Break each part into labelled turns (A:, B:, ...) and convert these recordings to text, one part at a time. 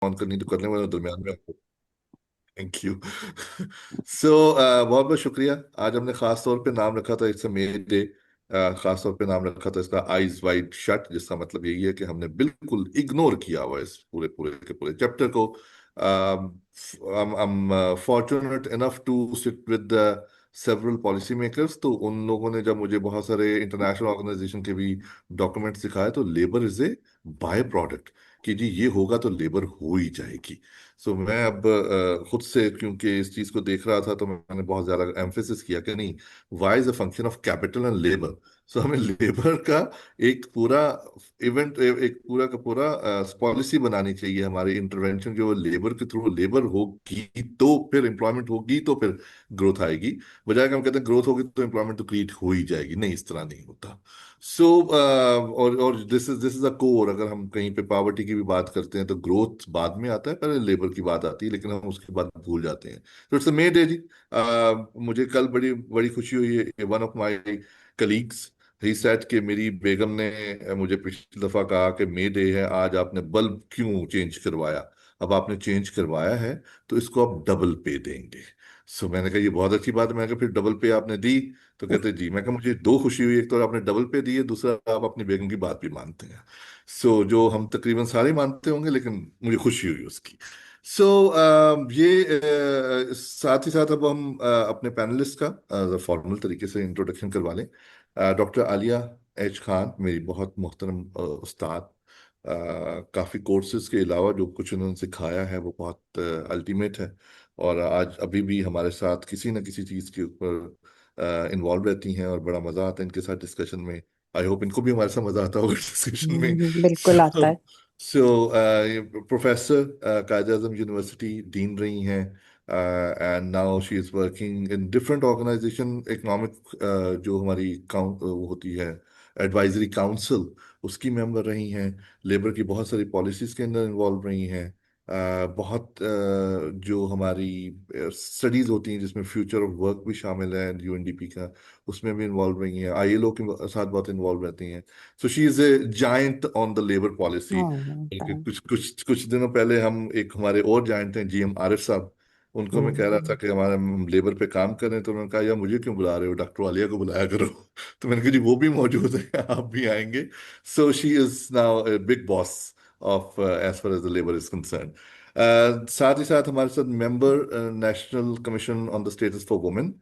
A: On करनी तो करने वाले दरमियान में। Thank you. सो बहुत बहुत शुक्रिया। आज हमने खास तौर पे नाम रखा था इट्स अ मे डे। खास तौर पे नाम रखा था इसका आईज वाइड शट, जिसका मतलब यही है कि हमने बिल्कुल इग्नोर किया हुआ है इस पूरे पूरे के पूरे चैप्टर को। I'm fortunate enough to sit with the several policy makers, तो उन लोगों ने जब मुझे बहुत सारे इंटरनेशनल ऑर्गेनाइजेशन के भी डॉक्यूमेंट्स दिखाए, तो labour is a by product, कि जी ये होगा तो लेबर हो ही जाएगी। सो मैं अब खुद से क्योंकि इस चीज को देख रहा था, तो मैंने बहुत ज्यादा एम्फेसिस किया कि नहीं, Y is a function of capital and labour. So हमें लेबर का एक पूरा इवेंट, एक पूरा का पूरा पॉलिसी बनानी चाहिए, हमारी इंटरवेंशन जो लेबर के थ्रू, लेबर होगी तो फिर एम्प्लॉयमेंट होगी तो फिर ग्रोथ आएगी। बजाय कि हम कहते हैं ग्रोथ होगी तो एम्प्लॉयमेंट तो क्रिएट हो ही जाएगी, नहीं, इस तरह नहीं होता। सो और दिस इज अ कोर। अगर हम कहीं पे पॉवर्टी की भी बात करते हैं तो ग्रोथ बाद में आता है, पहले लेबर की बात आती है, लेकिन हम उसके बाद भूल जाते हैं। तो इट्स मेड है जी। मुझे कल बड़ी बड़ी खुशी हुई है, one of my colleagues he said कि मेरी बेगम ने मुझे पिछली दफा कहा कि मे डे है आज, आपने बल्ब क्यों चेंज करवाया। अब आपने चेंज करवाया है तो इसको आप डबल पे देंगे। सो मैंने कहा ये बहुत अच्छी बात है। मैं कहा फिर डबल पे आपने दी? तो कहते जी। मैं कहा मुझे दो खुशी हुई, एक तो आपने डबल पे दी है, दूसरा आप अपनी बेगम की बात भी मानते हैं। सो जो हम तकरीबन सारे मानते होंगे, लेकिन मुझे खुशी हुई उसकी। सो ये साथ ही साथ अब हम अपने पैनलिस्ट का फॉर्मल तरीके से इंट्रोडक्शन करवा लें। डॉक्टर आलिया एच खान मेरी बहुत मोहतरम उस्ताद। काफ़ी कोर्सेज के अलावा जो कुछ उन्होंने सिखाया है वो बहुत अल्टीमेट है। और आज अभी भी हमारे साथ किसी न किसी चीज़ के ऊपर इन्वॉल्व रहती हैं, और बड़ा मज़ा आता है इनके साथ डिस्कशन में। आई होप इनको भी हमारे साथ मज़ा आता होगा डिस्कशन में।
B: बिल्कुल आता
A: सो
B: है।
A: So professor Quaid Azam university dean रही हैं, and now she is working in different organisation. Economic जो हमारी वो होती है, एडवाइजरी काउंसिल, उसकी मेंबर रही हैं। लेबर की बहुत सारी पॉलिसीज के अंदर इन्वॉल्व रही हैं। बहुत जो हमारी स्टडीज होती हैं जिसमें फ्यूचर ऑफ वर्क भी शामिल है, यूएनडीपी का, उसमें भी इन्वॉल्व रही हैं। आईएलओ के साथ बहुत इन्वॉल्व रहती हैं। सो she is a giant on the labour policy. बल्कि
B: हाँ,
A: कुछ कुछ कुछ दिनों पहले हम एक हमारे और जायंट हैं, जीएम आरिफ साहब, उनको मैं कह रहा था कि हमारे लेबर पे काम कर रहे हैं, तो उन्होंने कहा यार मुझे क्यों बुला रहे हो, डॉक्टर आलिया को बुलाया करो। तो मैंने कहा जी वो भी मौजूद है, आप भी आएंगे। So she is now a big boss of as far as the labour is concern. साथ ही साथ हमारे साथ member national commission on the status for women,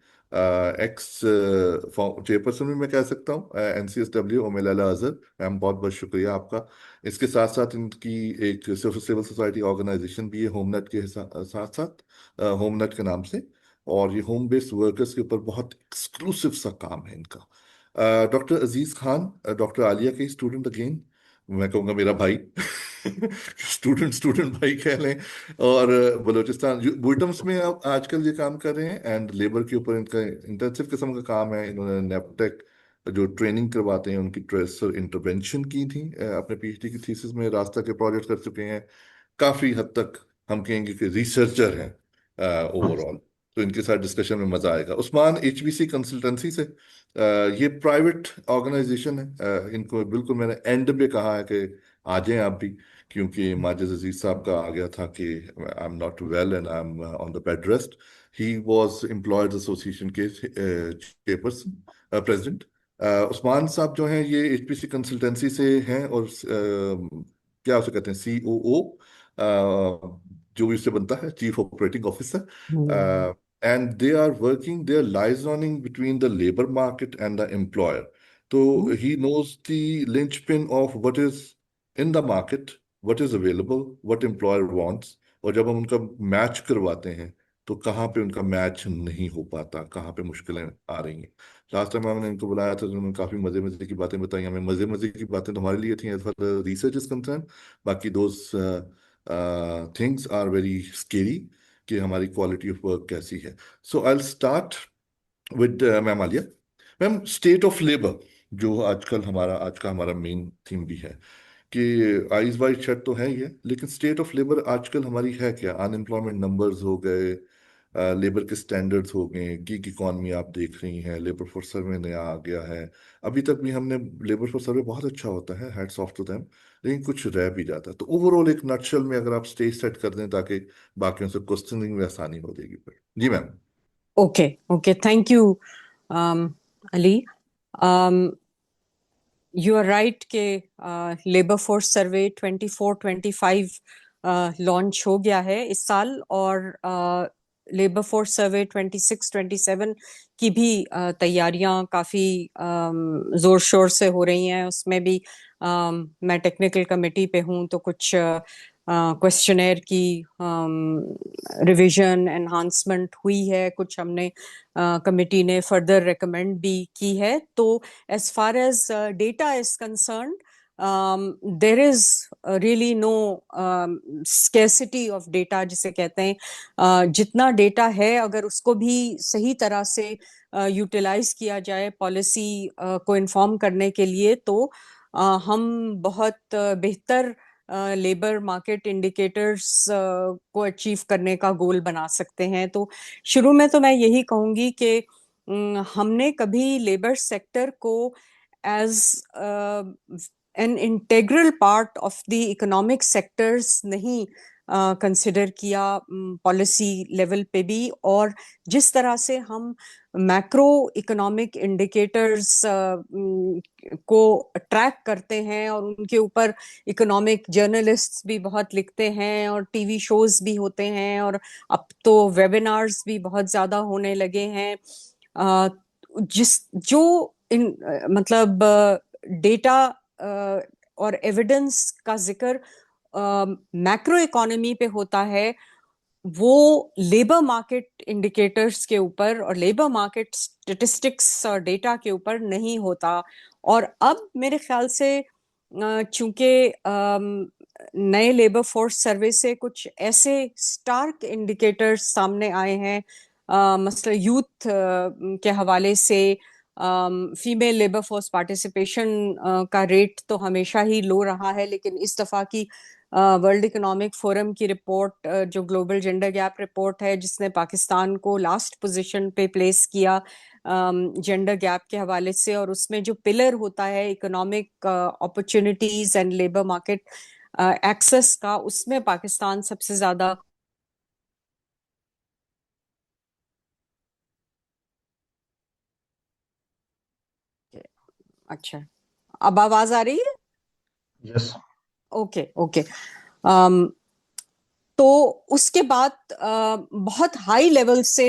A: ex chairperson भी मैं कह सकता हूँ, एनसीएसडब्ल्यू, उमेलाला अजहर मैम, बहुत बहुत शुक्रिया आपका। इसके साथ साथ इनकी एक सिविल सोसाइटी ऑर्गेनाइजेशन भी है होमनेट के साथ साथ, होमनेट के नाम से। और ये होम बेस्ड वर्कर्स के ऊपर बहुत एक्सक्लूसिव सा काम है इनका। डॉक्टर अजीज खान, डॉक्टर आलिया के स्टूडेंट अगेन, मैं कहूँगा मेरा भाई। स्टूडेंट स्टूडेंट भाई कह लें। और बलूचिस्तान बुइटम्स में अब आजकल ये काम कर रहे हैं, एंड लेबर के ऊपर इनका इंटेंसिव किस्म का काम है। इन्होंने नेपटेक जो ट्रेनिंग करवाते हैं उनकी ट्रेसर इंटरवेंशन की थी, अपने पीएचडी की थीसिस में रास्ता के प्रोजेक्ट कर चुके हैं। काफी हद तक हम कहेंगे कि रिसर्चर हैं ओवरऑल। तो इनके साथ डिस्कशन में मजा आएगा। उस्मान एचबीसी कंसल्टेंसी से, ये प्राइवेट ऑर्गेनाइजेशन है। इनको बिल्कुल मैंने एंड पे कहा है कि आ जाएं आप भी, क्योंकि माजिद अजीज साहब का आ गया था कि I am not well and I am on the bed rest. He was employees association के चेयरपर्सन, प्रेसिडेंट। उस्मान साहब जो हैं ये एचपीसी कंसल्टेंसी से हैं, और क्या उसे कहते हैं, सीओओ, जो भी उससे बनता है, chief operating
B: hmm,
A: officer. And they are liaisoning between the labour market and the employer. तो he knows the linchpin of what is in the market, what is available, what employer wants. और जब हम उनका match करवाते हैं तो कहाँ पे उनका मैच नहीं हो पाता, कहाँ पे मुश्किलें आ रही हैं। लास्ट टाइम हमने इनको बुलाया था तो उन्होंने काफी मजे मजे की बातें बताई हमें। मजे मजे की बातें तो हमारे लिए थी as far research is concern. बाकी those things are very scary, कि हमारी क्वालिटी ऑफ वर्क कैसी है। So I start with ma'am Aliya. Ma'am, state of labour, जो आजकल हमारा आज का हमारा मेन थीम भी है, कि आइज वाइज शट तो है ही है, लेकिन स्टेट ऑफ लेबर आजकल हमारी है क्या। अनएम्प्लॉयमेंट नंबर्स हो गए, लेबर के स्टैंडर्ड्स हो गए, गिग इकॉनमी आप देख रही हैं, लेबर फोर्स सर्वे नया आ गया है। अभी तक भी हमने लेबर फोर्स सर्वे बहुत अच्छा होता है, हैट्स ऑफ टू देम, लेकिन कुछ रह भी जाता है। तो ओवरऑल एक नटशेल में अगर आप स्टेज सेट कर दें ताकि बाकियों से क्वेश्चनिंग में आसानी हो जाएगी फिर। जी ma'am.
B: Okay okay, thank you Ali. You are right के लेबर फोर्स सर्वे 24-25 लॉन्च हो गया है इस साल, और लेबर फोर्स सर्वे 26-27 की भी तैयारियां काफी जोर शोर से हो रही हैं। उसमें भी मैं टेक्निकल कमेटी पे हूं, तो कुछ क्वेश्चनेयर की रिवीजन एनहांसमेंट हुई है, कुछ हमने कमेटी ने फर्दर रिकमेंड भी की है। तो as far as data is concerned, there is really no scarcity of data जिसे कहते हैं। जितना डेटा है अगर उसको भी सही तरह से यूटिलाइज किया जाए पॉलिसी को इन्फॉर्म करने के लिए, तो हम बहुत बेहतर लेबर मार्केट इंडिकेटर्स को अचीव करने का गोल बना सकते हैं। तो शुरू में तो मैं यही कहूंगी कि हमने कभी लेबर सेक्टर को as an integral part of the economic sectors नहीं कंसिडर किया पॉलिसी लेवल पे भी। और जिस तरह से हम मैक्रो इकोनॉमिक इंडिकेटर्स को ट्रैक करते हैं और उनके ऊपर इकोनॉमिक जर्नलिस्ट्स भी बहुत लिखते हैं और टीवी शोज भी होते हैं, और अब तो वेबिनार्स भी बहुत ज्यादा होने लगे हैं, जिस जो इन मतलब डेटा और एविडेंस का जिक्र मैक्रो इकोनॉमी पे होता है, वो लेबर मार्केट इंडिकेटर्स के ऊपर और लेबर मार्केट स्टेटिस्टिक्स और डेटा के ऊपर नहीं होता। और अब मेरे ख्याल से चूंकि नए लेबर फोर्स सर्वे से कुछ ऐसे स्टार्क इंडिकेटर्स सामने आए हैं, मसला यूथ के हवाले से फीमेल लेबर फोर्स पार्टिसिपेशन का रेट तो हमेशा ही लो रहा है, लेकिन इस दफा की वर्ल्ड इकोनॉमिक फोरम की रिपोर्ट, जो ग्लोबल जेंडर गैप रिपोर्ट है, जिसने पाकिस्तान को लास्ट पोजीशन पे प्लेस किया जेंडर गैप के हवाले से, और उसमें जो पिलर होता है economic opportunities and labour market access का, उसमें पाकिस्तान सबसे ज्यादा। अच्छा, अब आवाज आ रही है?
C: यस।
B: Okay okay. तो उसके बाद बहुत हाई लेवल से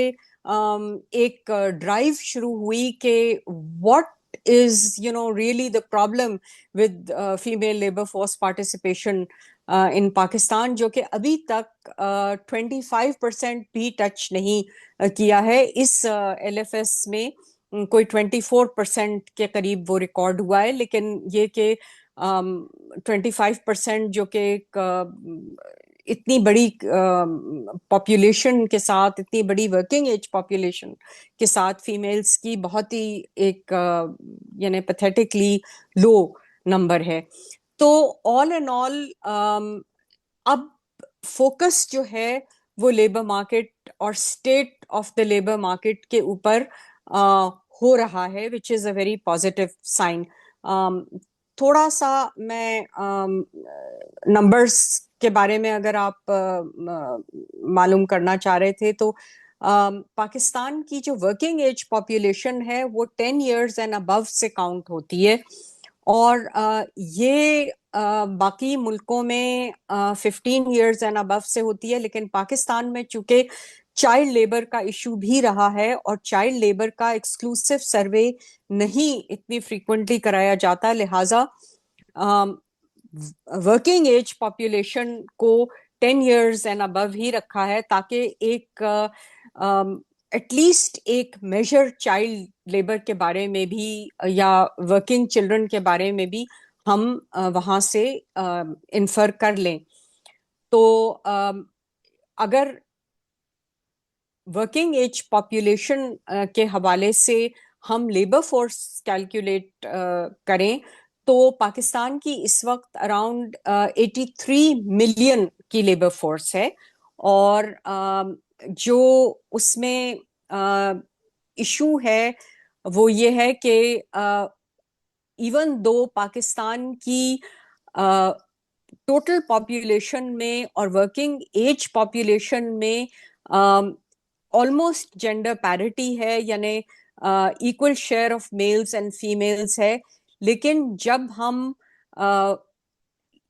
B: एक ड्राइव शुरू हुई कि what is really the problem with female labour force participation in Pakistan, जो कि अभी तक 25% भी टच नहीं किया है। इस LFS में कोई 24% के करीब वो रिकॉर्ड हुआ है, लेकिन ये कि 25% जो कि एक इतनी बड़ी पॉपुलेशन के साथ, इतनी बड़ी वर्किंग एज पॉपुलेशन के साथ फीमेल्स की बहुत ही एक यानी पैथेटिकली लो नंबर है। तो ऑल एंड ऑल अब फोकस जो है वो लेबर मार्केट और state of the labour market के ऊपर हो रहा है, which is a very positive sign. थोड़ा सा मैं नंबर्स के बारे में अगर आप मालूम करना चाह रहे थे, तो पाकिस्तान की जो वर्किंग एज पॉपुलेशन है वो 10 इयर्स एंड अबव से काउंट होती है, और ये बाकी मुल्कों में 15 इयर्स एंड अबव से होती है। लेकिन पाकिस्तान में चूंकि चाइल्ड लेबर का इशू भी रहा है और चाइल्ड लेबर का एक्सक्लूसिव सर्वे नहीं इतनी फ्रीक्वेंटली कराया जाता, लिहाजा वर्किंग एज पॉपुलेशन को 10 इयर्स एंड अबव ही रखा है, ताकि एक एटलीस्ट एक मेजर चाइल्ड लेबर के बारे में भी या वर्किंग चिल्ड्रन के बारे में भी हम वहां से इन्फर कर लें। तो अगर वर्किंग एज पॉपुलेशन के हवाले से हम लेबर फोर्स कैलकुलेट करें, तो पाकिस्तान की इस वक्त अराउंड 83 मिलियन की लेबर फोर्स है, और जो उसमें इशू है वो ये है कि इवन दो पाकिस्तान की टोटल पॉपुलेशन में और वर्किंग एज पॉपुलेशन में ऑलमोस्ट जेंडर पैरिटी है, यानी equal share of males and females है, लेकिन जब हम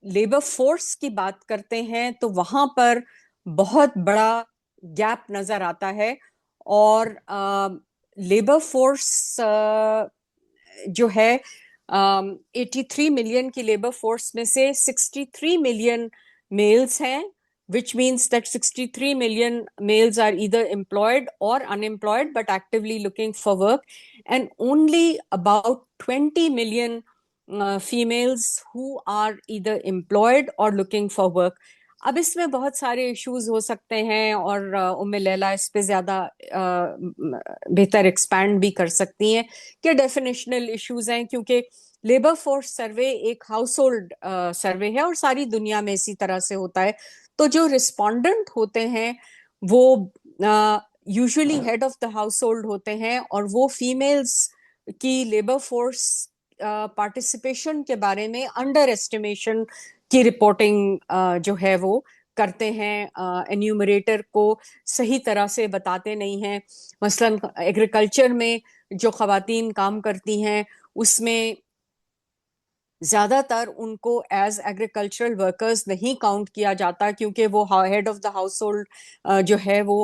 B: लेबर फोर्स की बात करते हैं तो वहां पर बहुत बड़ा गैप नजर आता है। और लेबर फोर्स जो है 83 मिलियन की लेबर फोर्स में से 63 मिलियन मेल्स हैं, which means that 63 million males are either employed or unemployed but actively looking for work, and only about 20 million females who are either employed or looking for work. अब इसमें बहुत सारे issues हो सकते हैं और उम्मे लैला इस पे ज्यादा बेहतर एक्सपैंड भी कर सकती हैं कि डेफिनेशनल इश्यूज हैं, क्योंकि लेबर फोर्स सर्वे एक हाउस होल्ड सर्वे है और सारी दुनिया में इसी तरह से होता है। तो जो रिस्पोंडेंट होते हैं वो usually head of the house hold होते हैं, और वो फीमेल्स की लेबर फोर्स पार्टिसिपेशन के बारे में अंडर एस्टिमेशन की रिपोर्टिंग जो है वो करते हैं, एन्यूमरेटर को सही तरह से बताते नहीं हैं। मसलन एग्रीकल्चर में जो खवातीन काम करती हैं उसमें ज्यादातर उनको एज एग्रीकल्चरल वर्कर्स नहीं काउंट किया जाता, क्योंकि वो head of the house hold जो है वो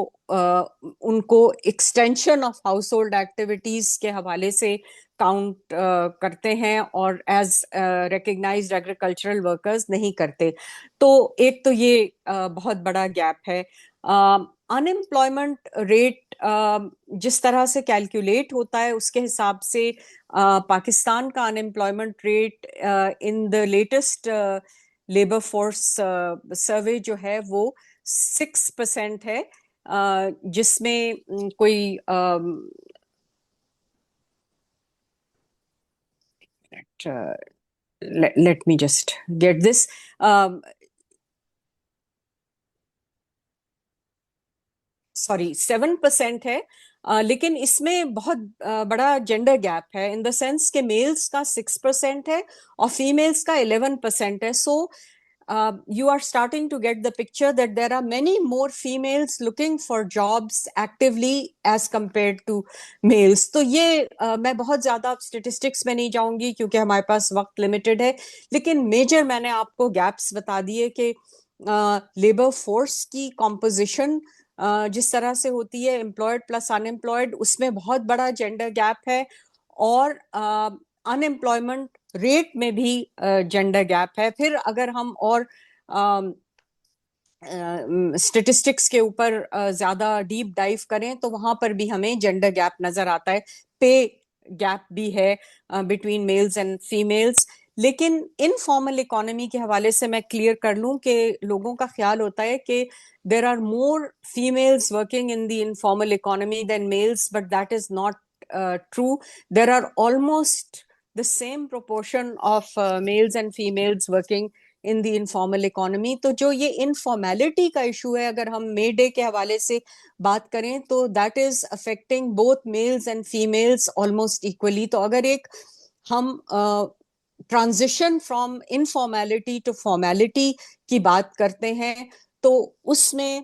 B: उनको extension of house hold activities के हवाले से काउंट करते हैं और एज रिकग्नाइज्ड एग्रीकल्चरल वर्कर्स नहीं करते। तो एक तो ये बहुत बड़ा गैप है। अनएम्प्लॉयमेंट रेट जिस तरह से कैलकुलेट होता है उसके हिसाब से पाकिस्तान का unemployment rate in the latest labour force सर्वे जो है वो 6% है, जिसमें कोई let me just get this. Sorry 7% है, लेकिन इसमें बहुत बड़ा जेंडर गैप है इन द सेंस के मेल्स का 6% है और फीमेल्स का 11% है। सो you are starting to get the picture that there are many more females looking for jobs actively as compared to males. तो ये मैं बहुत ज्यादा स्टेटिस्टिक्स में नहीं जाऊंगी क्योंकि हमारे पास वक्त लिमिटेड है, लेकिन मेजर मैंने आपको गैप्स बता दिए कि लेबर फोर्स की कॉम्पोजिशन जिस तरह से होती है एम्प्लॉयड प्लस अनएम्प्लॉयड, उसमें बहुत बड़ा जेंडर गैप है, और अनएम्प्लॉयमेंट रेट में भी जेंडर गैप है। फिर अगर हम और स्टेटिस्टिक्स के ऊपर ज्यादा डीप डाइव करें तो वहां पर भी हमें जेंडर गैप नजर आता है, पे गैप भी है बिटवीन मेल्स एंड फीमेल्स। लेकिन इनफॉर्मल इकोनॉमी के हवाले से मैं क्लियर कर लूं कि लोगों का ख्याल होता है कि there are more females working in the informal economy than males, but that is not true. There are almost the same proportion of males and females working in the informal economy. तो जो ये इनफॉर्मेलिटी का issue है, अगर हम मे day के हवाले से बात करें तो that is affecting both mails and females almost equally. तो अगर एक हम ट्रांजिशन फ्रॉम इनफॉर्मेलिटी टू फॉर्मेलिटी की बात करते हैं तो उसमें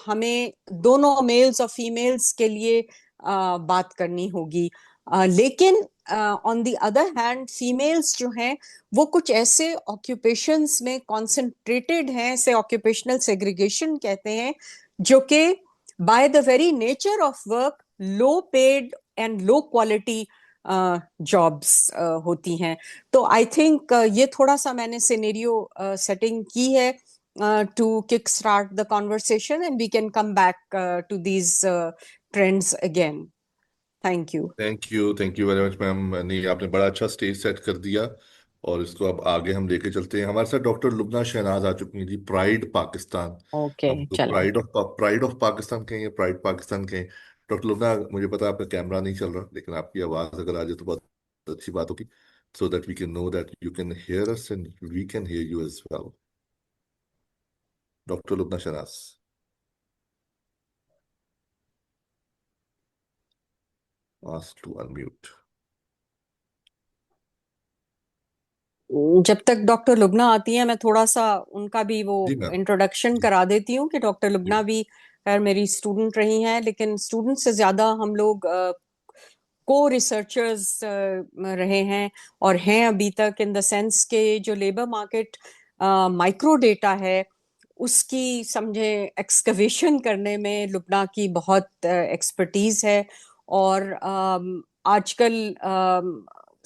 B: हमें दोनों मेल्स और फीमेल्स के लिए बात करनी होगी। लेकिन on the other hand females जो हैं वो कुछ ऐसे ऑक्यूपेशंस में कॉन्सेंट्रेटेड हैं, से ऑक्यूपेशनल सेग्रीगेशन कहते हैं, जो कि by the very nature of work low paid and low quality jobs होती हैं। तो आई थिंक ये थोड़ा सा मैंने सिनेरियो सेटिंग की है to kickstart the conversation, and we can come back to these trends again. Thank you.
A: Thank you very much ma'am. नहीं, आपने बड़ा अच्छा स्टेज सेट कर दिया और इसको अब आगे हम लेके चलते हैं। हमारे साथ डॉक्टर लुबना शहनाज आ चुकी हैं जी, प्राइड पाकिस्तान।
B: Okay,
A: अब तो
B: चलें।
A: प्राइड ऑफ पाकिस्तान कहें या प्राइड पाकिस्तान कहें, डॉक्टर लुबना मुझे पता है आपका कैमरा नहीं चल रहा, लेकिन आपकी आवाज़ अगर आ जाए तो बहुत अच्छी बात होगी, so that we can know that you can hear us and we can hear you as well. Doctor Lubna Shahnaz. Ask to unmute.
B: जब तक डॉक्टर लुबना आती है मैं थोड़ा सा उनका भी वो
A: जी मैम।
B: इंट्रोडक्शन
A: जी
B: करा देती हूँ कि डॉक्टर
A: जी
B: लुबना भी खैर मेरी स्टूडेंट रही हैं, लेकिन स्टूडेंट से ज्यादा हम लोग को रिसर्चर्स रहे हैं और हैं अभी तक, इन द सेंस के जो लेबर मार्केट माइक्रो डेटा है उसकी समझे एक्सकवेशन करने में लुबना की बहुत एक्सपर्टीज है। और आजकल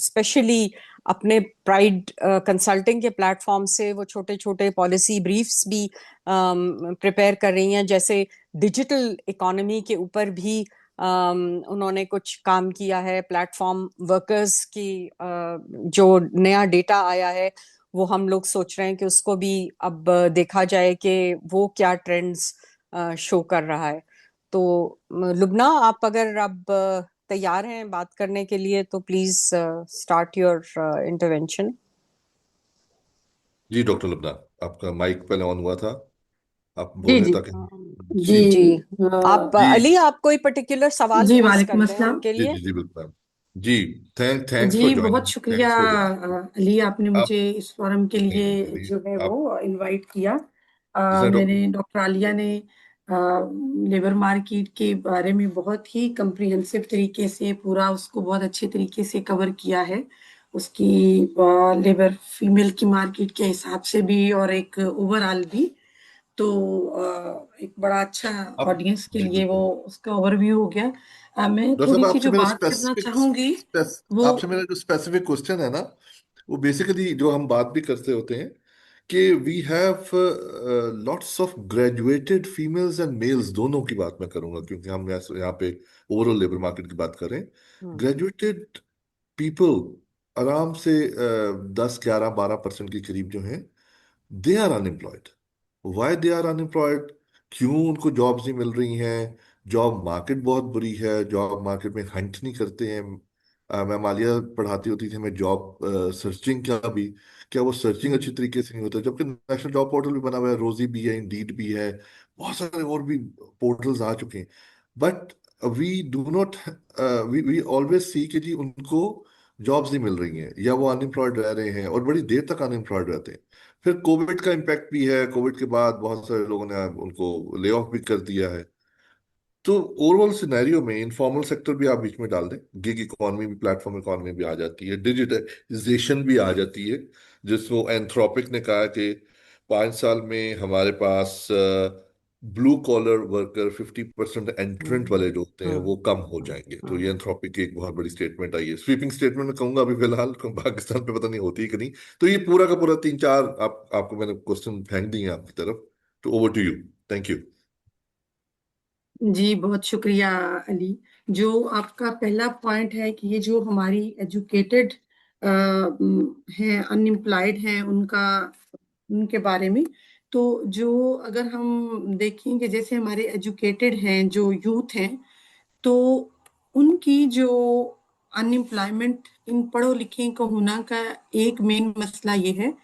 B: स्पेशली अपने प्राइड कंसल्टिंग के प्लेटफॉर्म से वो छोटे छोटे पॉलिसी ब्रीफ्स भी प्रिपेयर कर रही हैं, जैसे डिजिटल इकोनॉमी के ऊपर भी उन्होंने कुछ काम किया है। प्लेटफॉर्म वर्कर्स की जो नया डेटा आया है वो हम लोग सोच रहे हैं कि उसको भी अब देखा जाए कि वो क्या ट्रेंड्स शो कर रहा है। तो लुबना, आप अगर अब तैयार हैं बात करने के लिए तो प्लीज स्टार्ट योर इंटरवेंशन।
A: जी डॉक्टर लबना, आपका माइक पहले ऑन हुआ था, आप
C: जी
A: बोलें
C: जी
A: ताकि।
C: जी
A: जी
B: जी, आप
C: अ,
A: जी
B: अली, आप कोई पर्टिकुलर सवाल
C: जी
B: पोज कर
C: वालेकुम
B: दें
C: अस्सलाम।
B: उनके
A: जी
B: लिए।
A: जी जी बिल्कुल मैम। जी, थैंक्स फॉर
C: जी बहुत
A: ज्वाइनिंग,
C: शुक्रिया
A: थैंक्स फॉर ज्वाइनिंग।
C: अली, आपने
A: आप
C: मुझे इस फोरम के
A: नहीं
C: लिए
A: नहीं चलिए,
C: जो है
A: आप
C: वो इनवाइट किया।
A: जैसे
C: मैंने
A: डॉक्टर।
C: डॉक्टर आलिया ने लेबर मार्केट के बारे में बहुत ही कम्प्रिहेंसिव तरीके से पूरा उसको बहुत अच्छे तरीके से कवर किया है, उसकी लेबर फीमेल की मार्केट के हिसाब से भी और एक ओवरऑल भी। तो एक बड़ा अच्छा
A: आप
C: ऑडियंस के
A: जी
C: लिए वो
A: बिल्कुल।
C: उसका ओवरव्यू हो गया। मैं
A: डॉक्टर साहब,
C: थोड़ी सी जो बात करना चाहूंगी वो।
A: आपसे मेरा जो स्पेसिफिक क्वेश्चन है ना, वो बेसिकली जो हम बात भी करते होते हैं कि we have lots of graduated females and males, दोनों की बात मैं करूंगा क्योंकि हम यहाँ पे ओवरऑल लेबर मार्केट की बात करें।
B: हम्म
A: ग्रेजुएटेड पीपल आराम से 10 11 12% के करीब जो हैं, they are unemployed. Why they are unemployed? क्यों उनको जॉब्स नहीं मिल रही हैं? जॉब मार्केट बहुत बुरी है, जॉब मार्केट में हंट नहीं करते हैं। मैं मालिया पढ़ाती होती थी, मैं जॉब सर्चिंग का भी, क्या वो सर्चिंग अच्छी तरीके से नहीं होता? जबकि नेशनल जॉब पोर्टल भी बना हुआ है, रोजी भी है, इंडीड भी है, बहुत सारे और भी पोर्टल्स आ चुके हैं। But we do not, we always see कि जी उनको जॉब्स नहीं मिल रही हैं या वो अनएम्प्लॉयड रह रहे हैं और बड़ी देर तक अनएम्प्लॉयड रहते हैं। फिर कोविड का इम्पैक्ट भी है, कोविड के बाद बहुत सारे लोगों ने उनको ले ऑफ भी कर दिया है। तो ओवरऑल सिनेरियो में इनफॉर्मल सेक्टर भी आप बीच में डाल दें, गिग इकोनॉमी भी, प्लेटफॉर्म इकोनॉमी भी आ जाती है, डिजिटाइजेशन भी आ जाती है, जिसको एंथ्रोपिक ने कहा कि 5 साल में हमारे पास ब्लू कॉलर वर्कर 50% एंट्रेंट
B: हम्म
A: वाले जो होते हैं
B: हम्म
A: वो कम हो जाएंगे। तो ये एंथ्रोपिक की एक बहुत बड़ी स्टेटमेंट आई है, स्वीपिंग स्टेटमेंट में कहूंगा अभी फिलहाल, पाकिस्तान पे पता नहीं होती है कि नहीं। तो ये पूरा का पूरा 3 4 आपको मैंने क्वेश्चन फेंक दिए हैं आपकी तरफ। तो over to you. Thank you.
C: जी बहुत शुक्रिया अली। जो आपका पहला पॉइंट है कि ये जो हमारी एजुकेटेड हैं अनएम्प्लॉयड हैं उनका, उनके बारे में, तो जो अगर हम देखें कि जैसे हमारे एजुकेटेड हैं जो यूथ हैं, तो उनकी जो अनएम्प्लॉयमेंट, इन पढ़ो लिखे को होना का एक मेन मसला ये है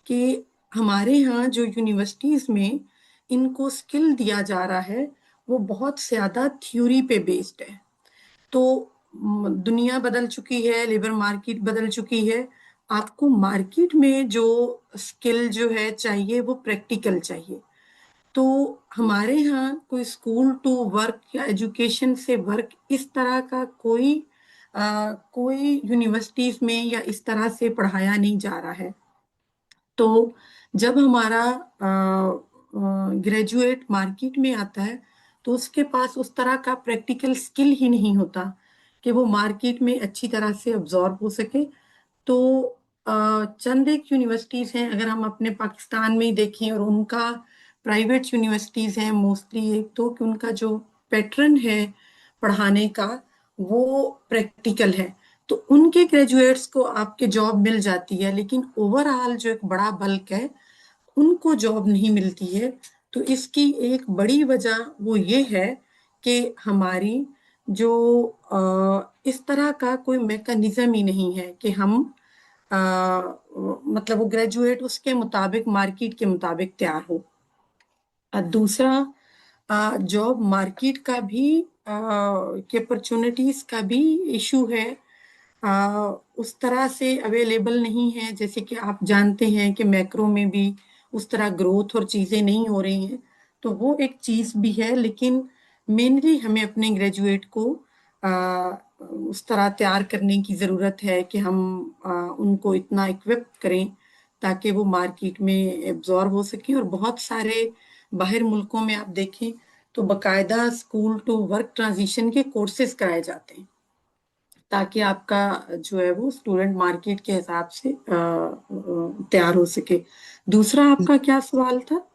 C: कि हमारे यहाँ जो यूनिवर्सिटीज में इनको स्किल दिया जा रहा है वो बहुत ज्यादा थ्योरी पे बेस्ड है। तो दुनिया बदल चुकी है, लेबर मार्केट बदल चुकी है। आपको मार्केट में जो स्किल जो है चाहिए वो प्रैक्टिकल चाहिए। तो हमारे यहाँ कोई स्कूल टू वर्क या एजुकेशन से वर्क इस तरह का कोई यूनिवर्सिटीज में या इस तरह से पढ़ाया नहीं जा रहा है। तो जब हमारा ग्रेजुएट मार्केट में आता है तो उसके पास उस तरह का प्रैक्टिकल स्किल ही नहीं होता कि वो मार्केट में अच्छी तरह से अब्जॉर्ब हो सके। तो चंद एक यूनिवर्सिटीज हैं, अगर हम अपने पाकिस्तान में ही देखें, और उनका प्राइवेट यूनिवर्सिटीज हैं मोस्टली, एक तो कि उनका जो पैटर्न है पढ़ाने का वो प्रैक्टिकल है। तो उनके ग्रेजुएट्स को आपके जॉब मिल जाती है, लेकिन ओवरऑल जो एक बड़ा बल्क है उनको जॉब नहीं मिलती है। तो इसकी एक बड़ी वजह वो ये है कि हमारी जो इस तरह का कोई मैकेनिज्म ही नहीं है कि हम अ, मतलब वो ग्रेजुएट उसके मुताबिक मार्केट के मुताबिक तैयार हो। दूसरा जॉब मार्केट का भी के अपॉर्चुनिटीज का भी इशू है। उस तरह से अवेलेबल नहीं है, जैसे कि आप जानते हैं कि मैक्रो में भी उस तरह ग्रोथ और चीजें नहीं हो रही हैं, तो वो एक चीज भी है। लेकिन मेनली हमें अपने ग्रेजुएट को उस तरह तैयार करने की जरूरत है कि हम उनको इतना इक्विप करें ताकि वो मार्केट में एब्जॉर्ब हो सके। और बहुत सारे बाहर मुल्कों में आप देखें तो बकायदा स्कूल टू वर्क ट्रांजिशन के कोर्सेज कराए जाते हैं, ताकि आपका जो है वो स्टूडेंट मार्केट के हिसाब से तैयार हो सके। दूसरा आपका क्या सवाल था?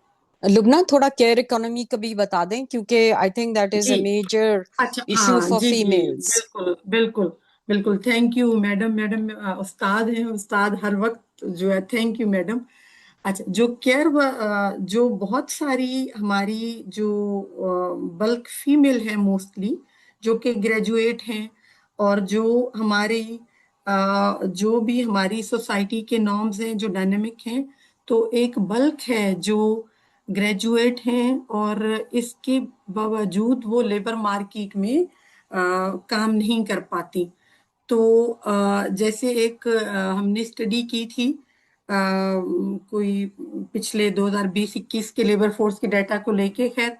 B: लुबना, थोड़ा केयर इकोनॉमी का भी बता दें, क्योंकि आई थिंक दैट इज
C: जी,
B: अ मेजर
C: अच्छा,
B: इशू
C: हाँ
B: फॉर
C: जी जी,
B: फीमेल्स।
C: बिल्कुल बिल्कुल बिल्कुल। Thank you madam. मैडम उस्ताद हैं, उस्ताद हर वक्त जो है। Thank you madam. अच्छा, जो जो बहुत सारी हमारी जो बल्क फीमेल है मोस्टली, जो कि ग्रेजुएट हैं, और जो हमारी जो भी हमारी सोसाइटी के नॉर्म्स हैं जो डायनेमिक हैं, तो एक बल्क है जो ग्रेजुएट हैं और इसके बावजूद वो लेबर मार्केट में काम नहीं कर पाती। तो जैसे एक हमने स्टडी की थी, कोई पिछले 2020-21 के लेबर फोर्स के डाटा को लेके, खैर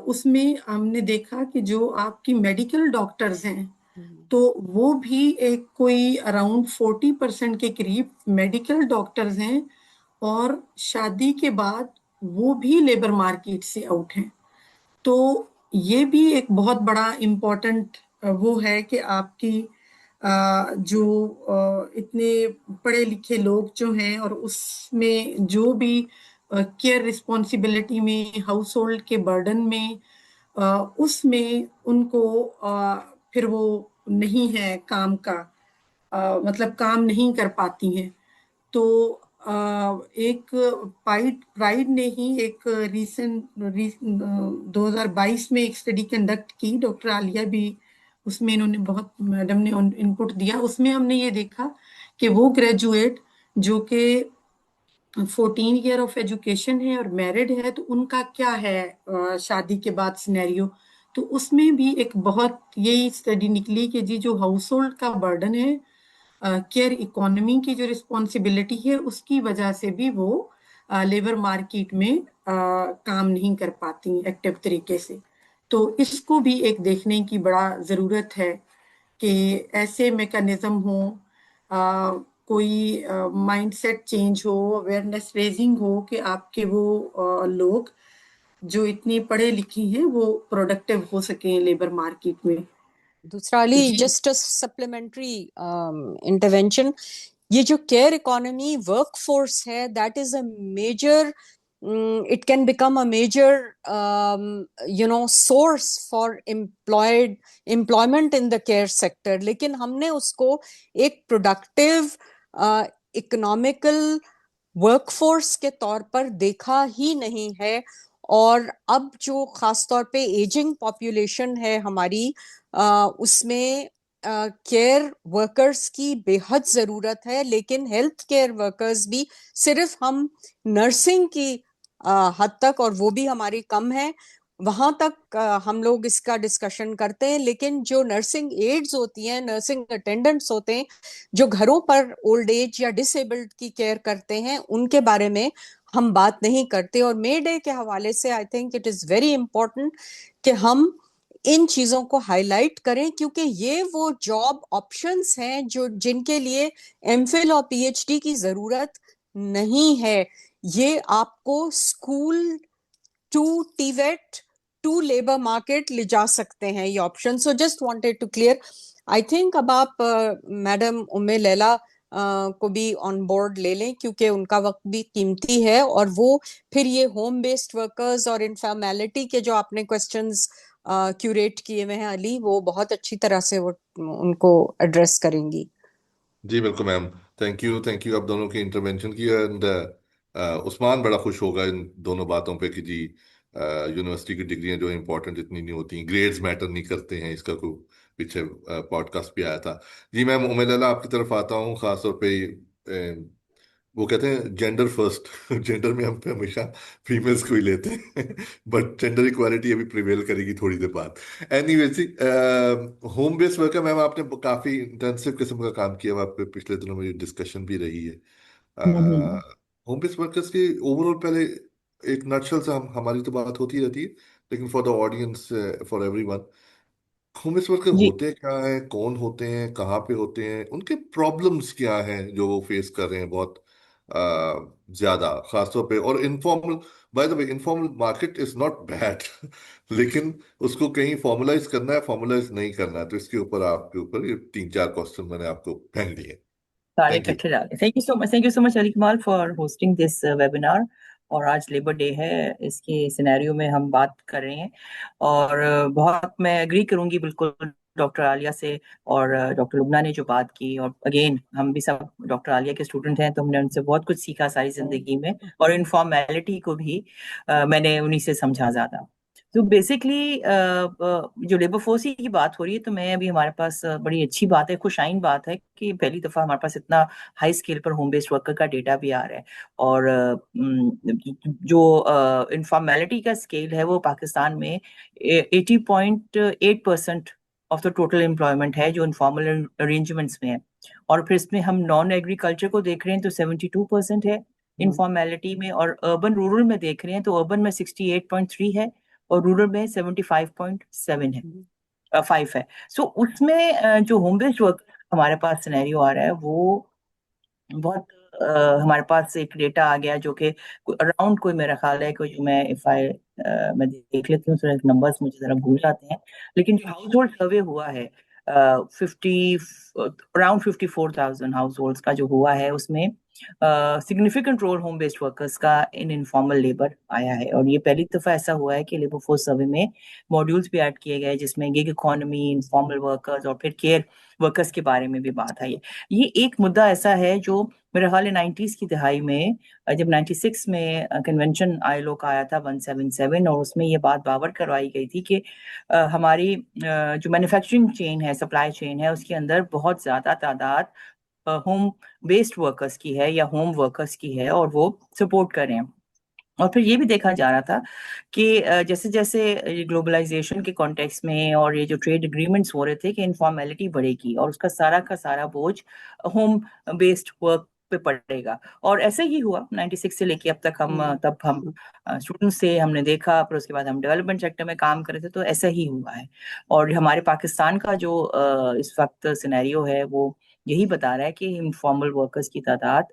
C: उसमें हमने देखा कि जो आपकी मेडिकल डॉक्टर्स हैं, तो वो भी एक कोई अराउंड 40% के करीब मेडिकल डॉक्टर्स हैं, और शादी के बाद वो भी लेबर मार्केट से आउट हैं। तो ये भी एक बहुत बड़ा इम्पोर्टेंट वो है कि आपकी जो इतने पढ़े लिखे लोग जो हैं, और उसमें जो भी केयर रिस्पॉन्सिबिलिटी में, हाउस होल्ड के बर्डन में, उसमें उनको फिर वो नहीं है काम का, मतलब काम नहीं कर पाती हैं। तो एक प्राइड प्राइड ने ही एक रीसेंट 2022 में एक स्टडी कंडक्ट की, डॉक्टर आलिया भी उसमें, इन्होंने बहुत, मैडम ने इनपुट दिया। उसमें हमने ये देखा कि वो ग्रेजुएट जो कि 14 ईयर ऑफ एजुकेशन है और मैरिड है, तो उनका क्या है शादी के बाद सिनेरियो। तो उसमें भी एक बहुत यही स्टडी निकली कि जी, जो हाउस होल्ड का बर्डन है, केयर इकोनॉमी की जो रिस्पॉन्सिबिलिटी है, उसकी वजह से भी वो लेबर मार्केट में काम नहीं कर पाती एक्टिव तरीके से। तो इसको भी एक देखने की बड़ा ज़रूरत है कि ऐसे मैकेनिज्म हो, कोई माइंडसेट चेंज हो, अवेयरनेस रेजिंग हो कि आपके वो लोग जो इतने पढ़े लिखे हैं वो प्रोडक्टिव हो सकें लेबर मार्केट में।
B: दूसरा Ali,
C: ji
B: just a supplementary intervention, ये जो केयर इकोनॉमी वर्कफोर्स है, that is a major, it can become a major source for employment in the care sector, लेकिन हमने उसको एक प्रोडक्टिव इकोनॉमिकल वर्कफोर्स के तौर पर देखा ही नहीं है। और अब जो खास तौर पे एजिंग पॉपुलेशन है हमारी, उसमें केयर वर्कर्स की बेहद जरूरत है, लेकिन हेल्थ केयर वर्कर्स भी सिर्फ हम नर्सिंग की हद तक, और वो भी हमारी कम है, वहां तक हम लोग इसका डिस्कशन करते हैं। लेकिन जो नर्सिंग एड्स होती हैं, नर्सिंग अटेंडेंट्स होते हैं, जो घरों पर ओल्ड एज या डिसेबल्ड की केयर करते हैं, उनके बारे में हम बात नहीं करते। और मे डे के हवाले से I think it is very important कि हम इन चीजों को हाईलाइट करें, क्योंकि ये वो जॉब ऑप्शंस हैं जो जिनके लिए एमफिल और पीएचडी की जरूरत नहीं है। ये आपको school to TVET to labour market ले जा सकते हैं ये option. So just wanted to clear. I think अब आप मैडम उम्मे लैला को भी ऑन बोर्ड ले लें, क्योंकि उनका वक्त भी कीमती है, और वो फिर ये होम बेस्ड वर्कर्स और इनफॉर्मेलिटी के जो आपने क्वेश्चंस क्यूरेट किए हुए हैं अली, वो बहुत अच्छी तरह से वो उनको एड्रेस करेंगी।
A: जी बिल्कुल मैम। थैंक यू आप दोनों की इंटरवेंशन की। एंड उस्मान बड़ा खुश होगा इन दोनों बातों पे कि जी यूनिवर्सिटी की डिग्रियां जो इंपॉर्टेंट इतनी नहीं होती, ग्रेड्स मैटर नहीं करते हैं, इसका कोई पीछे पॉडकास्ट भी आया था। जी मैम, उमेद अल्लाह आपकी तरफ आता हूँ, खासतौर पे वो कहते हैं जेंडर फर्स्ट। जेंडर में हम हमेशा फीमेल्स को ही लेते हैं। बट जेंडर इक्वालिटी अभी प्रिवेल करेगी थोड़ी देर बाद। एनीवे सी, होम बेस्ड वर्कर मैम आपने काफी इंटेंसिव किस्म का काम किया, वहाँ पे पिछले दिनों में डिस्कशन भी रही है।
D: हम्म।
A: होम बेस्ड वर्कर्स की ओवरऑल पहले एक नटशल से हमारी तो बात होती रहती है, लेकिन for the audience, for everyone, home based worker
D: जी
A: होते क्या हैं, कौन होते हैं, कहाँ पे होते हैं, उनके प्रॉब्लम्स क्या हैं जो वो फेस कर रहे हैं बहुत ज्यादा खासतौर पे। और informal, by the way, informal market is not bad. लेकिन उसको कहीं फॉर्मुलाइज करना है, फॉर्मुलाइज नहीं करना है, तो इसके ऊपर आपके ऊपर ये 3-4 क्वेश्चन मैंने आपको फेंक दिए।
D: सारे
A: थैंक यू।
D: इकट्ठे डाले। Thank you so much Ali कमाल फॉर होस्टिंग दिस वेबिनार। और आज लेबर डे है, इसके सिनेरियो में हम बात कर रहे हैं। और बहुत मैं एग्री करूंगी बिल्कुल डॉक्टर आलिया से, और डॉक्टर लुबना ने जो बात की। और अगेन हम भी सब डॉक्टर आलिया के स्टूडेंट हैं, तो हमने उनसे बहुत कुछ सीखा सारी जिंदगी में। और इनफॉर्मेलिटी को भी मैंने उन्हीं से समझा ज्यादा। तो बेसिकली जो लेबर फोर्स की बात हो रही है, तो मैं अभी हमारे पास बड़ी अच्छी बात है, खुशाइन बात है कि पहली दफा हमारे पास इतना हाई स्केल पर होम बेस्ड वर्कर का डेटा भी आ रहा है। और जो इनफॉर्मेलिटी का स्केल है वो पाकिस्तान में 80.8% ऑफ द टोटल एम्प्लॉयमेंट है जो इनफॉर्मल अरेंजमेंट्स में है। और फिर इसमें हम नॉन एग्रीकल्चर को देख रहे हैं तो 72% है इनफॉर्मेलिटी में। और अर्बन रूरल में देख रहे हैं तो अर्बन में 68.3 है और रूरल में 75.7 है, 5 है। सो उसमें जो होम बेस्ड वर्क हमारे पास सिनेरियो आ रहा है वो बहुत हमारे पास एक डेटा आ गया जो कि अराउंड कोई मेरा ख्याल है कोई, मैं इफ आई मैं देख लेती हूँ, थोड़े नंबर्स मुझे जरा भूल जाते हैं। लेकिन जो हाउस होल्ड सर्वे हुआ है 50 अराउंड 54,000 हाउस होल्ड्स का जो हुआ है, उसमें significant role home based workers का इन इनफॉर्मल लेबर आया है। और ये पहली दफा ऐसा हुआ है कि लेबर फोर्स सर्वे में मॉड्यूल्स भी ऐड किए गए जिसमें गिग इकोनॉमी, इनफॉर्मल वर्कर्स और फिर केयर वर्कर्स के बारे में भी बात आई है। ये एक मुद्दा ऐसा है जो मेरे ख्याल है 90s की दिहाई में, जब 96 में कन्वेंशन आईएलओ का आया था 177, और उसमें ये बात बावर करवाई गई थी कि हमारी जो मैन्युफैक्चरिंग चेन है, सप्लाई चेन है, उसके अंदर बहुत ज्यादा तादाद होम बेस्ड वर्कर्स की है या होम वर्कर्स की है और वो सपोर्ट कर रहे हैं। और फिर ये भी देखा जा रहा था कि जैसे जैसे ग्लोबलाइजेशन के कॉन्टेक्स्ट में और ये जो ट्रेड एग्रीमेंट्स हो रहे थे कि इनफॉर्मेलिटी बढ़ेगी और उसका सारा का सारा बोझ होम बेस्ड वर्क पे पड़ेगा। और ऐसे ही हुआ 96 से लेके अब तक। तब हम स्टूडेंट्स से हमने देखा, फिर उसके बाद हम डेवलपमेंट सेक्टर में काम कर रहे थे, तो ऐसा ही हुआ है। और हमारे पाकिस्तान का जो इस वक्त सिनेरियो है वो यही बता रहा है कि इनफॉर्मल वर्कर्स की तादाद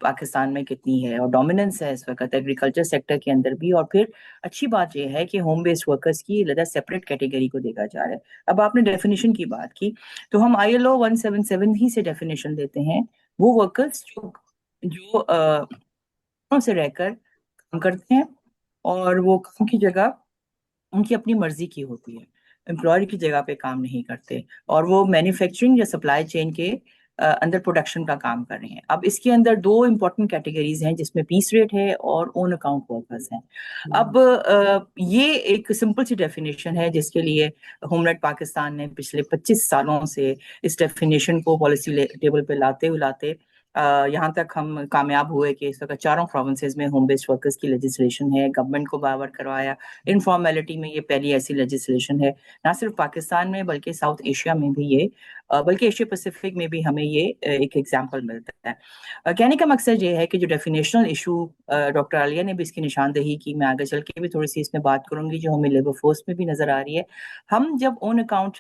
D: पाकिस्तान में कितनी है और डोमिनेंस है इस वक्त एग्रीकल्चर सेक्टर के अंदर भी। और फिर अच्छी बात यह है कि होम बेस्ड वर्कर्स की अलग सेपरेट कैटेगरी को देखा जा रहा है। अब आपने डेफिनेशन की बात की, तो हम आईएलओ 177 ही से डेफिनेशन देते हैं। वो वर्कर्स जो जो से रहकर काम करते हैं और वो काम की जगह उनकी अपनी मर्जी की होती है, एम्प्लॉयर की जगह पे काम नहीं करते, और वो मैन्युफैक्चरिंग या सप्लाई चेन के अंदर प्रोडक्शन का काम कर रहे हैं। अब इसके अंदर दो इंपॉर्टेंट कैटेगरीज हैं जिसमें पीस रेट है और ओन अकाउंट वर्कर्स हैं। अब ये एक सिंपल सी डेफिनेशन है जिसके लिए होमलैंड पाकिस्तान ने पिछले 25 सालों से इस डेफिनेशन को पॉलिसी टेबल पे लाते यहाँ तक हम कामयाब हुए कि इस वक्त चारों प्रोविंसेस में होम बेस्ड वर्कर्स की लेजिस्लेशन है, गवर्नमेंट को बावर करवाया। इनफॉर्मेलिटी में ये पहली ऐसी लेजिस्लेशन है, ना सिर्फ पाकिस्तान में बल्कि साउथ एशिया में भी ये, बल्कि एशिया पैसिफिक में भी हमें ये एक एग्जांपल मिलता है। कहने का मकसद ये है कि जो डेफिनेशनल इशू डॉक्टर आलिया ने भी इसकी निशानदेही की, मैं आगे चल के भी थोड़ी सी इसमें बात करूंगी, जो हमें लेबर फोर्स में भी नजर आ रही है। हम जब on account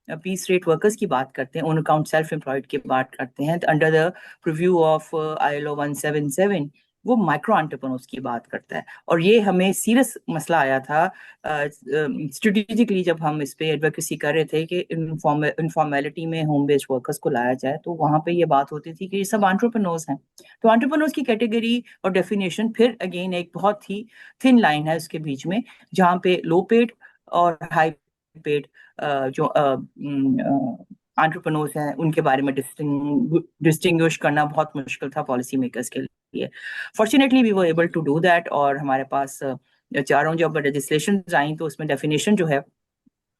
D: piece rate workers की बात करते हैं, ऑन अकाउंट सेल्फ एम्प्लॉयड की बात करते हैं, तो under the preview of ILO 177 वो माइक्रो एंटरप्रेन्योर्स की बात करता है। और ये हमें सीरियस मसला आया था स्ट्रेटेजिकली जब हम इस पे एडवोकेसी कर रहे थे कि इनफॉर्मेलिटी में होम बेस्ड वर्कर्स को लाया जाए। तो वहां पे ये बात होती थी कि ये सब एंटरप्रेन्योर्स हैं। तो एंटरप्रेन्योर्स की कैटेगरी और डेफिनेशन फिर अगेन एक बहुत ही थिन लाइन है उसके बीच में, जहाँ पे लो पेड और हाई पेड जो एंटरप्रेन्योर्स हैं उनके बारे में डिस्टिंग्विश करना बहुत मुश्किल था पॉलिसी मेकर्स के लिए। Fortunately we were able to do that, और हमारे पास चारों जब लेजिस्लेशन आई तो उसमें डेफिनेशन जो है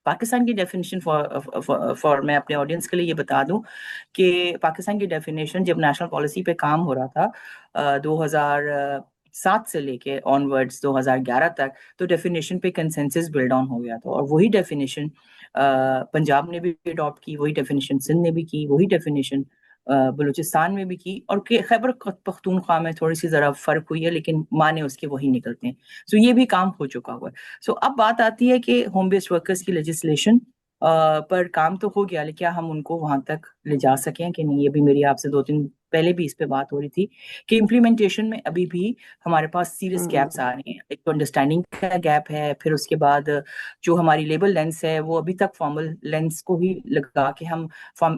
D: पाकिस्तान की डेफिनेशन फॉर मैं अपने ऑडियंस के लिए ये बता दूं कि पाकिस्तान की डेफिनेशन जब नेशनल पॉलिसी पे काम हो रहा था 2007 से लेके ऑनवर्ड्स 2011 तक, तो डेफिनेशन पे कंसेंसस बिल्ड ऑन हो गया था, और वही डेफिनेशन पंजाब ने भी अडॉप्ट की, वही डेफिनेशन सिंध ने भी की, वही डेफिनेशन बलूचिस्तान में भी की, और खैबर पख्तूनख्वा में थोड़ी सी जरा फर्क हुई है, लेकिन माने उसके वही निकलते हैं। सो ये भी काम हो चुका हुआ है। सो अब बात आती है कि होम बेस्ड वर्कर्स की लेजिस्लेशन पर काम तो हो गया, लेकिन क्या हम उनको वहां तक ले जा सकें कि नहीं? ये भी मेरी आपसे 2 दिन पहले भी इस पे बात हो रही थी कि इम्प्लीमेंटेशन में अभी भी हमारे पास सीरियस गैप्स आ रहे हैं। एक तो अंडरस्टैंडिंग का गैप है, फिर उसके बाद जो हमारी लेबर लेंस है वो अभी तक फॉर्मल लेंस को ही लगा के हम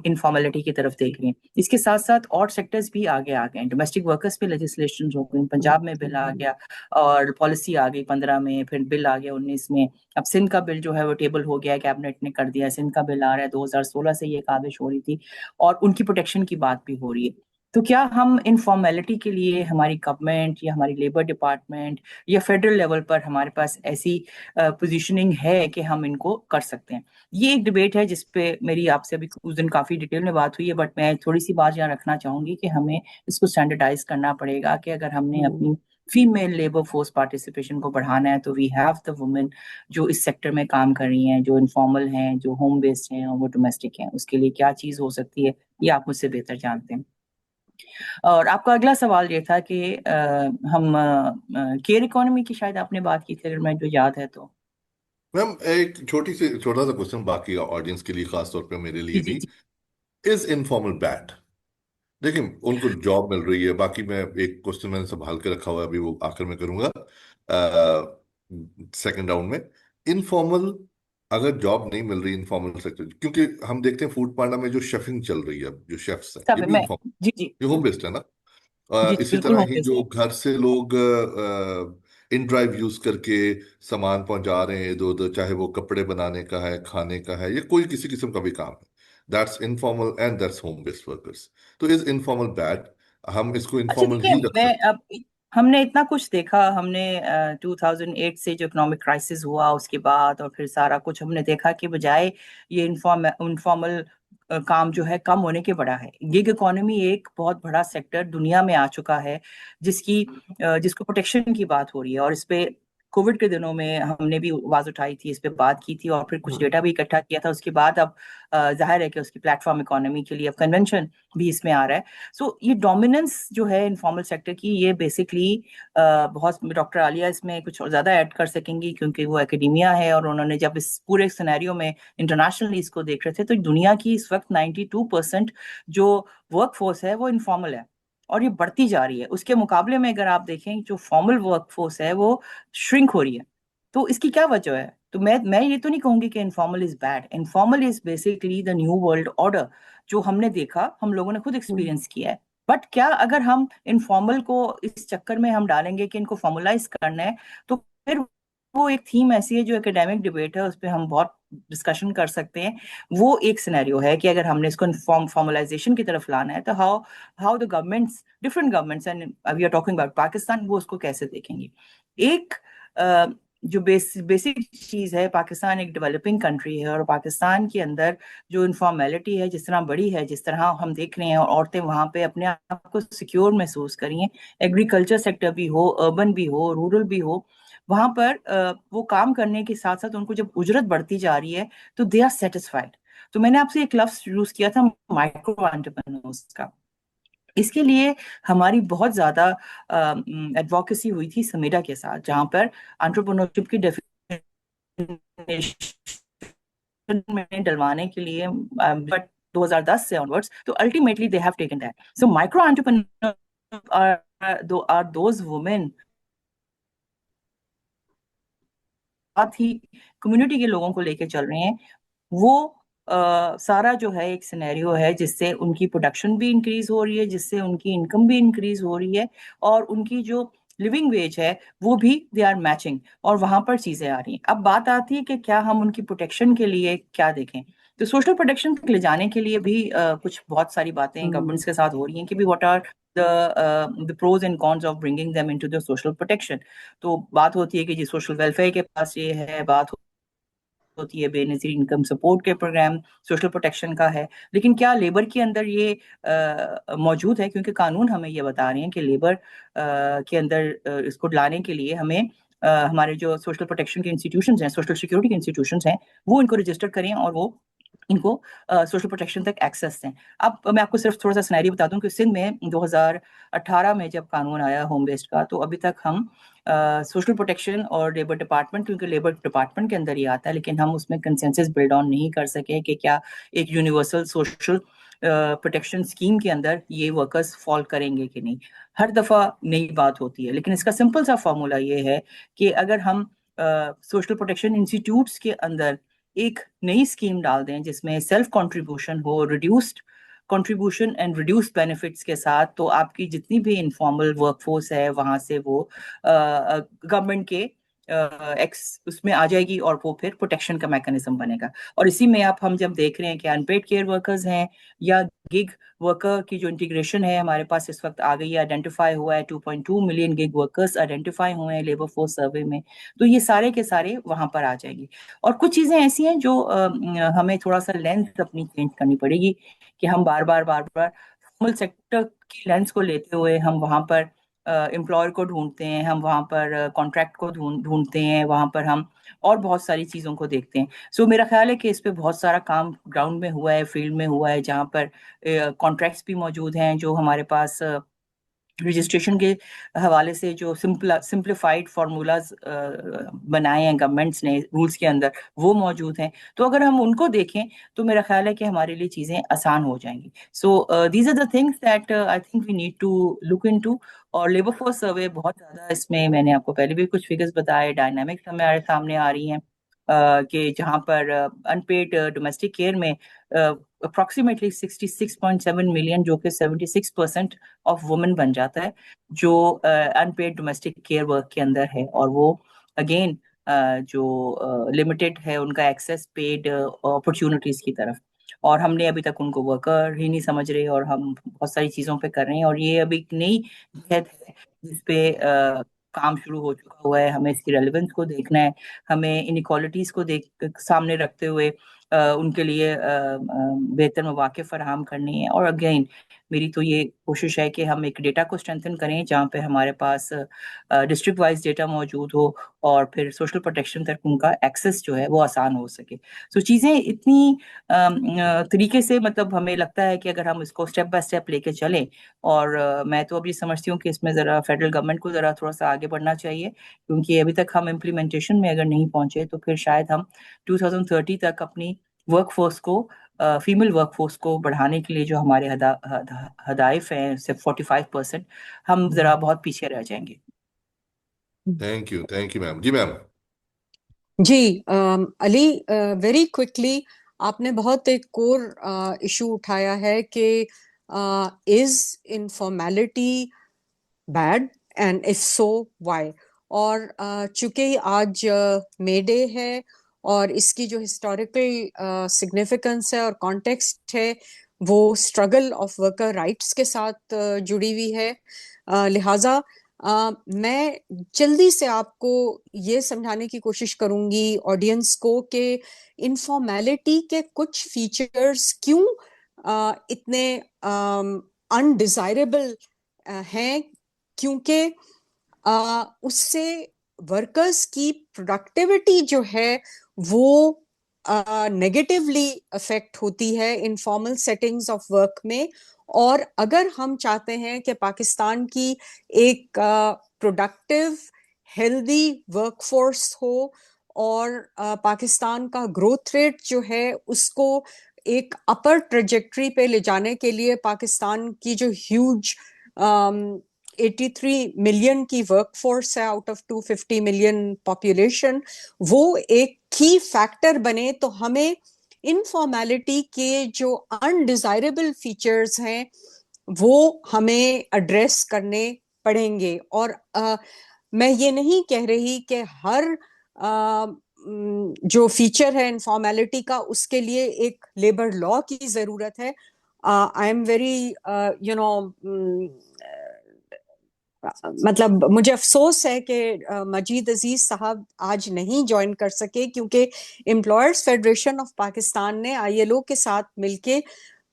D: इनफॉर्मेलिटी की तरफ देख रहे हैं। इसके साथ साथ और सेक्टर्स भी आगे आ गए, डोमेस्टिक वर्कर्स पे लेजिस्लेशन हो गई, पंजाब में बिल आ गया और पॉलिसी आ गई 15 में, फिर बिल आ गया 19 में। अब सिंध का बिल जो है वो टेबल हो गया है, कैबिनेट ने कर दिया, सिंध का बिल आ रहा है, 2016 से ये काबिज हो रही थी, और उनकी प्रोटेक्शन की बात भी हो रही है। तो क्या हम इनफॉर्मेलिटी के लिए हमारी गवर्नमेंट या हमारी लेबर डिपार्टमेंट या फेडरल लेवल पर हमारे पास ऐसी पोजीशनिंग है कि हम इनको कर सकते हैं? ये एक डिबेट है जिसपे मेरी आपसे अभी उस दिन काफी डिटेल में बात हुई है, बट मैं थोड़ी सी बात यहाँ रखना चाहूंगी कि हमें इसको स्टैंडर्डाइज करना पड़ेगा कि अगर हमने अपनी फीमेल लेबर फोर्स पार्टिसिपेशन को बढ़ाना है तो वी हैव द वुमेन जो इस सेक्टर में काम कर रही हैं, जो इनफॉर्मल हैं, जो होम बेस्ड हैं और वो डोमेस्टिक हैं, उसके लिए क्या चीज हो सकती है, ये आप मुझसे बेहतर जानते हैं। और आपका अगला सवाल ये था कि हम केयर इकोनॉमी की शायद आपने बात की थी, अगर मैं जो याद है तो।
A: मैम एक छोटा सा क्वेश्चन बाकी ऑडियंस के लिए, खास तौर पे मेरे
D: जी
A: लिए
D: जी
A: भी।
D: जी।
A: Is informal bad? देखिए, उनको जॉब मिल रही है। बाकी मैं एक क्वेश्चन मैंने संभाल के रखा हुआ है, अभी वो आखिर में करूंगा सेकंड राउंड में। इनफॉर्मल, अगर जॉब नहीं मिल रही इनफॉर्मल सेक्टर, क्योंकि हम देखते हैं फूड पांडा में जो शेफिंग चल रही है, जो शेफ्स हैं, ये
D: सब
A: भी
D: मैं
A: इनफॉर्मल,
D: जी जी
A: ये होम बेस्ड है ना।
D: जी जी
A: इसी
D: बिल्कुल
A: तरह
D: होम
A: ही
D: बेस्ड
A: जो
D: है।
A: घर से लोग इन ड्राइव यूज करके सामान पहुंचा रहे हैं इधर उधर, चाहे वो कपड़े बनाने का है, खाने का है, या कोई किसी किस्म का भी काम है, that's informal and that's home based workers. तो इज इनफॉर्मल बैड? हम इसको
D: अच्छा
A: इनफॉर्मल
D: देखिए,
A: ही रख
D: मैं
A: सकते
D: अब हमने इतना कुछ देखा, हमने 2008 से जो इकोनॉमिक क्राइसिस हुआ उसके बाद, और फिर सारा कुछ हमने देखा कि बजाय ये इनफॉर्मल काम जो है कम होने के बड़ा है, गिग इकोनॉमी एक बहुत बड़ा सेक्टर दुनिया में आ चुका है, जिसको प्रोटेक्शन की बात हो रही है। और इस पे कोविड के दिनों में हमने भी आवाज उठाई थी, इस पे बात की थी, और फिर कुछ डेटा भी इकट्ठा किया था। उसके बाद अब जाहिर है कि उसकी प्लेटफॉर्म इकोनॉमी के लिए अब कन्वेंशन भी इसमें आ रहा है। सो ये डोमिनेंस जो है इनफॉर्मल सेक्टर की, ये बेसिकली बहुत, डॉक्टर आलिया इसमें कुछ और ज्यादा ऐड कर सकेंगी क्योंकि वो एकेडेमिया है, और उन्होंने जब इस पूरे सिनेरियो में इंटरनेशनली इसको देख रहे थे, तो दुनिया की इस वक्त 92% जो वर्क फोर्स है वो इनफॉर्मल है, और ये बढ़ती जा रही है। उसके मुकाबले में अगर आप देखें, जो फॉर्मल वर्क फोर्स है वो श्रिंक हो रही है। तो इसकी क्या वजह है? तो मैं ये तो नहीं कहूंगी कि informal is bad. Informal is basically the new world order, जो हमने देखा, हम लोगों ने खुद एक्सपीरियंस किया है। बट क्या अगर हम इनफॉर्मल को इस चक्कर में हम डालेंगे कि इनको फॉर्मुलाइज करना है, तो फिर वो एक थीम ऐसी है जो एकेडमिक डिबेट है, उस पर हम बहुत डिस्कशन कर सकते हैं। वो एक सिनेरियो है कि अगर हमने इसको फॉर्मलाइजेशन की तरफ लाना है, तो how how the governments, different governments, and we are talking about Pakistan, वो उसको कैसे देखेंगे। एक जो बेसिक चीज है, पाकिस्तान एक डेवलपिंग कंट्री है, और पाकिस्तान के अंदर जो इनफॉर्मेलिटी है जिस तरह बड़ी है, जिस तरह हम देख रहे हैं, और औरतें वहां पे अपने आप को सिक्योर महसूस करी हैं, एग्रीकल्चर सेक्टर भी हो, अर्बन भी हो, रूरल भी हो, वहां पर वो काम करने के साथ साथ उनको जब उजरत बढ़ती जा रही है तो दे आर सेटिस्फाइड। तो मैंने आपसे एक लफ्ज यूज किया था, माइक्रो एंटरप्रेन्योर्स का। इसके लिए हमारी बहुत ज्यादा एडवोकेसी हुई थी समेडा के साथ, जहां पर एंटरप्रेन्योरशिप की डेफिनेशन में डलवाने के लिए, बट 2010 से ऑनवर्ड्स, तो ultimately they have taken that. So micro entrepreneur are those women, साथ ही कम्युनिटी के लोगों को लेके चल रहे हैं। वो सारा जो है एक सिनेरियो है जिससे उनकी प्रोडक्शन भी इंक्रीज हो रही है, जिससे उनकी इनकम भी इंक्रीज हो रही है, और उनकी जो लिविंग वेज है वो भी दे आर मैचिंग, और वहां पर चीजें आ रही हैं। अब बात आती है कि क्या हम उनकी प्रोटेक्शन के लिए क्या देखें। तो सोशल प्रोटेक्शन तक ले जाने के लिए भी कुछ बहुत सारी बातें गवर्नमेंट्स के साथ हो रही हैं कि भी what are the pros and cons of bringing them into the social protection. तो बात होती है कि जी सोशल वेलफेयर के पास ये है, बात होती है, बेनजीर इनकम सपोर्ट के प्रोग्राम सोशल प्रोटेक्शन का है, लेकिन क्या लेबर के अंदर ये मौजूद है? क्योंकि कानून हमें ये बता रहे हैं कि लेबर के अंदर इसको लाने के लिए हमें हमारे जो सोशल प्रोटेक्शन के इंस्टीट्यूशंस हैं, सोशल सिक्योरिटी के इंस्टीट्यूशंस हैं, वो इनको रजिस्टर करें और वो इनको सोशल प्रोटेक्शन तक एक्सेस दें। अब मैं आपको सिर्फ थोड़ा सा सिनेरियो बता दूं कि सिंध में 2018 में जब कानून आया होम बेस्ड का, तो अभी तक हम सोशल प्रोटेक्शन और लेबर डिपार्टमेंट, क्योंकि लेबर डिपार्टमेंट के अंदर ही आता है, लेकिन हम उसमें कंसेंसस बिल्ड ऑन नहीं कर सके कि क्या एक यूनिवर्सल सोशल प्रोटेक्शन स्कीम के अंदर ये वर्कर्स फॉल करेंगे कि नहीं। हर दफा नई बात होती है, लेकिन इसका सिंपल सा फॉर्मूला ये है कि अगर हम सोशल प्रोटेक्शन इंस्टीट्यूट्स के अंदर एक नई स्कीम डाल दें जिसमें सेल्फ कंट्रीब्यूशन हो, reduced contribution and reduced benefits के साथ, तो आपकी जितनी भी इनफॉर्मल वर्कफोर्स है वहां से वो गवर्नमेंट के एक्स उसमें आ जाएगी और वो फिर प्रोटेक्शन का मैकेनिज्म बनेगा। और इसी में आप हम जब देख रहे हैं कि अनपेड केयर वर्कर्स हैं या गिग वर्कर की जो इंटीग्रेशन है हमारे पास इस वक्त आ गई है, आइडेंटिफाई हुआ है 2.2 मिलियन गिग वर्कर्स आइडेंटिफाई हुए हैं लेबर फोर्स सर्वे में, तो ये सारे के सारे वहां पर आ जाएंगे। और कुछ चीजें ऐसी हैं जो हमें थोड़ा सा लेंस अपनी चेंज करनी पड़ेगी कि हम बार बार फॉर्मल सेक्टर की लेंस को लेते हुए हम वहां पर एम्प्लॉयर को ढूंढते हैं, हम वहां पर कॉन्ट्रैक्ट को ढूंढते हैं, वहां पर हम और बहुत सारी चीजों को देखते हैं। सो मेरा ख्याल है कि इस पे बहुत सारा काम ग्राउंड में हुआ है, फील्ड में हुआ है, जहाँ पर कॉन्ट्रैक्ट्स भी मौजूद हैं जो हमारे पास रजिस्ट्रेशन के हवाले से जो सिंप्लीफाइड फार्मूलाज बनाए हैं गवर्नमेंट्स ने रूल्स के अंदर, वो मौजूद हैं। तो अगर हम उनको देखें तो मेरा ख्याल है कि हमारे लिए चीज़ें आसान हो जाएंगी। So these are the things that I think we need to look into. और लेबर फोर्स सर्वे बहुत ज़्यादा, इसमें मैंने आपको पहले भी कुछ फिगर्स बताए, डायनामिक्स हमारे सामने आ रही हैं कि जहाँ पर अनपेड डोमेस्टिक केयर में अप्रोक्सीमेटली 66.7 मिलियन, जो कि 76% ऑफ वुमेन बन जाता है जो अनपेड डोमेस्टिक केयर वर्क के अंदर है। और वो अगेन जो लिमिटेड है उनका एक्सेस पेड अपॉर्चुनिटीज की तरफ, और हमने अभी तक उनको वर्कर ही नहीं समझ रहे, और हम बहुत सारी चीजों पे कर रहे हैं। और ये अभी एक नई जहद है जिसपे काम शुरू हो चुका हुआ है। हमें इसकी रेलेवेंस को देखना है, हमें इनइक्वालिटीज को देख सामने रखते हुए उनके लिए बेहतर मौके फराहम करनी है। और अगेन मेरी तो ये कोशिश है कि हम एक डेटा को स्ट्रेंथन करें जहाँ पे हमारे पास डिस्ट्रिक्ट वाइज डेटा मौजूद हो और फिर सोशल प्रोटेक्शन तक उनका एक्सेस जो है वो आसान हो सके। सो चीज़ें इतनी तरीके से, मतलब हमें लगता है कि अगर हम इसको स्टेप बाय स्टेप लेके चलें, और मैं तो अभी समझती हूँ कि इसमें ज़रा फेडरल गवर्नमेंट को ज़रा थोड़ा सा आगे बढ़ना चाहिए, क्योंकि अभी तक हम इम्प्लीमेंटेशन में अगर नहीं पहुंचे तो फिर शायद हम 2030 तक अपनी वर्कफोर्स को, फीमेल वर्कफोर्स को बढ़ाने के लिए जो हमारे हदाइफ हैं सिर्फ 45%, हम जरा बहुत पीछे रह जाएंगे।
A: Thank you ma'am. जी मैम।
B: जी अली, वेरी क्विकली, आपने बहुत एक कोर इशू उठाया है कि is informality bad and if so why. और चूंकि आज मे डे है और इसकी जो हिस्टोरिकल सिग्निफिकेंस है और कॉन्टेक्स्ट है वो स्ट्रगल ऑफ वर्कर राइट्स के साथ जुड़ी हुई है, लिहाजा मैं जल्दी से आपको ये समझाने की कोशिश करूंगी ऑडियंस को कि इनफॉर्मेलिटी के कुछ फीचर्स क्यों इतने अनडिजायरेबल हैं, क्योंकि उससे वर्कर्स की प्रोडक्टिविटी जो है वो नेगेटिवली अफेक्ट होती है इनफॉर्मल सेटिंग्स ऑफ वर्क में। और अगर हम चाहते हैं कि पाकिस्तान की एक प्रोडक्टिव हेल्दी वर्कफोर्स हो और पाकिस्तान का ग्रोथ रेट जो है उसको एक अपर ट्रेजेक्टरी पे ले जाने के लिए पाकिस्तान की जो ह्यूज 83 मिलियन की वर्कफोर्स है आउट ऑफ 250 मिलियन पॉपुलेशन, वो एक की फैक्टर बने, तो हमें इनफॉर्मेलिटी के जो अनडिजायरेबल फीचर्स हैं वो हमें एड्रेस करने पड़ेंगे। और मैं ये नहीं कह रही कि हर जो फीचर है इनफॉर्मेलिटी का उसके लिए एक लेबर लॉ की जरूरत है। आई एम वेरी मतलब मुझे अफसोस है कि मजीद अजीज साहब आज नहीं ज्वाइन कर सके, क्योंकि एम्प्लॉयर्स फेडरेशन ऑफ पाकिस्तान ने ILO के साथ मिलके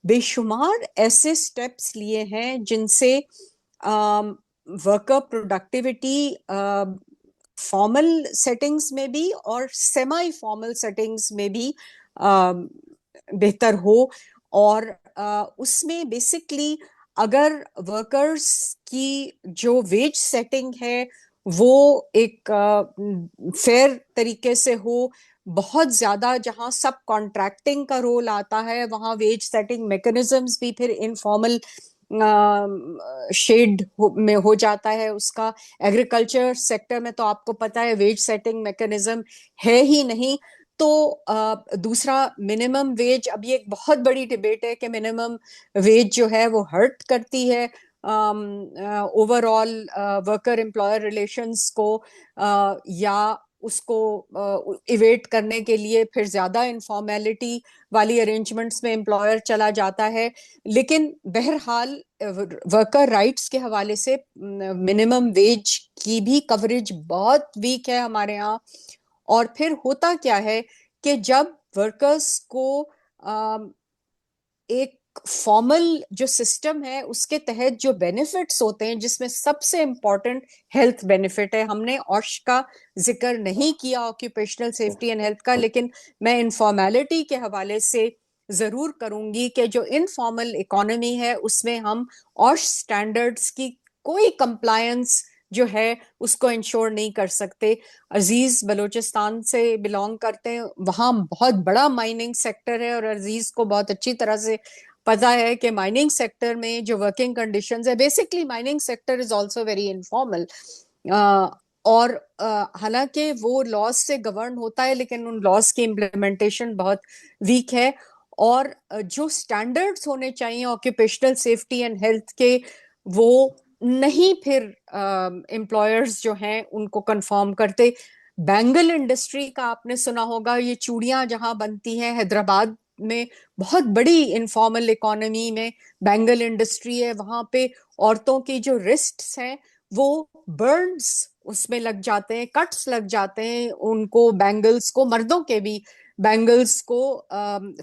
B: बेशुमार ऐसे स्टेप्स लिए हैं जिनसे वर्कर प्रोडक्टिविटी फॉर्मल सेटिंग्स में भी और सेमी फॉर्मल सेटिंग्स में भी बेहतर हो। और उसमें बेसिकली अगर वर्कर्स की जो वेज सेटिंग है वो एक फेयर तरीके से हो, बहुत ज्यादा जहां सब कॉन्ट्रैक्टिंग का रोल आता है वहां वेज सेटिंग मैकेनिज्म्स भी फिर इनफॉर्मल शेड में हो जाता है उसका। एग्रीकल्चर सेक्टर में तो आपको पता है वेज सेटिंग मैकेनिज्म है ही नहीं। तो दूसरा मिनिमम वेज, अभी एक बहुत बड़ी डिबेट है कि मिनिमम वेज जो है वो हर्ट करती है ओवरऑल वर्कर एम्प्लॉयर रिलेशंस को, या उसको इवेट करने के लिए फिर ज्यादा इनफॉर्मेलिटी वाली अरेंजमेंट्स में एम्प्लॉयर चला जाता है। लेकिन बहरहाल वर्कर राइट्स के हवाले से मिनिमम वेज की भी कवरेज बहुत वीक है हमारे यहाँ। और फिर होता क्या है कि जब वर्कर्स को एक फॉर्मल जो सिस्टम है उसके तहत जो बेनिफिट्स होते हैं, जिसमें सबसे इंपॉर्टेंट हेल्थ बेनिफिट है, हमने ऑश का जिक्र नहीं किया ऑक्यूपेशनल सेफ्टी एंड हेल्थ का, लेकिन मैं इनफॉर्मेलिटी के हवाले से जरूर करूंगी कि जो इनफॉर्मल इकोनॉमी है उसमें हम ऑश स्टैंडर्ड्स की कोई कंप्लायंस जो है उसको इंश्योर नहीं कर सकते। अजीज बलूचिस्तान से बिलोंग करते हैं, वहां बहुत बड़ा माइनिंग सेक्टर है और अजीज को बहुत अच्छी तरह से पता है कि माइनिंग सेक्टर में जो वर्किंग कंडीशंस है, basically mining sector is also very informal. और हालांकि वो लॉज से गवर्न होता है लेकिन उन लॉज की इम्प्लीमेंटेशन बहुत वीक है। और जो स्टैंडर्ड्स होने चाहिए ऑक्यूपेशनल सेफ्टी एंड हेल्थ के, वो नहीं फिर एम्प्लॉयर्स जो हैं उनको कंफर्म करते। बैंगल इंडस्ट्री का आपने सुना होगा, ये चूड़ियां जहां बनती हैं हैदराबाद में, बहुत बड़ी इनफॉर्मल इकोनॉमी में बैंगल इंडस्ट्री है। वहां पे औरतों की जो रिस्ट्स हैं वो बर्न्स उसमें लग जाते हैं, कट्स लग जाते हैं उनको, बैंगल्स को, मर्दों के भी बैंगल्स को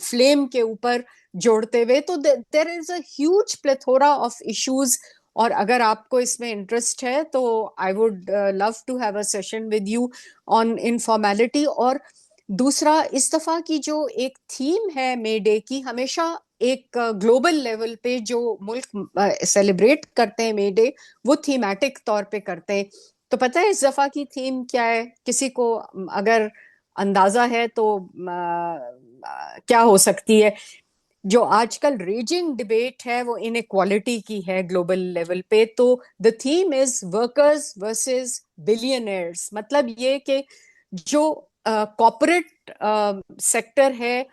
B: फ्लेम के ऊपर जोड़ते हुए। तो there is a huge plethora of issues. और अगर आपको इसमें इंटरेस्ट है तो I would love to have a session with you on informality. और दूसरा, इस दफा की जो एक थीम है मे डे की, हमेशा एक ग्लोबल लेवल पे जो मुल्क सेलिब्रेट करते हैं मे डे, वो थीमेटिक तौर पे करते हैं। तो पता है इस दफा की थीम क्या है? किसी को अगर अंदाजा है तो क्या हो सकती है? जो आजकल रेजिंग डिबेट है वो इनइक्वालिटी की है ग्लोबल लेवल पे। तो the theme is workers versus billionaires. मतलब ये कि जो कॉर्पोरेट सेक्टर है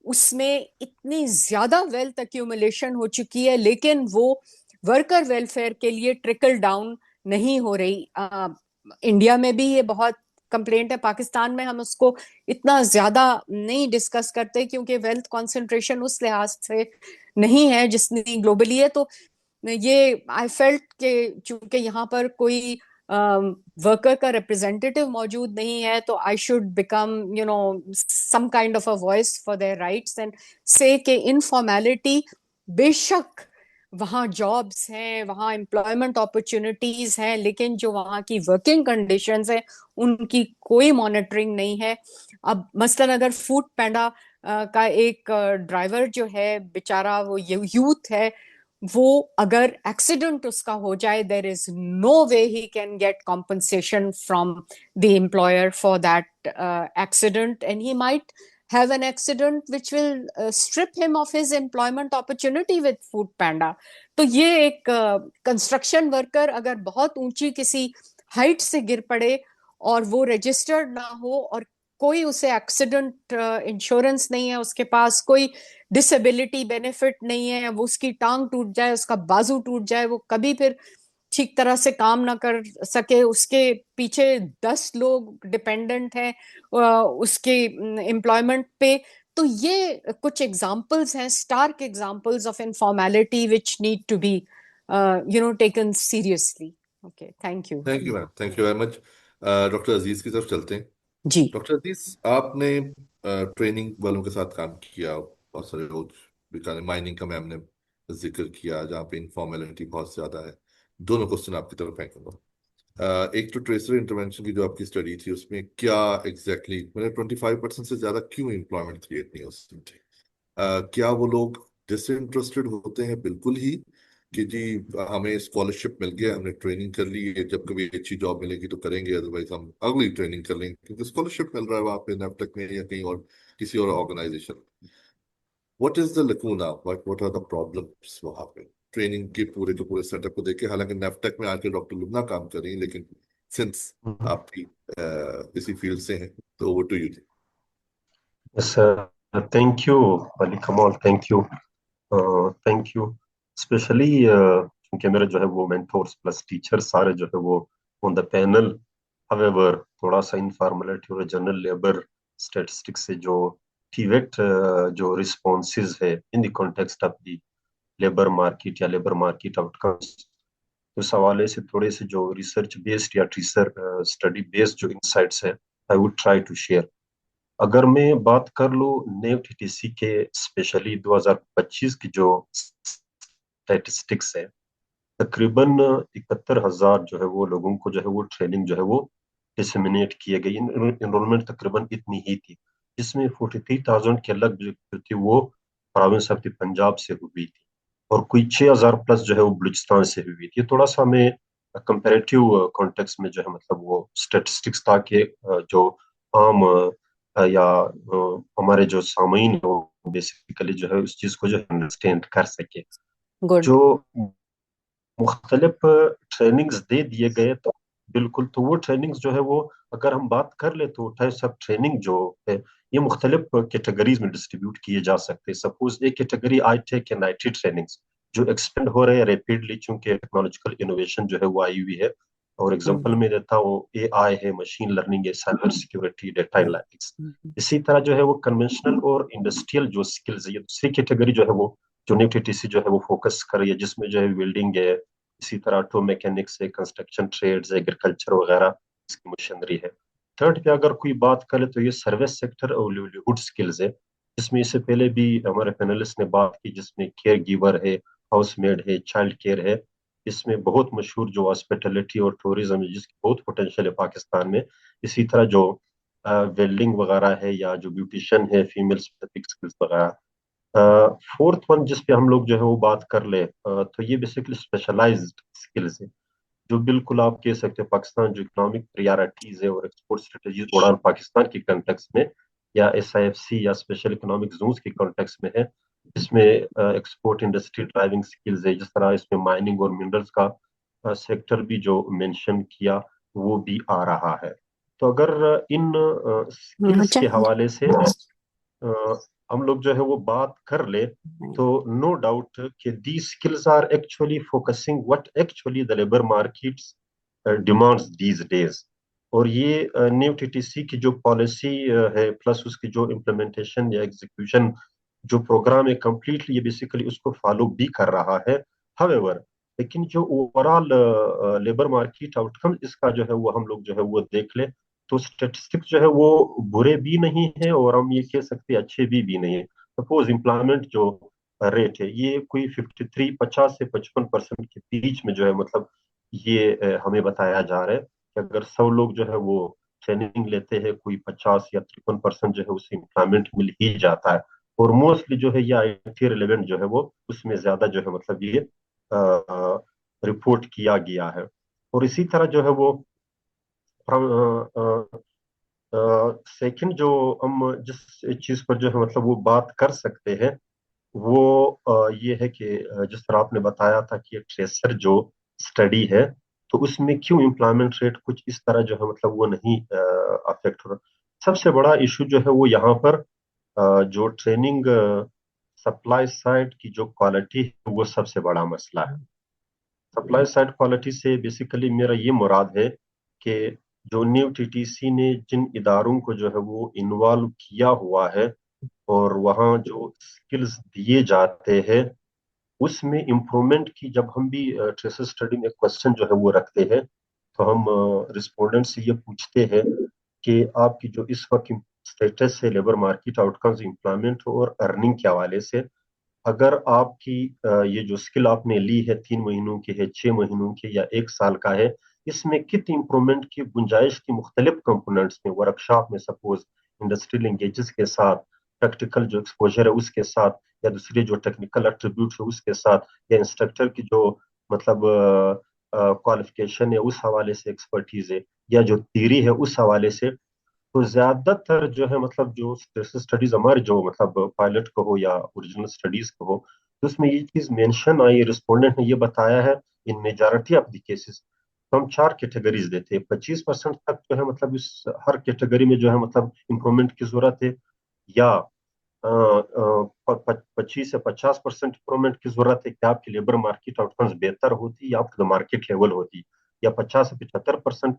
B: उसमें इतनी ज्यादा वेल्थ एक्यूमुलेशन हो चुकी है, लेकिन वो वर्कर वेलफेयर के लिए ट्रिकल डाउन नहीं हो रही। इंडिया में भी ये बहुत कंप्लेंट है, पाकिस्तान में हम उसको इतना ज्यादा नहीं डिस्कस करते क्योंकि वेल्थ कंसंट्रेशन उस लिहाज से नहीं है जितनी ग्लोबली है। तो ये आई फेल्ट के चूंकि यहाँ पर कोई वर्कर का रिप्रेजेंटेटिव मौजूद नहीं है, तो I should become some kind of a voice for their rights and say कि इनफॉर्मेलिटी, बेशक वहाँ जॉब्स हैं, वहाँ एम्प्लॉयमेंट अपॉर्चुनिटीज हैं, लेकिन जो वहाँ की वर्किंग कंडीशंस हैं उनकी कोई मॉनिटरिंग नहीं है। अब मसलन अगर फूड पैंडा का एक ड्राइवर जो है बेचारा, वो यूथ है, वो अगर एक्सीडेंट उसका हो जाए, there is no way he can get compensation from the employer for that accident, and he might have an accident which will strip him of his employment opportunity with food panda. तो ये एक construction worker अगर बहुत ऊंची किसी height से गिर पड़े और वो रजिस्टर्ड ना हो और कोई उसे एक्सीडेंट इंश्योरेंस नहीं है, उसके पास कोई डिसेबिलिटी बेनिफिट नहीं है, वो उसकी टांग टूट जाए, उसका बाजू टूट जाए, वो कभी फिर ठीक तरह से काम ना कर सके, उसके पीछे 10 लोग डिपेंडेंट हैं उसके एम्प्लॉयमेंट पे। तो ये कुछ एग्जांपल्स हैं, stark examples of informality which need to be taken seriously. Okay, thank you
A: thank you ma'am, thank you very much. Doctor Aziz की तरफ चलते हैं।
B: जी।
A: डॉक्टर अजीज, आपने ट्रेनिंग वालों के साथ काम किया बहुत सारे रोज, माइनिंग का मैम ने जिक्र किया जहाँ पे इनफॉर्मेलिटी बहुत ज्यादा है। दोनों क्वेश्चन आपकी तरफ फेंकूंगा। एक तो ट्रेसर इंटरवेंशन की जो आपकी स्टडी थी उसमें क्या एग्जैक्टली मैंने 25% से ज्यादा क्यों एम्प्लॉयमेंट क्रिएट नहीं हो सकती? क्या वो लोग डिसइंटरेस्टेड होते हैं बिल्कुल ही कि जी हमें स्कॉलरशिप मिल गया, हमने ट्रेनिंग कर ली है, जब कभी अच्छी जॉब मिलेगी तो करेंगे, अदरवाइज हम अगली ट्रेनिंग कर लेंगे क्योंकि स्कॉलरशिप मिल रहा है वहाँ पे नेफटेक में या कहीं और किसी और organisation. What is the lacuna, what are the problems वहाँ पे ट्रेनिंग के पूरे सेटअप को देखे? हालांकि नेफटेक में आके डॉक्टर लुबना काम कर रही है, लेकिन सिंस आपकी इसी फील्ड से हैं तो over to you.
E: Yes, thank you, Ali Kamal. Thank you. Thank you. Specially क्योंकि मेरे जो है वो मेंटोर्स प्लस टीचर सारे जो है वो ऑन द पैनल। हावेवर थोड़ा सा इनफॉर्मेलिटी और जनरल लेबर स्टैटिस्टिक्स से जो टीवेट जो रिस्पॉन्सेज है in the context of the labour market या लेबर मार्केट आउटकम्स, उस हवाले से थोड़े से जो रिसर्च बेस्ड या रिसर्च स्टडी बेस्ड जो इंसाइट्स है I would try to share. अगर मैं बात कर लूँ नेव टीटीसी के स्पेशली 2025 की जो स्टैटिस्टिक्स है, तकरीबन 71,000 जो है वो लोगों को जो है वो ट्रेनिंग जो है वो डिसमिनेट किए गई। इनरोलमेंट तकरीबन इतनी ही थी, जिसमें 43,000 के लगभग जो थी वो प्रोविंस ऑफ द पंजाब से हुई थी और कोई 6,000 प्लस जो है वो बलूचिस्तान से हुई थी। थोड़ा सा हमें कंपेरेटिव कॉन्टेक्स्ट में जो है मतलब वो स्टैटिस्टिक्स ताकि जो आम या हमारे जो सामीन है वो बेसिकली जो है उस चीज को जो अंडरस्टैंड कर सके।
B: गुड।
E: जो मुख्तलिफ ट्रेनिंग्स दे दिए गए तो बिल्कुल, तो वो ट्रेनिंग्स जो है वो अगर हम बात कर ले तो टाइप्स ऑफ ट्रेनिंग जो है ये मुख्तलिफ कैटेगरीज में डिस्ट्रीब्यूट किए जा सकते हैं। सपोज एक category I tech and IT trainings जो एक्सपेंड हो रहे हैं रैपिडली, चूंकि टेक्नोलॉजिकल इनोवेशन जो है वो आई हुई है। और एग्जांपल में देता हूँ AI है, मशीन लर्निंग है, साइबर सिक्योरिटी, डेटा एनालिटिक्स। इसी तरह जो है वो कन्वेंशनल और इंडस्ट्रियल जो स्किल्स है ये दूसरी कैटेगरी जो है वो जो न्यू टीटीसी जो है वो फोकस कर रही है, जिसमें जो है बिल्डिंग है, इसी तरह ऑटो मैकेनिक्स है, कंस्ट्रक्शन ट्रेड्स, एग्रीकल्चर वगैरह इसकी मशीनरी है। थर्ड पे अगर कोई बात करे तो ये सर्विस सेक्टर और लिवलीहुड स्किल्स है, जिसमें इससे पहले भी हमारे पैनलिस्ट ने बात की, जिसमें केयर गिवर है, हाउस मेड है, चाइल्ड केयर है। इसमें बहुत मशहूर जो हॉस्पिटलिटी और टूरिज्म है जिसकी बहुत पोटेंशियल है पाकिस्तान में। इसी तरह जो वेल्डिंग वगैरह है या जो ब्यूटिशियन है, फीमेल स्पेसिफिक स्किल्स वगैरह। फोर्थ वन जिस पे हम लोग जो है वो बात कर ले तो ये बेसिकली स्पेशलाइज्ड स्किल्स है, जो बिल्कुल आप कह सकते हैं पाकिस्तान जो इकोनॉमिक प्रायोरिटीज है और एक्सपोर्ट स्ट्रेटेजीज उड़ान पाकिस्तान के कॉन्टेक्स्ट में या SIFC या स्पेशल इकोनॉमिक जोन्स के कॉन्टेक्स्ट में है। इसमें एक्सपोर्ट इंडस्ट्री ड्राइविंग स्किल्स है, जिस तरह इसमें माइनिंग और मिनरल्स का सेक्टर भी जो मेंशन किया वो भी आ रहा है। तो अगर इन स्किल्स के हवाले से हम लोग जो है वो बात कर ले तो नो डाउट कि the skills are actually focusing what actually the labour markets demands these days. और ये न्यू टीटीसी की जो पॉलिसी है प्लस उसकी जो इम्प्लीमेंटेशन या एग्जीक्यूशन जो प्रोग्राम है कंप्लीटली ये बेसिकली उसको फॉलो भी कर रहा है। हावेवर लेकिन जो ओवरऑल लेबर मार्केट आउटकम इसका जो है वो हम लोग जो है वो देख ले तो स्टेटिस्टिक्स जो है वो बुरे भी नहीं है और हम ये कह सकते हैं अच्छे भी नहीं है। सपोज एम्प्लॉयमेंट जो रेट है ये कोई 50 से 55% के बीच में जो है मतलब ये हमें बताया जा रहा है कि अगर 100 लोग जो है वो ट्रेनिंग लेते हैं कोई 50 या 53% जो है उसे एम्प्लॉयमेंट मिल ही जाता है। और मोस्टली जो है ये IT रिलेवेंट जो है वो उसमें ज्यादा जो है मतलब ये रिपोर्ट किया गया है। और इसी तरह जो है वो सेकंड जो हम जिस चीज पर जो है मतलब वो बात कर सकते हैं वो ये है कि जिस तरह आपने बताया था कि ट्रेसर जो स्टडी है तो उसमें क्यों एम्प्लॉयमेंट रेट कुछ इस तरह जो है मतलब वो नहीं अफेक्ट हो रहा। सबसे बड़ा इशू जो है वो यहाँ पर जो ट्रेनिंग सप्लाई साइड की जो क्वालिटी है वो सबसे बड़ा मसला है। सप्लाई साइड क्वालिटी से बेसिकली मेरा ये मुराद है कि जो न्यू टीटीसी ने जिन इदारों को जो है वो इन्वॉल्व किया हुआ है और वहाँ जो स्किल्स दिए जाते हैं उसमें इम्प्रूवमेंट की जब हम भी ट्रेसेस स्टडी में क्वेश्चन जो है वो रखते हैं, तो हम रिस्पोंडेंट से ये पूछते हैं कि आपकी जो इस वक्त स्टेटस है लेबर मार्केट आउटकम्स, एम्प्लॉयमेंट और अर्निंग के हवाले से, अगर आपकी ये जो स्किल आपने ली है 3 महीनों की है, 6 महीनों की या 1 साल का है, इसमें कितनी इंप्रूवमेंट की गुंजाइश की मुख्तलिफ कंपोनेंट्स में, वर्कशॉप में सपोज, इंडस्ट्रियल एंगेजेस के साथ, प्रैक्टिकल जो एक्सपोजर है उसके साथ, या दूसरे जो टेक्निकल एट्रीब्यूट है उसके साथ, या इंस्ट्रक्टर की जो मतलब क्वालिफिकेशन है उस हवाले से, एक्सपर्टीज है, या जो थ्योरी है उस हवाले से। तो ज्यादातर जो है मतलब जो स्टडीज हमारे जो मतलब पायलट को हो या ओरिजिनल स्टडीज को हो, तो उसमें ये चीज मेंशन आई, रिस्पोंडेंट ने ये बताया है, इन मेजॉरिटी ऑफ द केसेस तो हम 4 कैटेगरीज देते हैं। 25% तक जो है मतलब इस हर कैटेगरी में जो है मतलब इम्प्रूवमेंट की जरूरत है, या 25 से 50% इंप्रूवमेंट की जरूरत है कि आपकी लेबर मार्केट आउटकम्स बेहतर होती या up to the market level होती, या 50 से 75%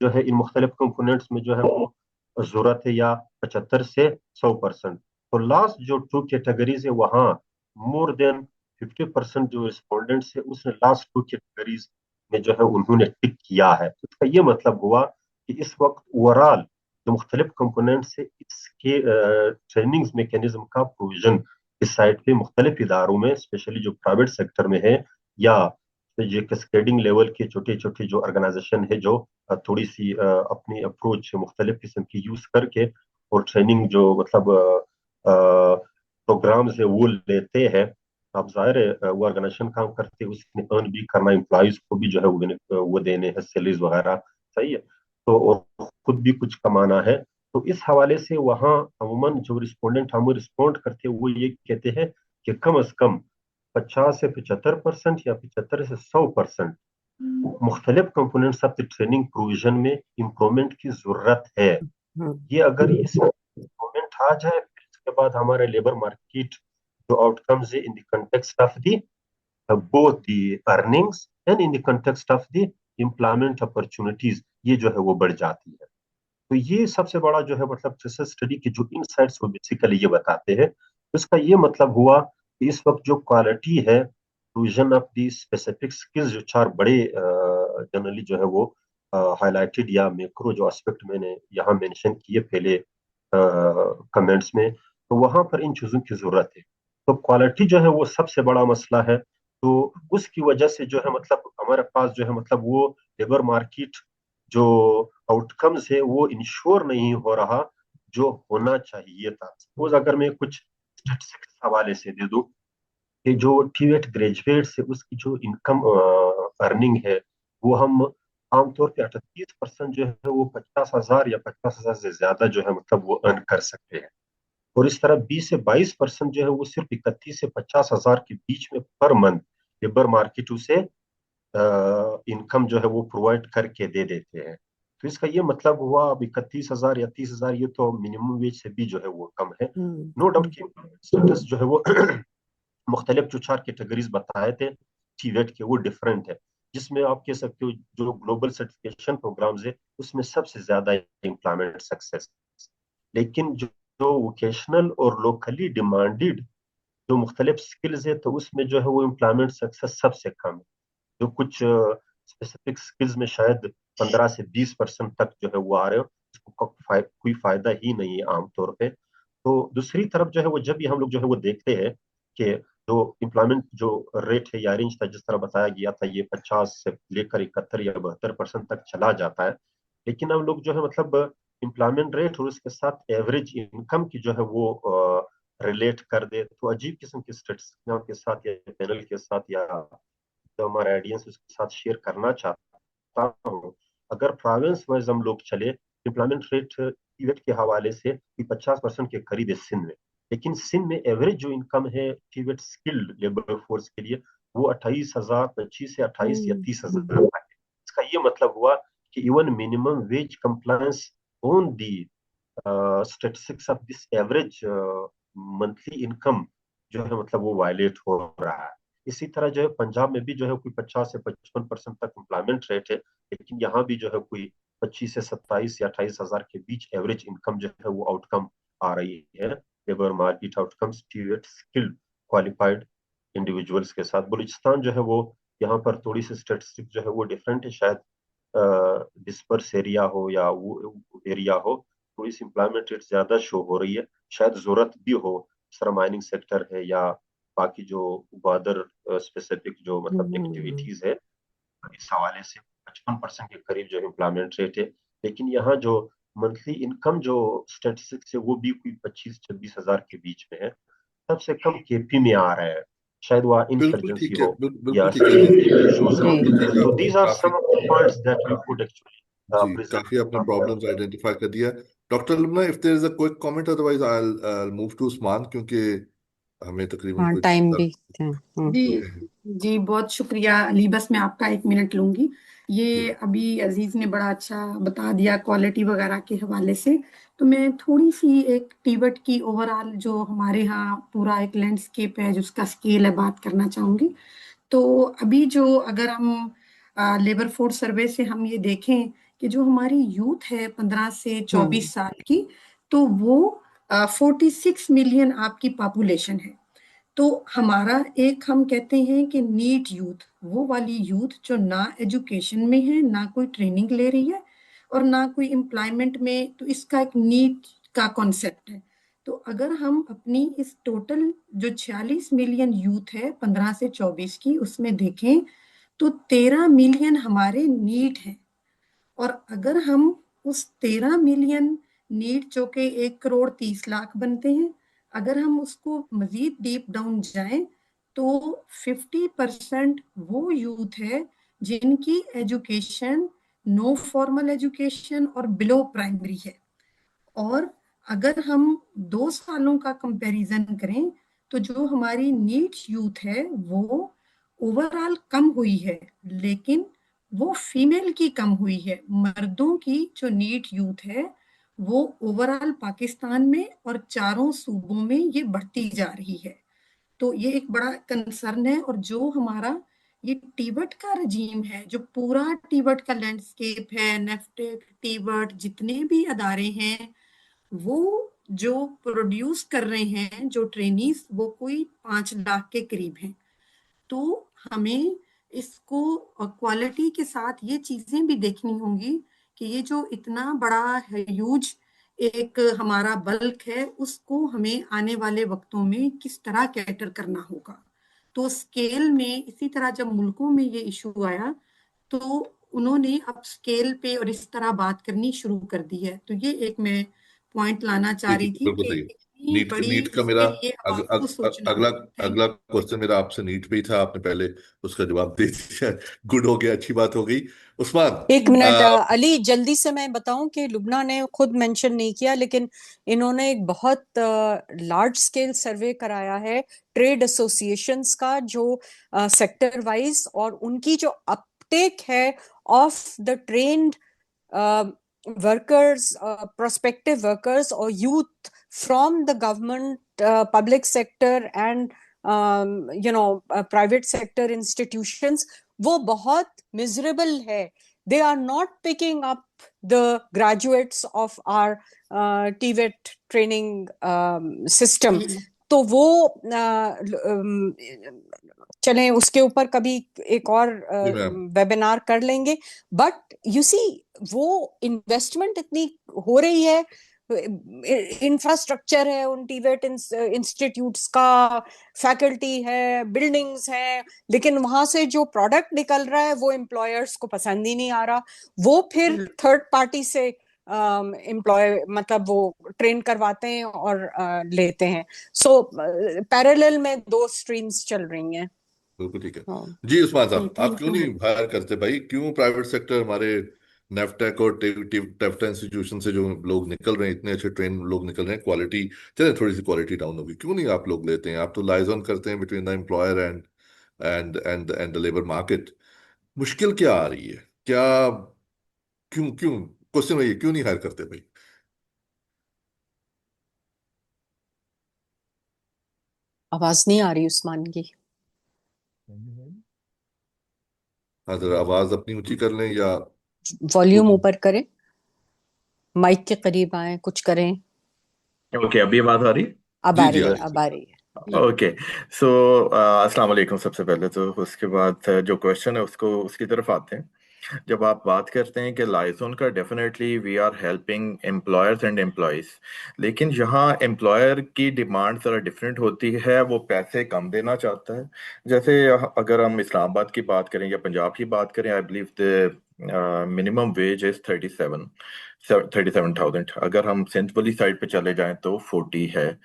E: जो है इन मुख्तलिफ कंपोनेंट्स में जो है वो जरूरत है, या 75 से 100%। तो लास्ट जो 2 कैटेगरीज है वहाँ मोर देन 50% जो रिस्पोंडेंट्स है उसने लास्ट 2 कैटेगरीज में जो है उन्होंने टिक किया है। तो इसका ये मतलब हुआ कि इस वक्त ओवरऑल जो मुख्तलिफ कंपोनेंट से इसके ट्रेनिंग मैकेनिज्म का प्रोविजन इस साइड पे मुख्तलिफ इदारों में, स्पेशली जो प्राइवेट सेक्टर में है, या ये कैस्केडिंग लेवल के छोटे छोटे जो ऑर्गेनाइजेशन है जो थोड़ी सी अपनी अप्रोच मुख्तलिफ किस्म की यूज करके और ट्रेनिंग जो मतलब प्रोग्राम्स है वो लेते हैं। अब जाहिर है वो ऑर्गेनाइजेशन काम करते हैं, उसने अर्न भी करना, एम्प्लॉइज को भी जो है वो देने हैं सैलरीज वगैरह, सही है, तो और खुद भी कुछ कमाना है। तो इस हवाले से वहाँ अमूमन जो रिस्पोंडेंट हम रिस्पॉन्ड करते हैं वो ये कहते हैं कि कम अज कम 50 से 75% या 75 से 100% मुख्तलिफ components of the training provision में इम्प्रूवमेंट की जरूरत है। ये अगर इस इम्प्रूवमेंट आ जाए, फिर इसके बाद हमारे लेबर मार्केट जो आउटकम्स है in the context of the both the earnings and in the context of the employment opportunities, ये जो है वो बढ़ जाती है। तो ये सबसे बड़ा जो है मतलब रिसर्च स्टडी के जो इनसाइट्स वो बेसिकली ये बताते हैं। तो इसका ये मतलब हुआ कि इस वक्त जो क्वालिटी है, provision of the specific skills, जो 4 बड़े जनरली जो है वो हाईलाइटेड या मैक्रो जो एस्पेक्ट मैंने यहाँ मेंशन किए पहले कमेंट्स में, तो वहां पर इन चीजों की जरूरत है। तो क्वालिटी जो है वो सबसे बड़ा मसला है। तो उसकी वजह से जो है मतलब हमारे पास जो है मतलब वो लेबर मार्केट जो आउटकम्स है वो इंश्योर नहीं हो रहा जो होना चाहिए था। सपोज अगर मैं कुछ स्टेटिस्टिक्स हवाले से दे दूं कि जो TVET ग्रेजुएट से उसकी जो इनकम अर्निंग है वो हम आमतौर पे 38% जो है वो 50,000 या 50,000 से ज्यादा जो है मतलब वो अर्न कर सकते हैं, और इस तरह 20 से 22% जो है वो सिर्फ 31 से 50,000 के बीच में पर मंथ लेबर मार्केट उसे इनकम जो है वो प्रोवाइड करके दे देते हैं। तो इसका ये मतलब हुआ अब 31,000 या 30,000 ये तो मिनिमम वेज से भी जो है वो कम है। नो डाउट कि स्टेटस जो है वो मुख्तलिफ जो 4 कैटेगरीज बताए थे TVET के वो डिफरेंट है, जिसमें आप कह सकते हो जो ग्लोबल सर्टिफिकेशन प्रोग्राम्स है उसमें सबसे ज्यादा एम्प्लॉयमेंट सक्सेस, लेकिन जो वोकेशनल और लोकली डिमांडेड जो मुख्तलिफ स्किल्स है तो उसमें जो है वो एम्प्लॉयमेंट सक्सेस सबसे कम है। जो कुछ स्पेसिफिक स्किल्स में शायद 15 से 20% तक जो है वो आ रहे हो, उसको कोई फायदा ही नहीं है आमतौर पे। तो दूसरी तरफ जो है वो जब भी हम लोग जो है वो देखते हैं कि जो एम्प्लॉयमेंट जो रेट है या रेंज था जिस तरह बताया गया था ये 50 से लेकर 71 या 72% तक चला जाता है, लेकिन हम लोग जो है मतलब एम्प्लॉयमेंट रेट और उसके साथ एवरेज इनकम की जो है वो रिलेट कर दे तो अजीब किस्म की स्टेटिस्टिक्स के साथ या पैनल के साथ या जो हमारा ऑडियंस उसके साथ शेयर करना चाहता हूँ। अगर प्रोविंस वाइज हम लोग चले, एम्प्लॉयमेंट रेट TVET के हवाले से 50% के करीब है सिंध में, लेकिन सिंध में एवरेज जो इनकम है TVET स्किल्ड लेबर फोर्स के लिए वो 28,000, 25 से 28 या 30,000 है। इसका ये मतलब हुआ कि even minimum wage compliance on the statistics of this average monthly income जो है मतलब वो वायलेट हो रहा है। इसी तरह जो है पंजाब में भी जो है कोई 50 से 55% तक एम्प्लॉयमेंट रेट है, लेकिन यहाँ भी जो है कोई 25 से 27 या 28,000 के बीच एवरेज इनकम जो है वो आउटकम आ रही है। Labour market outcomes TVET skilled qualified individuals के साथ। बलूचिस्तान जो है वो यहाँ पर थोड़ी सी स्टेटिस्टिक जो है वो डिफरेंट है, शायद डिस्पर्स एरिया हो या वो एरिया हो, थोड़ी सी एम्प्लॉयमेंट रेट ज्यादा शो हो रही है, शायद जरूरत भी हो, इस तरह माइनिंग सेक्टर है या बाकी जो अदर स्पेसिफिक जो मतलब एक्टिविटीज है, इस हवाले से 55% के करीब जो एम्प्लॉयमेंट रेट है। लेकिन यहाँ जो मंथली इनकम जो स्टेटिस्टिक्स है वो भी कोई 25-26 हजार के बीच में है, सबसे कम केपी में आ रहा है, शायद वह
A: बिल्कुल
E: इंसर्जेंसी
A: ठीक है,
E: हो या
A: बिल्कुल ठीक है जी।
E: इश्यूज हो।
B: जी
E: तो दीज आर
A: काफी
E: some of the points that we could actually
A: जी, काफी आपने
E: प्रेजेंट।
A: प्रॉब्लम्स आइडेंटिफाई कर दिया। Doctor Lubna, if there is a quick comment, otherwise I move to Usman, क्योंकि हमें तकरीबन
B: हाँ,
A: कुछ
B: टाइम भी है।
C: जी
A: हो गए हैं।
C: जी, बहुत शुक्रिया अली, बस मैं आपका 1 मिनट लूंगी।
A: जी
C: ये अभी अजीज ने बड़ा अच्छा बता दिया क्वालिटी वगैरह के हवाले से। तो मैं थोड़ी सी एक टीबट की ओवरऑल जो हमारे यहाँ पूरा एक लैंडस्केप है, जिसका स्केल है, बात करना चाहूंगी। तो अभी जो अगर हम लेबर फोर्स सर्वे से हम ये देखें कि जो हमारी यूथ है 15 से 24 साल की, तो वो 46 मिलियन आपकी पॉपुलेशन है। तो हमारा एक हम कहते हैं कि नीट यूथ, वो वाली यूथ जो ना एजुकेशन में है, ना कोई ट्रेनिंग ले रही है और ना कोई एम्प्लॉयमेंट में, तो इसका एक नीट का कॉन्सेप्ट है। तो अगर हम अपनी इस टोटल जो 46 मिलियन यूथ है 15 से 24 की, उसमें देखें तो 13 मिलियन हमारे नीट हैं। और अगर हम उस 13 मिलियन नीट जो कि 1 करोड़ 30 लाख बनते हैं, अगर हम उसको मजीद डीप डाउन जाएं तो 50% वो यूथ है जिनकी एजुकेशन नो फॉर्मल एजुकेशन और बिलो प्राइमरी है। और अगर हम 2 सालों का कंपैरिजन करें तो जो हमारी नीट यूथ है वो ओवरऑल कम हुई है, लेकिन वो फीमेल की कम हुई है। मर्दों की जो नीट यूथ है वो ओवरऑल पाकिस्तान में और चारों सूबों में ये बढ़ती जा रही है। तो ये एक बड़ा कंसर्न है। और जो हमारा ये टीबट का रजीम है, जो पूरा टीबट का लैंडस्केप है, नेफ्टेक, टीबट, जितने भी अदारे हैं, वो जो प्रोड्यूस कर रहे हैं जो ट्रेनीज, वो कोई 5 लाख के करीब हैं। तो हमें इसको क्वालिटी के साथ ये चीजें भी देखनी होंगी कि ये जो इतना बड़ा ह्यूज एक हमारा बल्क है, उसको हमें आने वाले वक्तों में किस तरह कैटर करना होगा। तो स्केल में इसी तरह जब मुल्कों में ये इशू आया तो उन्होंने अब स्केल पे और इस तरह बात करनी शुरू कर दी है। तो ये एक मैं पॉइंट लाना चाह
A: जी जी,
C: रही थी
A: बिल्कुल
C: कि
A: सही।
C: इतनी
A: नीट
C: बड़ी
A: नीट का मेरा
C: इसके लिए अब आपको सोचना
A: अगला
C: होगा। थैंक
A: अगला
C: यू।
A: क्वेश्चन मेरा आपसे नीट पे ही था, आपने पहले उसका जवाब दे दिया। गुड हो गया, अच्छी बात हो गई। उस्मान,
B: एक मिनट
A: आ,
B: अली, जल्दी से मैं बताऊं कि लुबना ने खुद मेंशन नहीं किया, लेकिन इन्होंने एक बहुत लार्ज स्केल सर्वे कराया है ट्रेड एसोसिएशंस का, जो सेक्टर वाइज, और उनकी जो अपटेक है of the trained workers, prospective workers or youth from the government, public sector and private sector institutions, वो बहुत miserable है. They are not picking up the graduates of our TVET training system. तो वो चलें उसके ऊपर कभी एक और
A: जी मैम,
B: वेबिनार कर लेंगे। बट यू सी, वो इन्वेस्टमेंट इतनी हो रही है, इंफ्रास्ट्रक्चर है उन टीवेट इंस्टीट्यूट्स का, फैकल्टी है, बिल्डिंग्स है, लेकिन वहां से जो प्रोडक्ट निकल रहा है वो एम्प्लॉयर्स को पसंद ही नहीं आ रहा। वो फिर थर्ड पार्टी से एम्प्लॉय मतलब वो ट्रेन करवाते हैं और लेते हैं। सो पैरेलल में 2 स्ट्रीम्स चल रही हैं।
A: बिल्कुल ठीक है।
B: हाँ
A: जी उस्मान
C: जी,
A: साहब, आप
C: थैंक
A: क्यों
C: यू।
A: नहीं हायर करते भाई? क्यों प्राइवेट सेक्टर हमारे नेफ्टेक और टेफ्टा इंस्टीट्यूशन से जो लोग निकल रहे हैं, इतने अच्छे ट्रेन लोग निकल रहे हैं, क्वालिटी, चले थोड़ी सी क्वालिटी डाउन होगी, क्यों नहीं आप लोग लेते हैं? आप तो लाइजन करते हैं between the employer and the labour market. मुश्किल क्या आ रही है? क्या, क्यों क्यों, क्वेश्चन वही है, क्यों नहीं हायर करते भाई?
B: आवाज नहीं आ रही उस्मान की।
A: हाँ, जरा आवाज अपनी ऊंची कर लें या
B: वॉल्यूम ऊपर करें, माइक के करीब आए, कुछ करें।
F: ओके, अभी आवाज आ रही?
B: अब
A: जी
B: आ
A: जी,
B: रही है,
A: आ रही
B: अब आ
A: है।
B: रही है।
F: ओके। सो अस्सलाम वालेकुम सबसे पहले तो, उसके बाद जो क्वेश्चन है उसको उसकी तरफ आते हैं। जब आप बात करते हैं कि लाइजोन का, definitely we are helping employers and employees, लेकिन यहाँ एम्प्लॉयर की डिमांड ज़रा डिफरेंट होती है, वो पैसे कम देना चाहता है। जैसे अगर हम इस्लामाबाद की बात करें या पंजाब की बात करें, I believe the minimum wage is 37,000। अगर हम सिंध वाली साइड पे चले जाएं तो 40 है।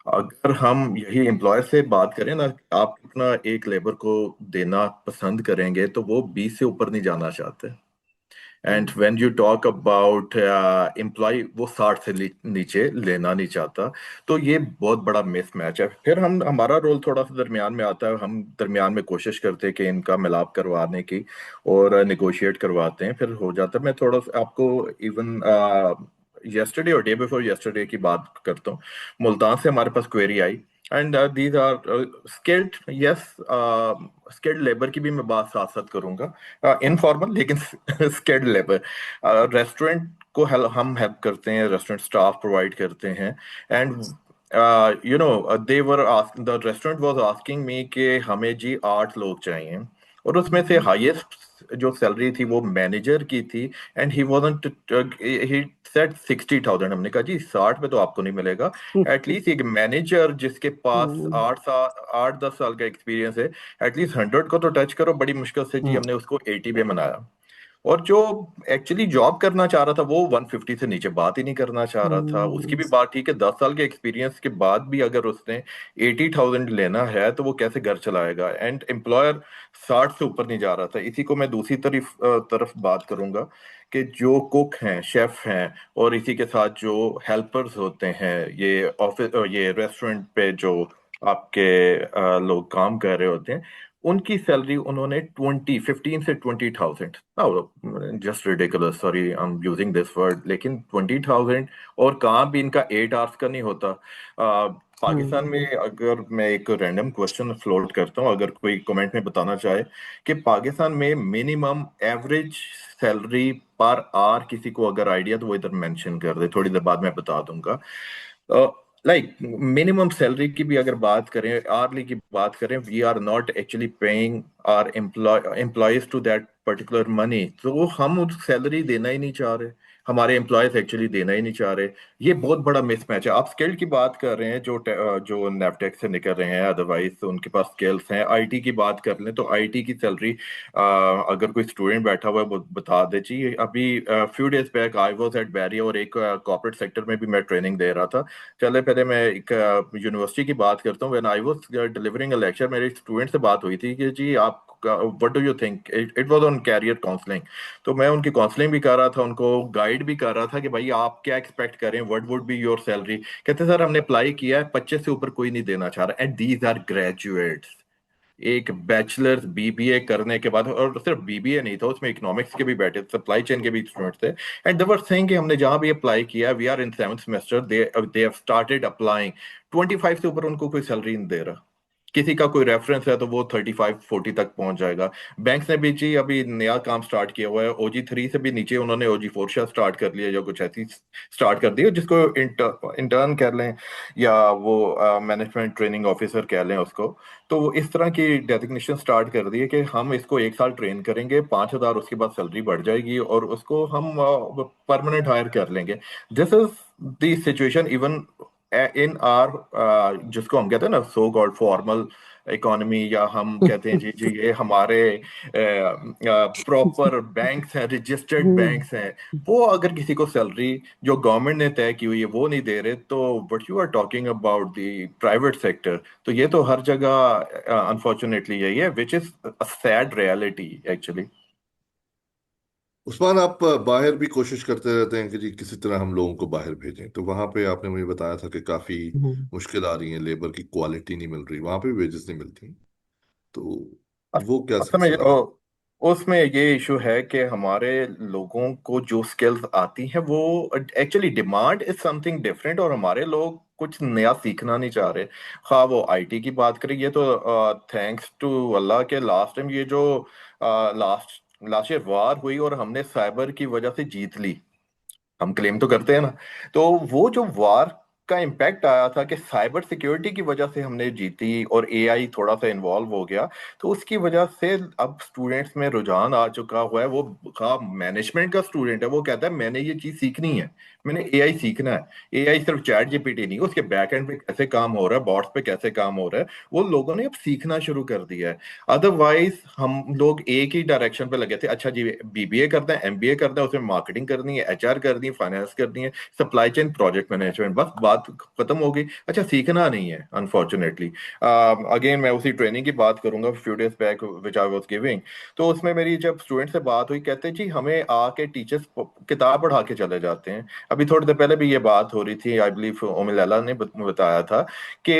F: अगर हम यही एम्प्लॉयर से बात करें ना, आप कितना एक लेबर को देना पसंद करेंगे, तो वो 20 से ऊपर नहीं जाना चाहते। And when you talk about employ, वो 60 से नीचे लेना नहीं चाहता। तो ये बहुत बड़ा मिस मैच है। फिर हम, हमारा रोल थोड़ा सा दरमियान में आता है, हम दरमियान में कोशिश करते हैं कि इनका मिलाप करवाने की और निगोशिएट करवाते हैं, फिर हो जाता है। मैं थोड़ा सा आपको इवन यस्टरडे और डे बिफोर यस्टरडे की बात करता हूँ। मुल्तान से हमारे पास क्वेरी आई, and these are skilled, yes, skilled labour की भी मैं बात साथ साथ करूंगा, इनफॉर्मल लेकिन स्किल्ड लेबर। रेस्टोरेंट को हम हेल्प करते हैं, रेस्टोरेंट स्टाफ प्रोवाइड करते हैं। And you know they were ask, the restaurant was asking me कि हमें जी 8 लोग चाहिए, और उसमें से हाईएस्ट जो सैलरी थी वो मैनेजर की थी। And he wasn't, he said 60,000। हमने कहा जी 60 पे तो आपको नहीं मिलेगा। एटलीस्ट एक मैनेजर जिसके पास 8-10 साल का एक्सपीरियंस है, एटलीस्ट 100 को तो टच करो। बड़ी मुश्किल से जी हमने उसको 80 पे मनाया। और जो एक्चुअली जॉब करना चाह रहा था वो 150 से नीचे बात ही नहीं करना चाह रहा था। उसकी भी बात ठीक है, 10 साल के एक्सपीरियंस के बाद भी अगर उसने 80,000 लेना है तो वो कैसे घर चलाएगा। एंड एम्प्लॉयर 60 से ऊपर नहीं जा रहा था। इसी को मैं दूसरी तरफ बात करूंगा कि जो कुक हैं, शेफ हैं, और इसी के साथ जो हेल्पर्स होते हैं, ये ऑफिस, ये रेस्टोरेंट पे जो आपके लोग काम कर रहे होते हैं, उनकी सैलरी उन्होंने 15 से 20,000, just ridiculous, sorry I am using this word, लेकिन 20,000। और काम भी इनका 8 आवर्स का नहीं होता। पाकिस्तान में, अगर मैं एक रैंडम क्वेश्चन फ्लोट करता हूँ, अगर कोई कमेंट में बताना चाहे कि पाकिस्तान में minimum average salary per hour, किसी को अगर आइडिया तो वो इधर मेंशन कर दे, थोड़ी देर बाद मैं बता दूंगा। लाइक मिनिमम सैलरी की भी अगर बात करें, आर्ली की बात करें, we are not actually paying our employees to that particular money. तो हम उस सैलरी देना ही नहीं चाह रहे, हमारे एम्प्लॉयज एक्चुअली देना ही नहीं चाह रहे। ये बहुत बड़ा मिसमैच है। आप स्किल्ड की बात कर रहे हैं, जो नेवटेक से निकल रहे हैं, अदरवाइज उनके पास स्किल्स हैं। आईटी की बात कर लें तो आईटी की सैलरी, अगर कोई स्टूडेंट बैठा हुआ है वो बता दे जी। अभी few days back I was at Barry, और एक कॉर्पोरेट सेक्टर में भी मैं ट्रेनिंग दे रहा था। चले पहले मैं एक यूनिवर्सिटी की बात करता हूँ। When I was delivering a lecture, मेरे स्टूडेंट से बात हुई थी कि जी आप what do you think, it was on career counselling. तो मैं उनकी काउंसलिंग भी कर रहा था, उनको गाइड भी कर रहा था कि भाई आप क्या एक्सपेक्ट करें, what would be your salary. कहते सर हमने अप्लाई किया है, 25 से ऊपर कोई नहीं देना चाह रहा। एंड दीज आर ग्रेजुएट्स, एक बैचलर्स बीबीए करने के बाद, और सिर्फ बीबीए नहीं था उसमें, इकोनॉमिक्स के भी बैठे, सप्लाई चेन के भी स्टूडेंट थे। एंड दे वर सेइंग कि हमने जहां भी अप्लाई किया, we are in 7th semester, they have started applying, 25 से ऊपर उनको कोई सैलरी नहीं दे रहा। किसी का कोई रेफरेंस है तो वो 35-40 तक पहुंच जाएगा। बैंक ने भी जी अभी नया काम स्टार्ट किया हुआ है, OG3 से भी नीचे उन्होंने OG4 शायद स्टार्ट कर लिया, या कुछ ऐसी स्टार्ट कर दी, जिसको इंटर्न कह लें या वो मैनेजमेंट ट्रेनिंग ऑफिसर कह लें उसको। तो वो इस तरह की डेजिग्नेशन स्टार्ट कर दी है कि हम इसको 1 साल ट्रेन करेंगे, 5,000 उसके बाद सैलरी बढ़ जाएगी, और उसको हम परमानेंट हायर कर लेंगे। This is the situation even in are, जिसको हम कहते हैं ना सो कॉल्ड फॉर्मल इकोनॉमी, या हम कहते हैं जी जी ये हमारे प्रॉपर बैंक्स हैं, रजिस्टर्ड बैंक्स हैं। वो अगर किसी को सैलरी जो गवर्नमेंट ने तय की हुई है वो नहीं दे रहे, तो what you are talking about the private sector. तो ये तो हर जगह अनफॉर्चुनेटली यही है, which is a sad reality actually.
A: Usman, आप बाहर भी कोशिश करते रहते हैं कि जी किसी तरह हम लोगों को बाहर भेजें, तो वहां पे आपने मुझे बताया था कि काफी मुश्किल आ रही है, लेबर की क्वालिटी नहीं मिल रही, वहां पे वेजेस नहीं मिलती, तो वो क्या
F: असल में
A: सिलसिला है?
F: उसमें ये इशू है कि हमारे लोगों को जो स्किल्स आती हैं वो actually demand is something different, और हमारे लोग कुछ नया सीखना नहीं चाह रहे। हाँ, वो आईटी की बात करें, ये तो थैंक्स टू अल्लाह के लास्ट टाइम ये जो लास्ट लास्ट ईयर वार हुई और हमने साइबर की वजह से जीत ली, हम क्लेम तो करते हैं ना। तो वो जो वार का इम्पैक्ट आया था कि साइबर सिक्योरिटी की वजह से हमने जीती और एआई थोड़ा सा इन्वॉल्व हो गया, तो उसकी वजह से अब स्टूडेंट्स में रुझान आ चुका हुआ है। वो मैनेजमेंट का स्टूडेंट है, वो कहता है मैंने ये चीज सीखनी है, मैंने एआई सीखना है। एआई सिर्फ चैट जीपीटी नहीं, उसके बैक एंड पे कैसे काम हो रहा है, बॉट्स पे कैसे काम हो रहा है, वो लोगों ने अब सीखना शुरू कर दिया है। अदरवाइज हम लोग एक ही डायरेक्शन पे लगे थे, अच्छा जी बीबीए करना है, एमबीए करना है, उसमें मार्केटिंग करनी है, एचआर करनी है, फाइनेंस करनी है, सप्लाई चेन, प्रोजेक्ट मैनेजमेंट, बस बात खत्म हो गई। अच्छा सीखना नहीं है अनफॉर्चुनेटली। अगेन मैं उसी ट्रेनिंग की बात करूंगा, few days back which I was giving. तो उसमें मेरी जब स्टूडेंट से बात हुई, कहते जी हमें आके टीचर्स किताब पढ़ा के चले जाते हैं। अभी थोड़ी देर पहले भी ये बात हो रही थी, आई बिलीव ओमी लैला ने बताया था कि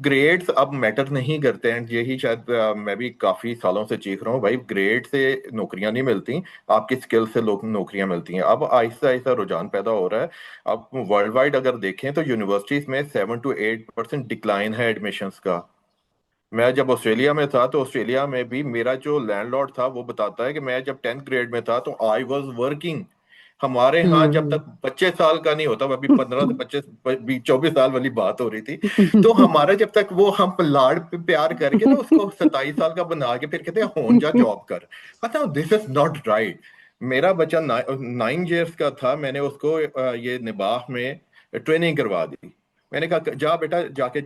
F: ग्रेड्स अब मैटर नहीं करते हैं। यही शायद मैं भी काफी सालों से चीख रहा हूँ भाई, ग्रेड से नौकरियां नहीं मिलती, आपकी स्किल से लोग नौकरियां मिलती हैं। अब आहिस्ता आहिस्ता रुझान पैदा हो रहा है। अब वर्ल्ड वाइड अगर देखें तो यूनिवर्सिटीज में 7 to 8% डिक्लाइन है एडमिशन्स का। मैं जब ऑस्ट्रेलिया में था तो ऑस्ट्रेलिया में भी मेरा जो लैंडलॉर्ड था वो बताता है कि मैं जब 10th ग्रेड में था तो आई वॉज वर्किंग। हमारे यहाँ जब तक 25 साल का नहीं होता, अभी 15 से 24 साल वाली बात हो रही थी, तो हमारे जब तक वो हम लाड पे प्यार करके ना उसको 27 साल का बना के फिर कहते हैं होन जा जॉब कर। पता दिस इज नॉट राइट। मेरा बच्चा 9 years का था, मैंने उसको ये निबाह में ट्रेनिंग करवा दी। मैंने कहा जा बेटा जाके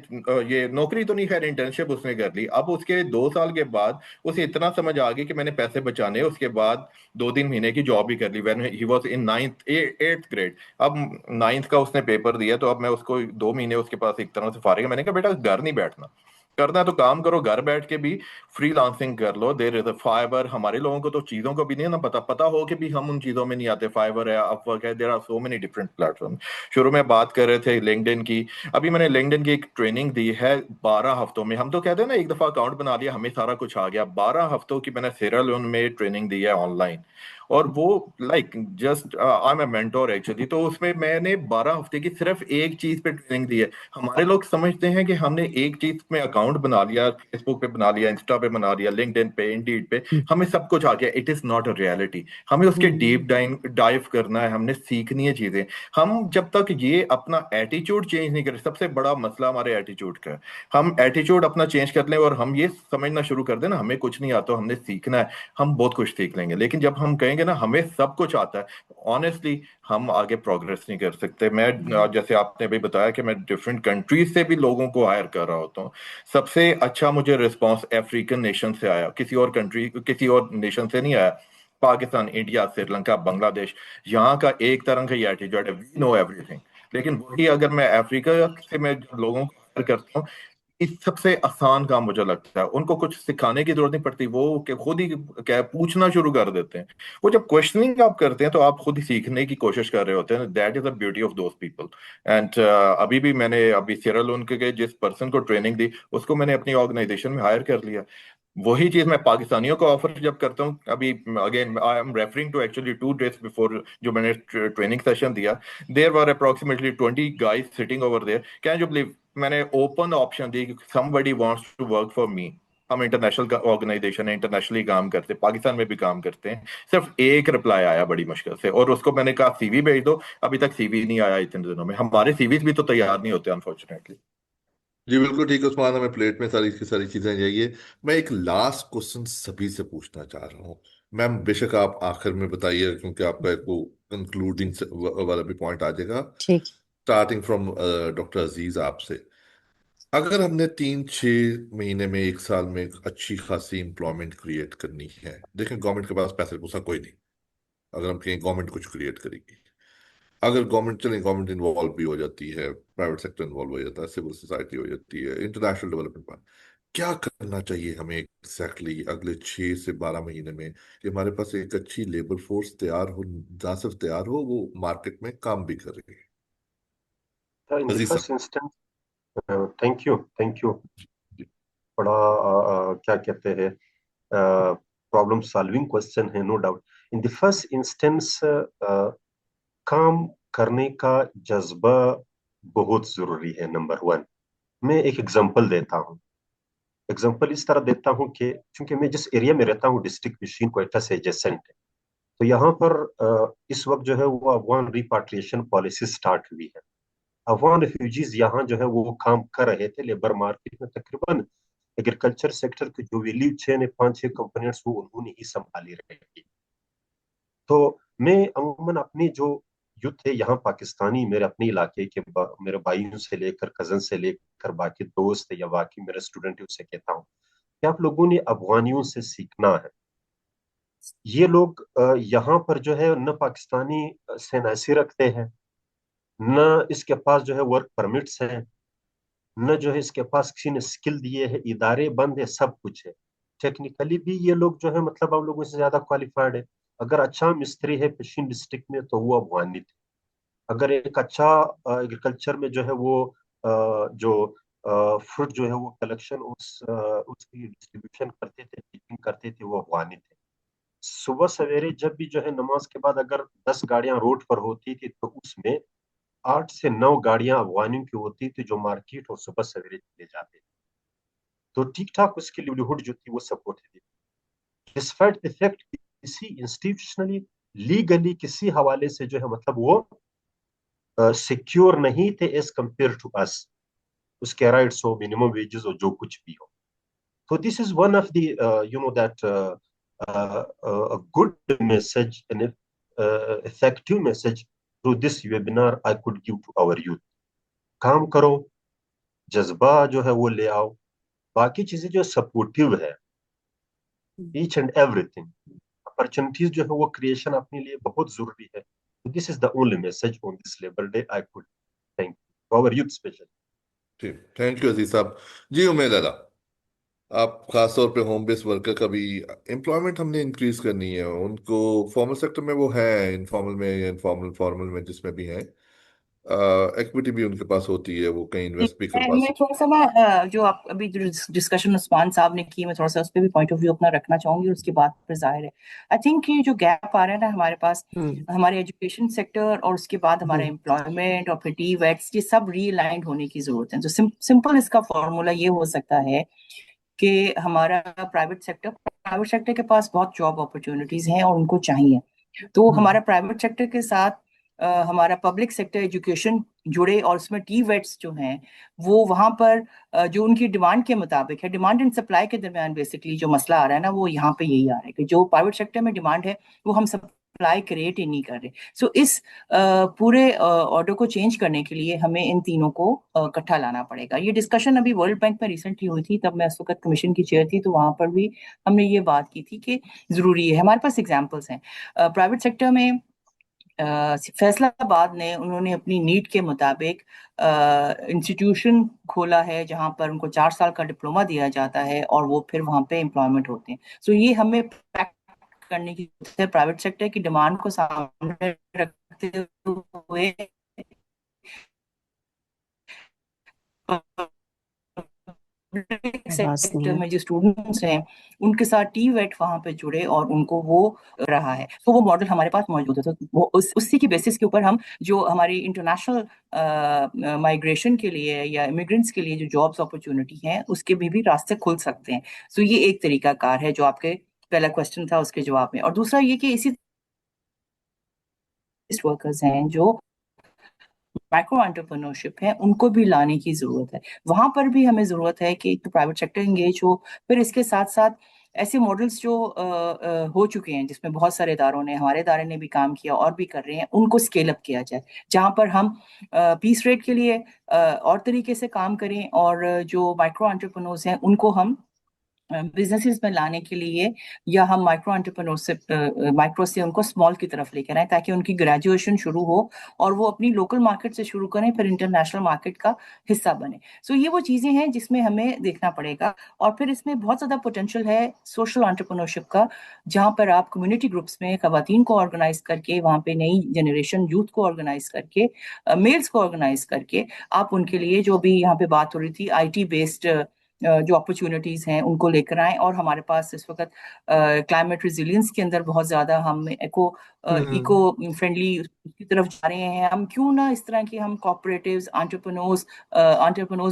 F: ये नौकरी तो नहीं, खैर इंटर्नशिप उसने कर ली। अब उसके 2 साल के बाद उसे इतना समझ आ गई कि मैंने पैसे बचाने हैं, उसके बाद 2-3 महीने की जॉब भी कर ली। When he was in 8th grade. अब 9th का उसने पेपर दिया, तो अब मैं उसको 2 महीने उसके पास एक तरह से फारिग है। मैंने कहा बेटा घर नहीं बैठना, करना है तो काम करो, घर बैठ के भी फ्रीलांसिंग कर लो। There is a fibre. हमारे लोगों को तो चीजों को भी नहीं ना पता हो कि भी हम उन चीजों में नहीं आते। फाइबर है, अपवर्क है, there are so many different platform. शुरू में बात कर रहे थे लिंक्डइन की। अभी मैंने लिंक्डइन की एक ट्रेनिंग दी है 12 हफ्तों में। हम तो कहते हैं ना एक दफा अकाउंट बना लिया हमें सारा कुछ आ गया। 12 हफ्तों की मैंने सेरा लोन में ट्रेनिंग दी है ऑनलाइन। और वो like just I am a mentor actually. तो उसमें मैंने 12 हफ्ते की सिर्फ एक चीज पे ट्रेनिंग दी है। हमारे लोग समझते हैं कि हमने एक चीज में अकाउंट बना लिया, फेसबुक पे बना लिया, इंस्टा पे बना लिया, लिंक्डइन पे, इंडीड पे, हमें सब कुछ आ गया। It is not a reality. हमें उसके डीप डाइव करना है, हमने सीखनी है चीजें। हम जब तक ये अपना एटीट्यूड चेंज नहीं करें, सबसे बड़ा मसला हमारे एटीट्यूड का है। हम एटीट्यूड अपना चेंज कर लें और हम ये समझना शुरू कर दें ना हमें कुछ नहीं आता, हमने सीखना है, हम बहुत कुछ सीख लेंगे। लेकिन जब हम कहेंगे ना हमें सब कुछ आता है, ऑनेस्टली हम आगे प्रोग्रेस नहीं कर सकते। मैं जैसे आपने भी बताया कि मैं डिफरेंट कंट्रीज से भी लोगों को हायर कर रहा होता हूँ। सबसे अच्छा मुझे रिस्पांस अफ्रीकन नेशन से आया, किसी और कंट्री किसी और नेशन से नहीं आया। पाकिस्तान, इंडिया, श्रीलंका, बांग्लादेश, यहाँ का एक तरह का ये एटीट्यूड है, वी नो एवरीथिंग। लेकिन वही अगर मैं अफ्रीका से मैं जब लोगों को हायर करता हूँ, इस सबसे आसान काम मुझे लगता है। उनको कुछ सिखाने की जरूरत नहीं पड़ती, वो कि खुद ही क्या पूछना शुरू कर देते हैं। वो जब क्वेश्चनिंग आप करते हैं तो आप खुद ही सीखने की कोशिश कर रहे होते हैं। That is the beauty of those people. And अभी भी मैंने अभी सियरा लोन के जिस पर्सन को ट्रेनिंग दी उसको मैंने अपनी ऑर्गेनाइजेशन में हायर कर लिया। वही चीज मैं पाकिस्तानियों को ऑफर जब करता हूँ, अभी again I am referring to actually 2 days before जो मैंने ट्रेनिंग सेशन दिया, there were approximately 20 guys sitting over there. Can you believe, मैंने ओपन ऑप्शन दी कि somebody wants to work for me. हम इंटरनेशनल ऑर्गेनाइजेशन है, इंटरनेशनली काम करते हैं, पाकिस्तान में भी काम करते हैं। सिर्फ एक रिप्लाई आया बड़ी मुश्किल से, और उसको मैंने कहा सीवी भेज दो। अभी तक सीवी नहीं आया इतने दिनों में। हमारे सीवीज भी तो तैयार नहीं होते अनफॉर्चुनेटली।
A: जी बिल्कुल ठीक है उस्मान, हमें प्लेट में सारी की सारी चीजें चाहिए। मैं एक लास्ट क्वेश्चन सभी से पूछना चाह रहा हूँ। मैम बेशक आप आखिर में बताइए क्योंकि आपका एक वो कंक्लूडिंग वाला भी पॉइंट आ जाएगा।
B: ठीक।
A: स्टार्टिंग फ्रॉम डॉक्टर अजीज आपसे, अगर हमने 3-6 महीने में 1 साल में एक अच्छी खासी एम्प्लॉयमेंट क्रिएट करनी है, देखें गवर्नमेंट के पास पैसे पूसा कोई नहीं, अगर हम कहें गवर्नमेंट कुछ क्रिएट करेगी, अगर गवर्नमेंट चले गवर्नमेंट इन्वॉल्व भी हो जाती है, प्राइवेट सेक्टर इन्वॉल्व हो जाता है, सिविल सोसाइटी हो जाती है, इंटरनेशनल डेवलपमेंट पर, क्या करना चाहिए हमें एग्जैक्टली अगले 6 से 12 महीने में कि हमारे पास एक अच्छी लेबर फोर्स तैयार हो, ना सिर्फ तैयार हो, वो मार्केट में काम भी करे।
E: इन द
A: अजीज
E: फर्स्ट
A: साहब।
E: Instance, thank you.
A: जी
E: बड़ा क्या कहते हैं, प्रॉब्लम सॉल्विंग क्वेश्चन है, no doubt. In the first instance काम करने का जज्बा बहुत जरूरी है, नंबर वन। मैं एक एग्जांपल देता हूँ। एग्जांपल इस तरह देता हूँ कि चूंकि मैं जिस एरिया में रहता हूँ डिस्ट्रिक्ट मशीन क्वेटा से एडजेसेंट है, तो यहाँ पर इस वक्त जो है वो अफगान रिपाट्रिएशन पॉलिसी स्टार्ट हुई है। अफगान रिफ्यूजीज यहाँ जो है वो काम कर रहे थे लेबर मार्केट में। तकरीबन एग्रीकल्चर सेक्टर की जो वैल्यू चेन है 5-6 कंपोनेंट्स वो उन्होंने ही संभाली रही। तो मैं अमूमन अपनी जो यूथ है यहाँ पाकिस्तानी, मेरे अपने इलाके के मेरे भाइयों से लेकर कजन से लेकर बाकी दोस्त या बाकी मेरे स्टूडेंट है उससे कहता हूँ कि आप लोगों ने अफगानियों से सीखना है। ये लोग यहाँ पर जो है न पाकिस्तानी सेनासी रखते हैं, न इसके पास जो है वर्क परमिट्स हैं, न जो है इसके पास किसी ने स्किल दिए है, इदारे बंद है, सब कुछ है। टेक्निकली भी ये लोग जो है मतलब हम लोगों से ज्यादा क्वालिफाइड है। अगर अच्छा मिस्त्री है पिशीन डिस्ट्रिक्ट में तो वो अफगानी थे। अगर एक अच्छा एग्रीकल्चर में जो है वो जो फ्रूट जो है वो कलेक्शन उसकी डिस्ट्रीब्यूशन करते थे, पिकिंग करते थे, वो अफगानी थे। सुबह सवेरे जब भी जो है नमाज के बाद अगर 10 गाड़ियां रोड पर होती थी तो उसमें 8 से 9 गाड़ियां अफगानियों की होती थी जो मार्केट और सुबह सवेरे चले जाते थे। तो ठीक ठाक उसकी लिवलीहुड जो थी वो सपोर्ट थी। डिस्पाइट द फैक्ट किसी इंस्टीट्यूशनली लीगली किसी हवाले से जो है मतलब वो सिक्योर नहीं थे एज कंपेयर टू अस। उसके राइट्स हो, मिनिमम वेजेस हो, जो कुछ भी हो। तो this is one of the you know that a good message, an effective message through this webinar I could give to our youth. काम करो, जज्बा जो है वो ले आओ, बाकी चीजें जो सपोर्टिव है, ईच एंड एवरीथिंग अपॉर्चुनिटीज जो है वो क्रिएशन अपने लिए बहुत जरूरी है। This is the only message on this labour day I could thank our youth special.
A: ठीक, थैंक यू अजीज साहब। जी उमेद अला, आप खासतौर पे होम बेस्ड वर्कर का भी एम्प्लॉयमेंट हमने इंक्रीज करनी है उनको। फॉर्मल सेक्टर में वो है, इनफॉर्मल में या इनफॉर्मल फॉर्मल में जिसमें भी है, इक्विटी भी उनके पास होती है, वो कहीं इन्वेस्ट भी करवा
D: मैं थोड़ा सा मैं जो आप अभी डिस्कशन उस्मान साहब ने की, मैं थोड़ा सा उस पर भी पॉइंट ऑफ व्यू अपना रखना चाहूंगी और उसके बाद फिर जाहिर है आई थिंक ये जो गैप आ रहा है ना हमारे पास, हमारे एजुकेशन सेक्टर और उसके बाद हमारा एम्प्लॉयमेंट और फिर टी वेट्स, ये सब रीअलाइंड होने की जरूरत है। तो सिंपल इसका फॉर्मूला ये हो सकता है कि हमारा प्राइवेट सेक्टर के पास बहुत जॉब अपॉर्चुनिटीज हैं और उनको चाहिए, तो हमारा प्राइवेट सेक्टर के साथ हमारा पब्लिक सेक्टर एजुकेशन जुड़े और उसमें टी वेट्स जो हैं वो वहां पर जो उनकी डिमांड के मुताबिक है, डिमांड एंड सप्लाई के दरमियान बेसिकली जो मसला आ रहा है ना वो यहाँ पे यही आ रहा है कि जो प्राइवेट सेक्टर में डिमांड है वो हम सप्लाई क्रिएट ही नहीं कर रहे। सो इस पूरे ऑर्डर को चेंज करने के लिए हमें इन तीनों को इकट्ठा लाना पड़ेगा। ये डिस्कशन अभी वर्ल्ड बैंक में रिसेंटली हुई थी, तब मैं उस वक्त कमीशन की चेयर थी, तो वहां पर भी हमने ये बात की थी कि जरूरी है। हमारे पास एग्जाम्पल्स हैं प्राइवेट सेक्टर में। फैसलाबाद ने उन्होंने अपनी नीड के मुताबिक इंस्टीट्यूशन खोला है जहां पर उनको 4 साल का डिप्लोमा दिया जाता है और वो फिर वहां पे एम्प्लॉयमेंट होते हैं। सो ये हमें करने की प्राइवेट सेक्टर की डिमांड को सामने रखते हुए सेक्टर में जो स्टूडेंट्स हैं उनके साथ टी वेट वहां पे जुड़े और उनको वो रहा है। तो वो मॉडल हमारे पास मौजूद है, तो वो उसी की बेसिस के ऊपर हम जो हमारी इंटरनेशनल माइग्रेशन के लिए या इमिग्रेंट्स के लिए जो जॉब्स अपॉर्चुनिटी हैं उसके भी रास्ते खुल सकते हैं। सो ये एक तरीका कार है जो आपके पहला क्वेश्चन था उसके जवाब में। और दूसरा ये कि इसी वर्कर्स हैं जो माइक्रो एंटरप्रेन्योरशिप है उनको भी लाने की जरूरत है। वहां पर भी हमें जरूरत है कि तो प्राइवेट सेक्टर एंगेज हो, फिर इसके साथ साथ ऐसे मॉडल्स जो हो चुके हैं जिसमें बहुत सारे इदारों ने, हमारे इदारे ने भी काम किया और भी कर रहे हैं, उनको स्केल अप किया जाए, जहां पर हम पीस रेट के लिए और तरीके से काम करें और जो माइक्रो एंटरप्रेन्योर्स हैं उनको हम बिजनेसेस में लाने के लिए या हम माइक्रो से उनको स्मॉल की तरफ लेकर आए ताकि उनकी ग्रेजुएशन शुरू हो और वो अपनी लोकल मार्केट से शुरू करें फिर इंटरनेशनल मार्केट का हिस्सा बने। सो ये वो चीजें हैं जिसमें हमें देखना पड़ेगा। और फिर इसमें बहुत ज्यादा पोटेंशियल है सोशल एंटरप्रेन्योरशिप का, जहां पर आप कम्युनिटी ग्रुप्स में खवातीन को ऑर्गेनाइज करके, वहां पे नई जनरेशन यूथ को ऑर्गेनाइज करके, मेल्स को ऑर्गेनाइज करके आप उनके लिए जो भी यहाँ पे बात हो रही थी IT बेस्ड जो अपॉर्चुनिटीज हैं उनको लेकर आए। और हमारे पास इस वक्त क्लाइमेट रिजिलियंस के अंदर बहुत ज्यादा हम इको फ्रेंडली की तरफ जा रहे हैं, हम क्यों ना इस तरह के हम कॉपरेटिव्स, एंटरप्रेन्योर्स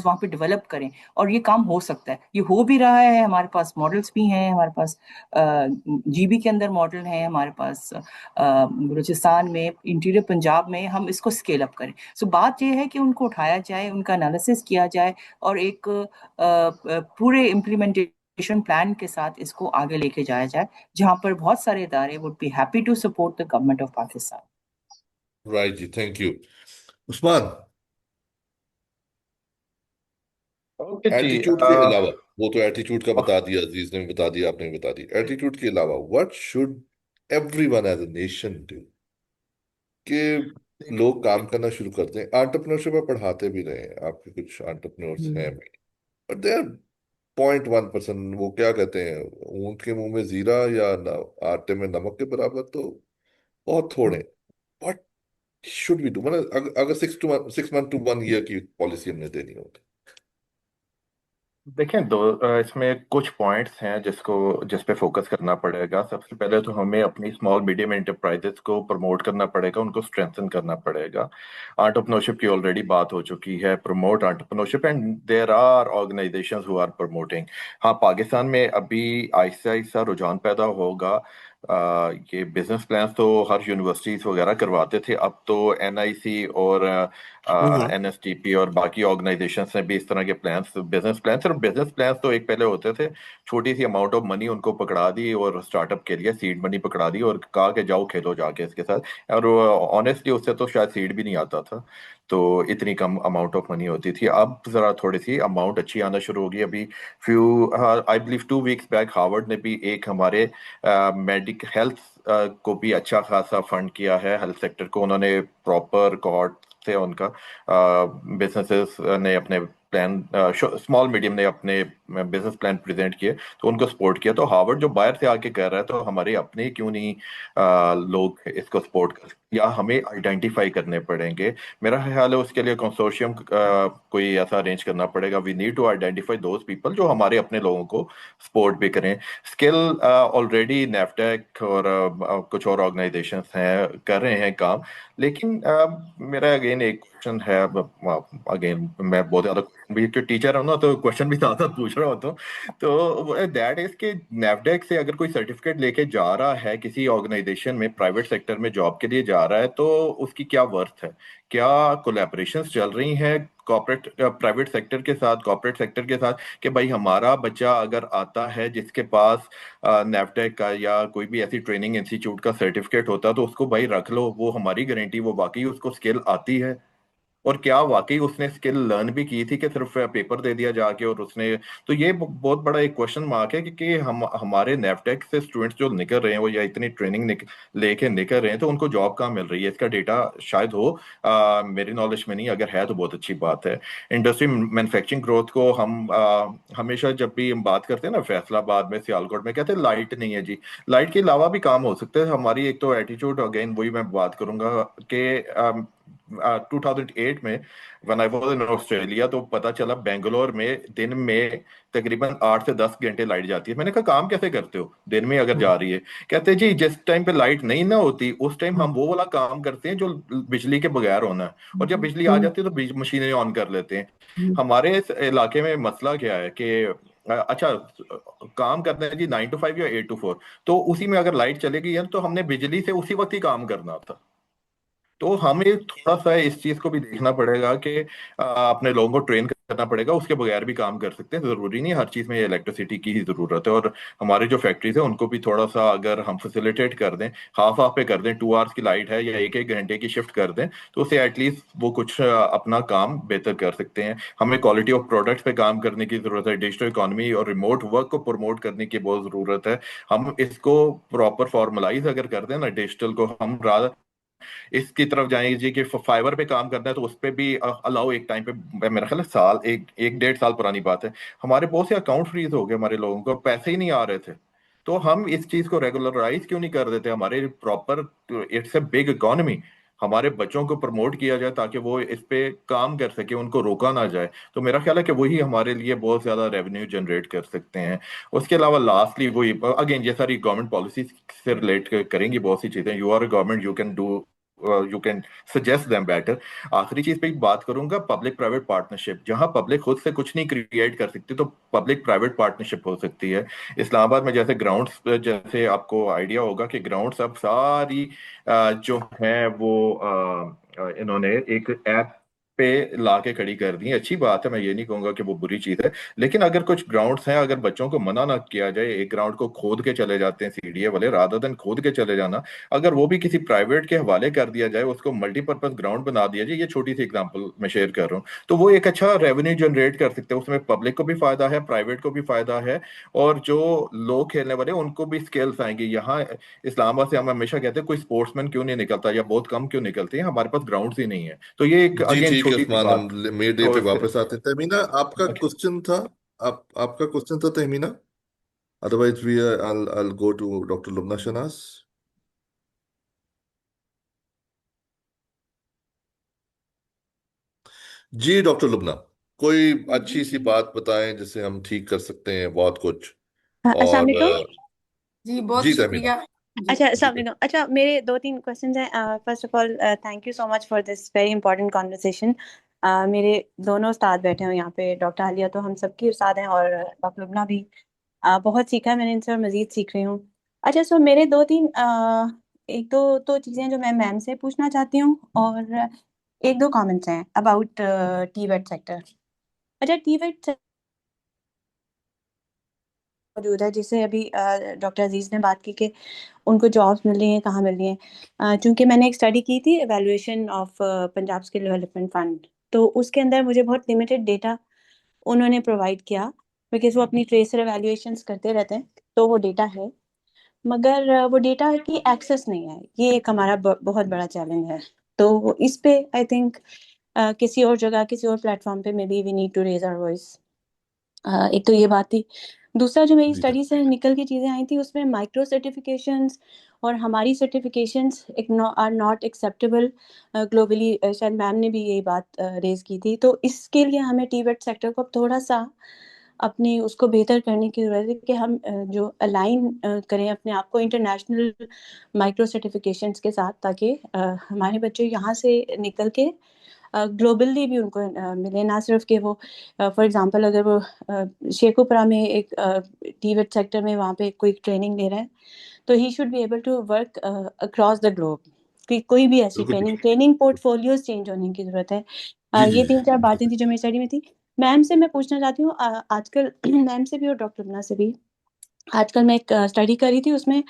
D: वहाँ पे डेवलप करें। और ये काम हो सकता है, ये हो भी रहा है। हमारे पास मॉडल्स भी हैं, हमारे पास जीबी के अंदर मॉडल हैं, हमारे पास बलूचिस्तान में, इंटीरियर पंजाब में हम इसको स्केल अप करें। सो बात ये है कि उनको उठाया जाए, उनका एनालिसिस किया जाए और एक पूरे इम्प्लीमेंटेशन प्लान के साथ इसको आगे लेके जाया जाए, जहां पर बहुत सारे इदारे would be happy to support the government of Pakistan.
A: Right जी, थैंक यू। उस्मान,
F: ओके जी।
A: एटीट्यूड के अलावा, वो तो एटीट्यूड का बता दिया, अजीज ने भी बता दिया, आपने भी बता दिया, एटीट्यूड के अलावा what should everyone as a nation do कि लोग काम करना शुरू करते हैं? एंटरप्रेन्योरशिप में पढ़ाते भी रहे हैं, आपके कुछ एंटरप्रेन्योर्स हैं भी, बट दे आर 0.1%। वो क्या कहते हैं, ऊंट के मुंह में जीरा या आटे में नमक के बराबर, तो बहुत थोड़े। What should we do? मतलब अगर 6 month to 1 year की पॉलिसी हमने देनी हो तो।
F: देखें, इसमें कुछ पॉइंट्स हैं जिस पे फोकस करना पड़ेगा। सबसे पहले तो हमें अपनी स्मॉल मीडियम एंटरप्राइजेस को प्रमोट करना पड़ेगा, उनको स्ट्रेंथन करना पड़ेगा। एंटरप्रेन्योरशिप की ऑलरेडी बात हो चुकी है, promote entrepreneurship, and there are organizations who are promoting. हाँ, पाकिस्तान में अभी आहिस्ता आहिस्ता रुझान पैदा होगा। ये बिजनेस प्लान्स तो हर यूनिवर्सिटीज वगैरह करवाते थे, अब तो एनआईसी और एनएसटीपी और बाकी ऑर्गेनाइजेशंस ने भी इस तरह के प्लान्स, बिजनेस प्लान्स तो एक पहले होते थे, छोटी सी अमाउंट ऑफ मनी उनको पकड़ा दी और स्टार्टअप के लिए सीड मनी पकड़ा दी और कहा कि जाओ खेलो जाके इसके साथ। और ऑनेस्टली उससे तो शायद सीड भी नहीं आता था, तो इतनी कम अमाउंट ऑफ मनी होती थी। अब जरा थोड़ी सी अमाउंट अच्छी आना शुरू होगी। अभी few, I believe 2 weeks back Harvard ने भी एक हमारे मेडिक हेल्थ को भी अच्छा खासा फंड किया है। हेल्थ सेक्टर को उन्होंने प्रॉपर कॉहॉर्ट से उनका बिजनेसेस ने अपने प्लान, स्मॉल मीडियम ने अपने बिजनेस प्लान प्रेजेंट किए, तो उनको सपोर्ट किया। तो हार्वर्ड जो बाहर से आके कर रहा है, तो हमारे अपने क्यों नहीं लोग इसको सपोर्ट कर, या हमें आइडेंटिफाई करने पड़ेंगे। मेरा ख्याल है उसके लिए कंसोर्शियम कोई ऐसा अरेंज करना पड़ेगा। We need to identify those people जो हमारे अपने लोगों को सपोर्ट भी करें। स्किल ऑलरेडी नेफटेक और कुछ और ऑर्गेनाइजेशंस हैं कर रहे हैं काम, लेकिन मेरा अगेन एक क्वेश्चन है। अगेन मैं बहुत ज्यादा भी टीचर हूँ ना, तो क्वेश्चन भी ज्यादा पूछ रहा होता हूँ। तो दैट इज कि नेफडेक से अगर कोई सर्टिफिकेट लेके जा रहा है किसी ऑर्गेनाइजेशन में, प्राइवेट सेक्टर में जॉब के लिए जा रहा है, तो उसकी क्या वर्थ है? क्या कोलैबोरेशंस चल रही हैं कॉर्पोरेट प्राइवेट सेक्टर के साथ, कॉर्पोरेट सेक्टर के साथ, कि भाई हमारा बच्चा अगर आता है जिसके पास नेफटेक का या कोई भी ऐसी ट्रेनिंग इंस्टीट्यूट का सर्टिफिकेट होता है, तो उसको भाई रख लो, वो हमारी गारंटी, वो वाकई उसको स्किल आती है, और क्या वाकई उसने स्किल लर्न भी की थी कि सिर्फ पेपर दे दिया जाके और उसने। तो ये बहुत बड़ा एक क्वेश्चन मार्क है कि हम हमारे नेफटेक से स्टूडेंट्स जो निकल रहे हैं, वो या इतनी ट्रेनिंग लेके निकल रहे हैं, तो उनको जॉब कहाँ मिल रही है? इसका डेटा शायद हो, मेरी नॉलेज में नहीं, अगर है तो बहुत अच्छी बात है। इंडस्ट्री मैन्युफैक्चरिंग ग्रोथ को हम हमेशा जब भी हम बात करते हैं ना, फैसलाबाद में, सियालकोट में, कहते हैं लाइट नहीं है जी। लाइट के अलावा भी काम हो सकते हैं। हमारी एक तो एटीट्यूड, अगेन वही मैं बात करूंगा कि 2008 में when I was in Australia, तो पता चला बेंगलोर में दिन में तकरीबन 8 से 10 घंटे लाइट जाती है। मैंने कहा काम कैसे करते हो दिन में अगर जा रही है? कहते हैं जी जिस टाइम पे लाइट नहीं ना होती, उस टाइम हम वो वाला काम करते हैं जो बिजली के बगैर होना है, और जब बिजली आ जाती है तो मशीनें ऑन कर लेते हैं। हमारे इस इलाके में मसला क्या है कि अच्छा, काम करना है जी 9 to 5 या 8 to 4, तो उसी में अगर लाइट चलेगी है तो हमने बिजली से उसी वक्त ही काम करना था। तो हमें थोड़ा सा इस चीज को भी देखना पड़ेगा कि अपने लोगों को ट्रेन करना पड़ेगा, उसके बगैर भी काम कर सकते हैं। जरूरी नहीं हर चीज में इलेक्ट्रिसिटी की ही जरूरत है। और हमारी जो फैक्ट्रीज है उनको भी थोड़ा सा अगर हम फैसिलिटेट कर दें, हाफ हाफ पे कर दें, 2 hours की लाइट है या 1 1 घंटे की शिफ्ट कर दें, तो उससे एटलीस्ट वो कुछ अपना काम बेहतर कर सकते हैं। हमें क्वालिटी ऑफ प्रोडक्ट्स पे काम करने की जरूरत है, डिजिटल इकोनॉमी और रिमोट वर्क को प्रमोट करने की बहुत जरूरत है। हम इसको प्रॉपर फॉर्मलाइज अगर कर दें ना डिजिटल को, हम इसकी तरफ जाएंगे जी कि फाइबर पे काम करना है, तो उस पे भी अलाउ एक टाइम पे, मेरा ख्याल है साल, एक 1.5 साल पुरानी बात है, हमारे बहुत से अकाउंट फ्रीज हो गए, हमारे लोगों को पैसे ही नहीं आ रहे थे। तो हम इस चीज को रेगुलराइज क्यों नहीं कर देते? हमारे proper, it's a big economy, हमारे बच्चों को प्रमोट किया जाए ताकि वो इस पे काम कर सके, उनको रोका ना जाए, तो मेरा ख्याल है कि वही हमारे लिए बहुत ज्यादा रेवेन्यू जनरेट कर सकते हैं। उसके अलावा लास्टली वही, अगेन ये सारी गवर्नमेंट पॉलिसी से रिलेट करेंगी बहुत सी चीजें। You are a government, you can suggest them better. आखिरी चीज पे बात करूंगा, पब्लिक प्राइवेट पार्टनरशिप। जहां पब्लिक खुद से कुछ नहीं क्रिएट कर सकती तो पब्लिक प्राइवेट पार्टनरशिप हो सकती है। इस्लामाबाद में जैसे ग्राउंड्स, जैसे आपको आइडिया होगा कि ग्राउंड्स अब सारी जो है वो इन्होंने एक ऐप पे लाके खड़ी कर दी है। अच्छी बात है, मैं ये नहीं कहूंगा कि वो बुरी चीज है, लेकिन अगर कुछ ग्राउंड्स हैं, अगर बच्चों को मना ना किया जाए, एक ग्राउंड को खोद के चले जाते हैं सीडीए वाले, रादर देन खोद के चले जाना, अगर वो भी किसी प्राइवेट के हवाले कर दिया जाए, उसको मल्टीपर्पज ग्राउंड बना दिया जाए, ये छोटी सी एग्जांपल मैं शेयर कर रहा हूँ, तो वो एक अच्छा रेवेन्यू जनरेट कर सकते हैं। उसमें पब्लिक को भी फायदा है, प्राइवेट को भी फायदा है, और जो लोग खेलने वाले हैं, उनको भी स्किल्स आएंगे। यहाँ इस्लामाबाद से हम हमेशा कहते हैं कोई स्पोर्ट्समैन क्यों नहीं निकलता, या बहुत कम क्यों निकलते हैं, हमारे पास ग्राउंड ही नहीं है। तो ये एक
A: जी
F: अगेन
A: ठीक है
F: छोटी सी
A: उस्मान, हम
F: बात।
A: मेड डे
F: तो
A: पे वापस आते हैं। तहमीना, आपका क्वेश्चन था, आपका क्वेश्चन था Tahmina. Otherwise we I'll go to doctor Lubna Shanas. जी डॉक्टर लुबना, कोई अच्छी सी बात बताएं जिससे हम ठीक कर सकते हैं बहुत कुछ।
G: अस्सलाम
A: और
G: वालेकुम।
C: जी बहुत
A: जी तहमीना।
C: शुक्रिया। जी
G: अच्छा,
A: जी
G: अस्सलाम वालेकुम। अच्छा, मेरे दो तीन क्वेश्चंस हैं। First of all, thank you so much for this very important conversation. मेरे दोनों उस्ताद बैठे हैं यहाँ पे, डॉक्टर आलिया तो हम सबकी उस्ताद हैं, और डॉक्टर लुबना भी। बहुत सीखा है मैंने इनसे और मजीद सीख रही हूँ। अच्छा, सो मेरे दो तीन एक दो तो चीज़ें जो मैं मैम से पूछना चाहती हूँ, और एक दो कमेंट्स हैं अबाउट टीवेट सेक्टर। अच्छा, टीवेट मौजूद है, जिसे अभी डॉक्टर अजीज ने बात की कि उनको जॉब्स मिल रही हैं, कहाँ मिल रही हैं। चूंकि मैंने एक स्टडी की थी, evaluation of Punjab skill development fund, तो उसके अंदर मुझे बहुत लिमिटेड डेटा उन्होंने प्रोवाइड किया, बिकॉज वो अपनी ट्रेसर एवेल्युएशंस करते रहते हैं, तो वो डेटा है, मगर वो डेटा की एक्सेस नहीं है। ये एक हमारा बहुत बड़ा चैलेंज है। तो इस पे आई थिंक किसी और जगह, किसी और प्लेटफॉर्म पे maybe we need to raise our voice. एक तो ये बात थी। दूसरा, जो मेरी
A: जी
G: स्टडी से निकल के चीज़ें आई थी, उसमें माइक्रो सर्टिफिकेशंस और हमारी certifications are not acceptable globally. शायद मैम ने भी यही बात रेज की थी। तो इसके लिए हमें टीवेट सेक्टर को अब थोड़ा सा अपनी उसको बेहतर करने की ज़रूरत है, कि हम जो अलाइन करें अपने आप को इंटरनेशनल माइक्रो सर्टिफिकेशंस के साथ, ताकि हमारे बच्चे यहाँ से निकल के ग्लोबली भी उनको मिले, ना सिर्फ कि वो फॉर एग्जांपल अगर वो शेखुपुरा में एक टीवेट सेक्टर में वहाँ पे कोई ट्रेनिंग ले रहा है, तो he should be able to work across the globe. कि कोई भी ऐसी
A: बिल्कुल ठीक।
G: ट्रेनिंग पोर्टफोलियोज चेंज होने की जरूरत है।
A: जी जी
G: ये
A: जी
G: तीन चार
A: बिल्कुल
G: बातें थी जो मेरी स्टडी में थी। मैम से मैं पूछना चाहती हूँ, आजकल मैम से भी और डॉक्टर लुबना से भी, आजकल मैं एक स्टडी कर रही थी, उसमें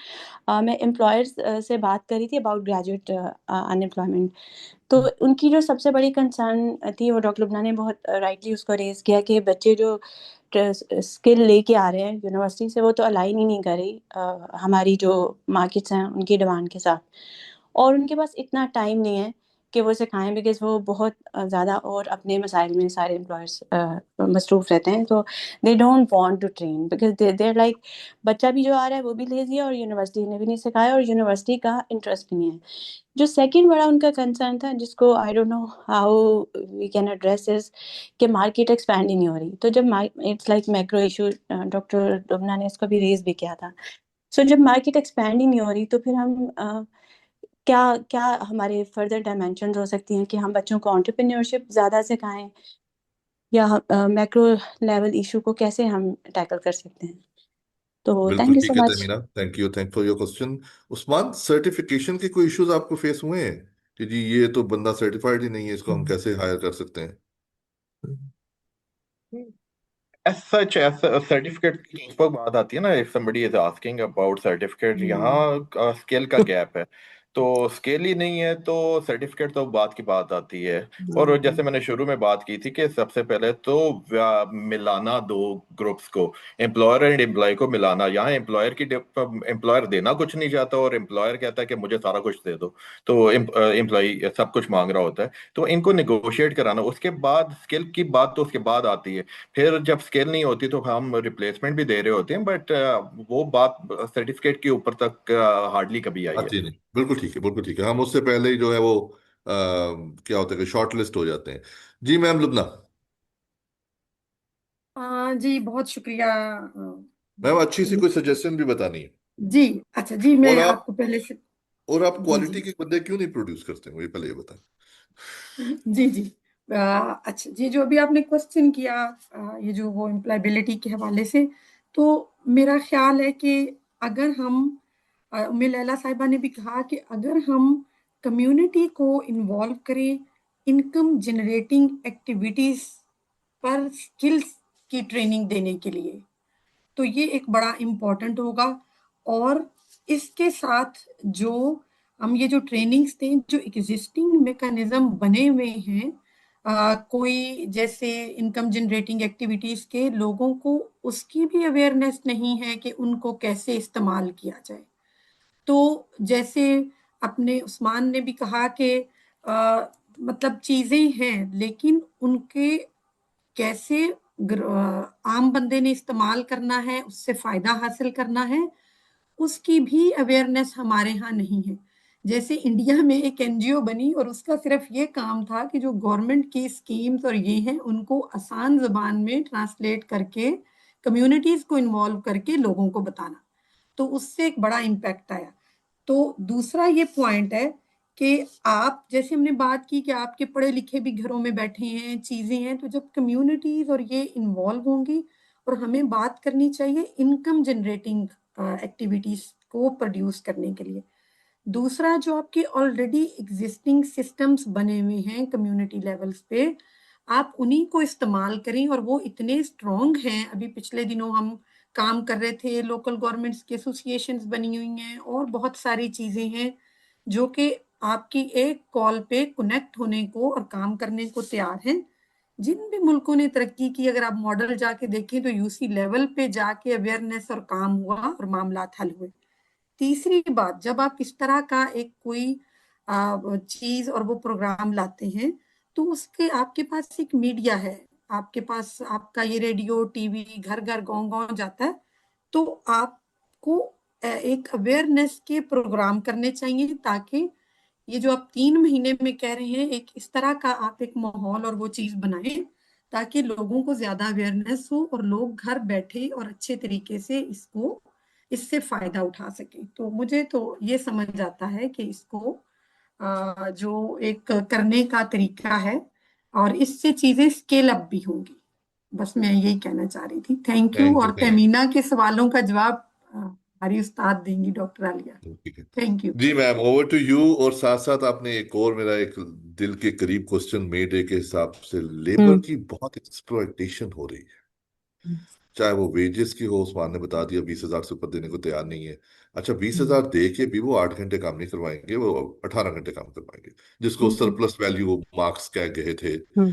G: मैं एम्प्लॉयर्स से बात कर रही थी अबाउट ग्रेजुएट अनएम्प्लॉयमेंट। तो उनकी जो सबसे बड़ी कंसर्न थी, वो डॉक्टर लुबना ने बहुत राइटली उसको रेज किया, कि बच्चे जो स्किल लेके आ रहे हैं यूनिवर्सिटी से, वो तो अलाइन ही नहीं कर रही हमारी जो मार्केट्स हैं उनकी डिमांड के साथ, और उनके पास इतना टाइम नहीं है कि वो सिखाएं, बिकॉज वो बहुत ज़्यादा और अपने मसाइल में सारे एम्प्लॉयर्स मसरूफ रहते हैं। तो they don't want to train, because there like बच्चा भी जो आ रहा है वो भी लेजी है, और यूनिवर्सिटी ने भी नहीं सिखाया, और यूनिवर्सिटी का इंटरेस्ट भी नहीं है। जो सेकंड बड़ा उनका कंसर्न था, जिसको I don't know how we can address is, कि मार्केट एक्सपैंड ही नहीं हो रही। तो जब it's like macro issue, doctor Lubna ने इसको भी रेज भी किया था। सो जब मार्केट एक्सपैंड ही नहीं हो रही, तो फिर हम क्या क्या हमारे फर्दर डायमेंशन हो सकती हैं, कि हम बच्चों को एंटरप्रेन्योरशिप ज़्यादा सिखाएं, या मैक्रो लेवल इशू को कैसे हम टैकल कर सकते हैं। तो
A: बिल्कुल
G: थैंक यू सो
A: ठीक है
G: much.
A: Tahmina, thank for your question. Usman, certification के कोई इश्यूज आपको फेस हुए हैं कि जी ये तो बंदा सर्टिफाइड ही नहीं है, इसको हम कैसे हायर कर सकते हैं?
F: एज सच, एज सर्टिफिकेट की उस पर बात आती है ना, if somebody is asking about certificate, यहाँ स्किल का गैप है। तो स्किल ही नहीं है तो सर्टिफिकेट तो बात की बात आती है। और जैसे मैंने शुरू में बात की थी कि सबसे पहले तो मिलाना दो ग्रुप्स को, एम्प्लॉयर एंड एम्प्लॉय को मिलाना। यहाँ एम्प्लॉयर देना कुछ नहीं चाहता, और एम्प्लॉयर कहता है कि मुझे सारा कुछ दे दो, तो एम्प्लॉय सब कुछ मांग रहा होता है। तो इनको निगोशिएट कराना, उसके बाद स्किल की बात तो उसके बाद आती है। फिर जब स्केल नहीं होती तो हम रिप्लेसमेंट भी दे रहे होते हैं, बट वो बात सर्टिफिकेट के ऊपर तक हार्डली कभी आई है।
A: आती नहीं, बिल्कुल ठीक है, बिल्कुल ठीक है। हम उससे पहले ही जो है वो क्या होता है कि शॉर्ट लिस्ट हो जाते हैं। जी मैम लुबना।
C: जी बहुत शुक्रिया।
A: मैम अच्छी सी कोई सजेशन भी बतानी है।
C: जी अच्छा जी,
A: और
C: मैं
A: आप
C: आपको पहले से
A: और आप
C: जी
A: क्वालिटी
C: जी
A: के बंदे क्यों नहीं प्रोड्यूस करते, मुझे पहले ये बताएं।
C: जी जी अच्छा जी, जो अभी आपने क्वेश्चन किया ये जो वो एम्प्लॉयबिलिटी के हवाले से, तो मेरा ख्याल है कि अगर हम उम्मे लैला साहिबा ने भी कहा कि अगर हम कम्युनिटी को इन्वॉल्व करें इनकम जनरेटिंग एक्टिविटीज पर स्किल्स की ट्रेनिंग देने के लिए, तो ये एक बड़ा इम्पोर्टेंट होगा। और इसके साथ जो हम ये जो ट्रेनिंग्स दें, जो एग्जिस्टिंग मैकेनिज्म बने हुए हैं, कोई जैसे इनकम जनरेटिंग एक्टिविटीज के लोगों को उसकी भी अवेयरनेस नहीं है कि उनको कैसे इस्तेमाल किया जाए। तो जैसे अपने उस्मान ने भी कहा कि मतलब चीजें हैं, लेकिन उनके कैसे आम बंदे ने इस्तेमाल करना है, उससे फायदा हासिल करना है, उसकी भी अवेयरनेस हमारे यहाँ नहीं है। जैसे इंडिया में एक एनजीओ बनी और उसका सिर्फ ये काम था कि जो गवर्नमेंट की स्कीम्स और ये हैं उनको आसान जबान में ट्रांसलेट करके कम्युनिटीज को इन्वॉल्व करके लोगों को बताना, तो उससे एक बड़ा इम्पैक्ट आया। तो दूसरा ये पॉइंट है कि आप जैसे हमने बात की कि आपके पढ़े लिखे भी घरों में बैठे हैं, चीजें हैं, तो जब कम्युनिटीज और ये इन्वॉल्व होंगी, और हमें बात करनी चाहिए इनकम जनरेटिंग एक्टिविटीज को प्रोड्यूस करने के लिए। दूसरा, जो आपके ऑलरेडी एग्जिस्टिंग सिस्टम्स बने हुए हैं कम्युनिटी लेवल्स पे, आप उन्हीं को इस्तेमाल करें, और वो इतने स्ट्रॉन्ग हैं। अभी पिछले दिनों हम काम कर रहे थे, लोकल गवर्नमेंट्स की एसोसिएशंस बनी हुई हैं और बहुत सारी चीजें हैं जो कि आपकी एक कॉल पे कनेक्ट होने को और काम करने को तैयार हैं। जिन भी मुल्कों ने तरक्की की, अगर आप मॉडल जाके देखें तो यूसी लेवल पे जाके अवेयरनेस और काम हुआ और मामला हल हुए। तीसरी बात, जब आप इस तरह का एक कोई चीज और वो प्रोग्राम लाते हैं, तो उसके आपके पास एक मीडिया है, आपके पास आपका ये रेडियो टीवी घर घर गांव गांव जाता है, तो आपको एक अवेयरनेस के प्रोग्राम करने चाहिए, ताकि ये जो आप 3 महीने में कह रहे हैं, एक इस तरह का आप एक माहौल और वो चीज बनाएं ताकि लोगों को ज्यादा अवेयरनेस हो और लोग घर बैठे और अच्छे तरीके से इससे फायदा उठा सकें। तो मुझे तो ये समझ आता है कि इसको जो एक करने का तरीका है, और इससे चीजें स्केल अप भी होंगी। बस मैं यही कहना चाह रही थी। Thank you.
A: थैंक यू
C: और
A: थैंक
C: तमीना के सवालों का जवाब हमारी उस्ताद देंगी, डॉक्टर आलिया।
A: यू। ठीक है।
C: Thank you.
A: जी मैम ओवर टू यू। और साथ साथ आपने एक और मेरा एक दिल के करीब क्वेश्चन मे डे के हिसाब से, लेबर
B: हम्म
A: की बहुत एक्सप्लॉयटेशन हो रही है, चाहे वो वेजेस की हो। उस्मान ने बता दिया 20,000 से ऊपर देने को तैयार नहीं है। अच्छा 20,000 दे के भी वो 8 घंटे काम नहीं करवाएंगे, वो 18 घंटे काम करवाएंगे, जिसको
B: हम्म
A: सरप्लस वैल्यू वो मार्क्स कह गए थे।
B: हम्म